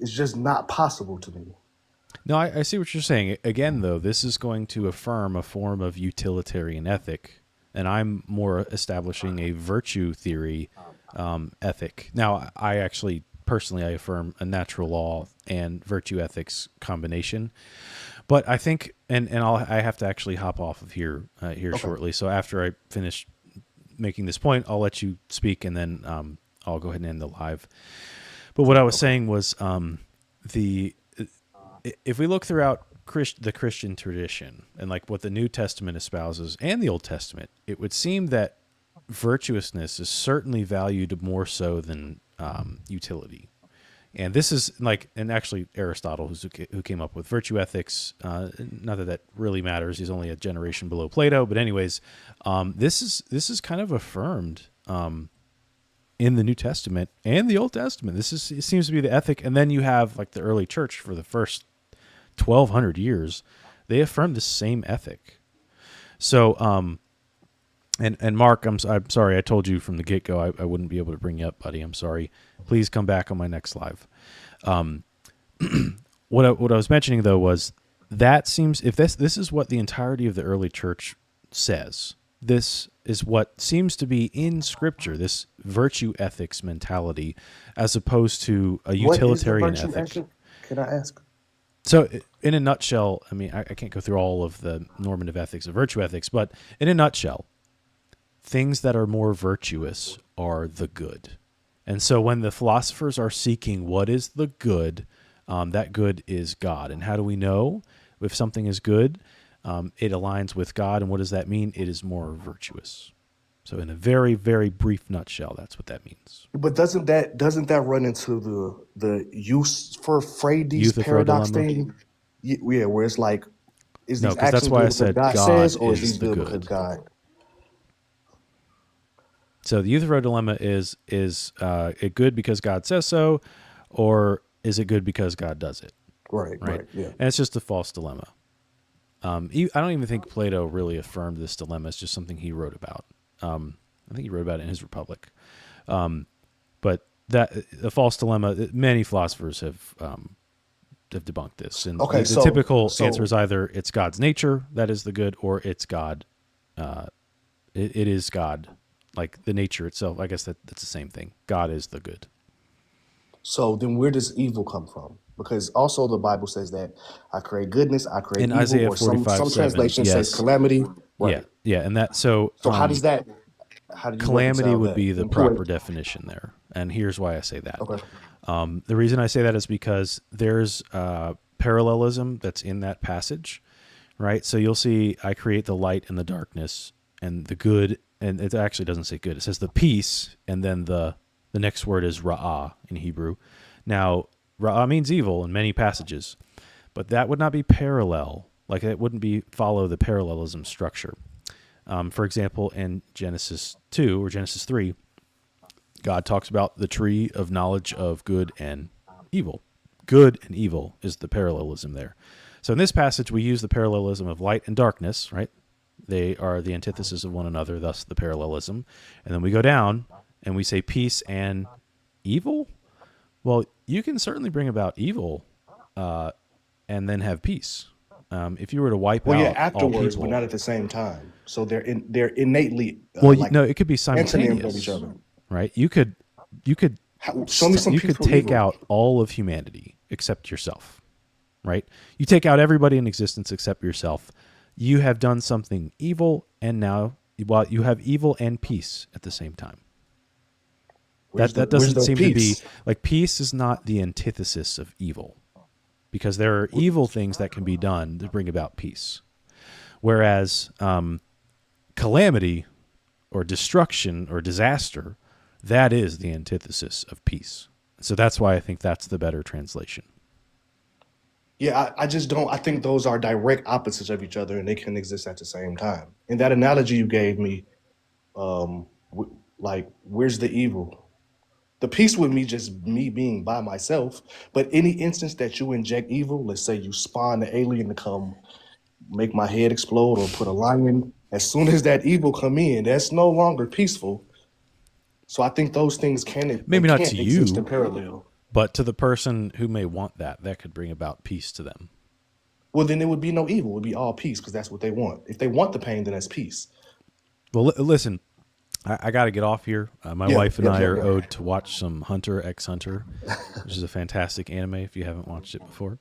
just not possible to me. No, I see what you're saying. Again, though, this is going to affirm a form of utilitarian ethic, and I'm more establishing a virtue theory ethic. Now, I actually, personally, I affirm a natural law and virtue ethics combination. But I think, and I have to actually hop off of here shortly. So after I finish making this point, I'll let you speak, and then I'll go ahead and end the live. But what I was saying was if we look throughout the Christian tradition and like what the New Testament espouses and the Old Testament, it would seem that virtuousness is certainly valued more so than utility. And this is like, and actually Aristotle, who came up with virtue ethics, not that that really matters. He's only a generation below Plato, but anyways, this is kind of affirmed in the New Testament and the Old Testament. It seems to be the ethic. And then you have like the early church for the first 1,200 years, they affirmed the same ethic. So, and Mark, I'm sorry, I told you from the get-go I wouldn't be able to bring you up, buddy. I'm sorry. Please come back on my next live. What I was mentioning though was that seems, if this is what the entirety of the early church says, this is what seems to be in Scripture, this virtue ethics mentality, as opposed to a utilitarian ethic. Can I ask? So in a nutshell, I mean, I can't go through all of the normative ethics of virtue ethics, but in a nutshell, things that are more virtuous are the good. And so when the philosophers are seeking what is the good, that good is God. And how do we know if something is good? It aligns with God. And what does that mean? It is more virtuous. So in a very, very brief nutshell, that's what that means. But doesn't that run into the use for Freire's Euthyphro paradox dilemma? thing? Yeah, where it's like, is No, these because that's actions why good I because said God God says, or is is these the good good. because God? So the Euthyphro dilemma is it good because God says so, or is it good because God does it? Right, yeah. And it's just a false dilemma. I don't even think Plato really affirmed this dilemma. It's just something he wrote about. I think he wrote about it in his Republic. But that the false dilemma, many philosophers have debunked this. And Okay, the typical answer is either it's God's nature that is the good, or it's God. It is God, like the nature itself. I guess that's the same thing. God is the good. So then where does evil come from? Because also the Bible says that I create goodness, I create In evil, Isaiah or some 45:7, translation says yes. calamity. Right. Yeah. And that, so How do you calamity reconcile would that? be the proper definition there. And here's why I say that. Okay. The reason I say that is because there's parallelism that's in that passage, right? So you'll see I create the light and the darkness and the good, and it actually doesn't say good. It says the peace, and then the next word is ra'ah in Hebrew. Now, ra'ah means evil in many passages, but that would not be parallel. Like it wouldn't be follow the parallelism structure. For example, in Genesis 2 or Genesis 3, God talks about the tree of knowledge of good and evil. Good and evil is the parallelism there. So in this passage, we use the parallelism of light and darkness, right? They are the antithesis of one another, thus the parallelism. And then we go down and we say peace and evil. Well, you can certainly bring about evil and then have peace. If you were to wipe out afterwards, all people, but not at the same time. So they're innately no, it could be simultaneous, of each other. Right? You could show me some you could peaceful take evil. out all of humanity except yourself, right? You take out everybody in existence except yourself. You have done something evil, and now you have evil and peace at the same time. That doesn't seem to be like peace is not the antithesis of evil, because there are evil things that can be done to bring about peace, whereas calamity or destruction or disaster, that is the antithesis of peace. So that's why I think that's the better translation. Yeah, I just don't. I think those are direct opposites of each other, and they can exist at the same time. In that analogy you gave me, where's the evil? The peace with me, just me being by myself. But any instance that you inject evil, let's say you spawn the alien to come make my head explode or put a lion, as soon as that evil come in, that's no longer peaceful. So I think those things can't exist in parallel. But to the person who may want that could bring about peace to them. Well, then it would be no evil. It would be all peace, because that's what they want. If they want the pain, then that's peace. Well, listen, I got to get off here. My wife and I are owed to watch some Hunter x Hunter, which is a fantastic anime if you haven't watched it before.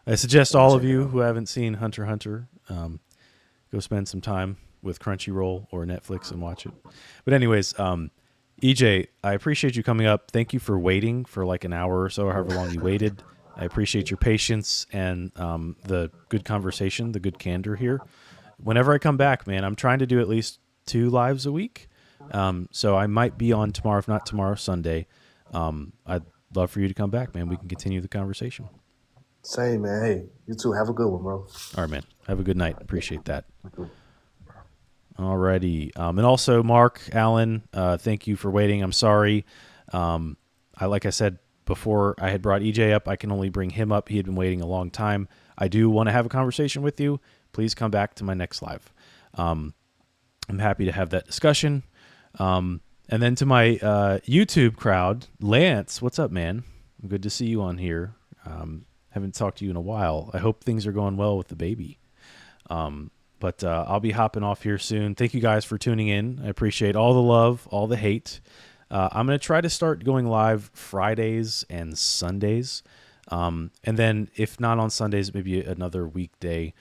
I suggest all of you who haven't seen Hunter x Hunter, go spend some time with Crunchyroll or Netflix and watch it. But anyways, EJ, I appreciate you coming up. Thank you for waiting for like an hour or so, however long you waited. I appreciate your patience and the good conversation, the good candor here. Whenever I come back, man, I'm trying to do at least 2 lives a week. So I might be on tomorrow, if not tomorrow, Sunday. I'd love for you to come back, man. We can continue the conversation. Same, man. Hey, you too. Have a good one, bro. All right, man. Have a good night. Appreciate that. Alrighty. And also, Mark, Alan, thank you for waiting. I'm sorry. Like I said before, I had brought EJ up. I can only bring him up. He had been waiting a long time. I do want to have a conversation with you. Please come back to my next live. I'm happy to have that discussion. And then to my YouTube crowd, Lance, what's up, man? Good to see you on here. Haven't talked to you in a while. I hope things are going well with the baby. But I'll be hopping off here soon. Thank you guys for tuning in. I appreciate all the love, all the hate. I'm going to try to start going live Fridays and Sundays. And then if not on Sundays, maybe another weekday.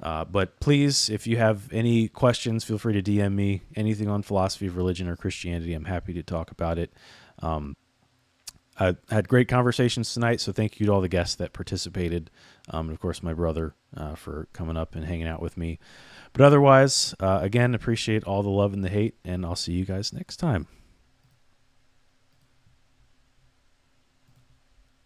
But please, if you have any questions, feel free to DM me. Anything on philosophy of religion or Christianity, I'm happy to talk about it. I had great conversations tonight, so thank you to all the guests that participated. And of course, my brother for coming up and hanging out with me. But otherwise, again, appreciate all the love and the hate, and I'll see you guys next time.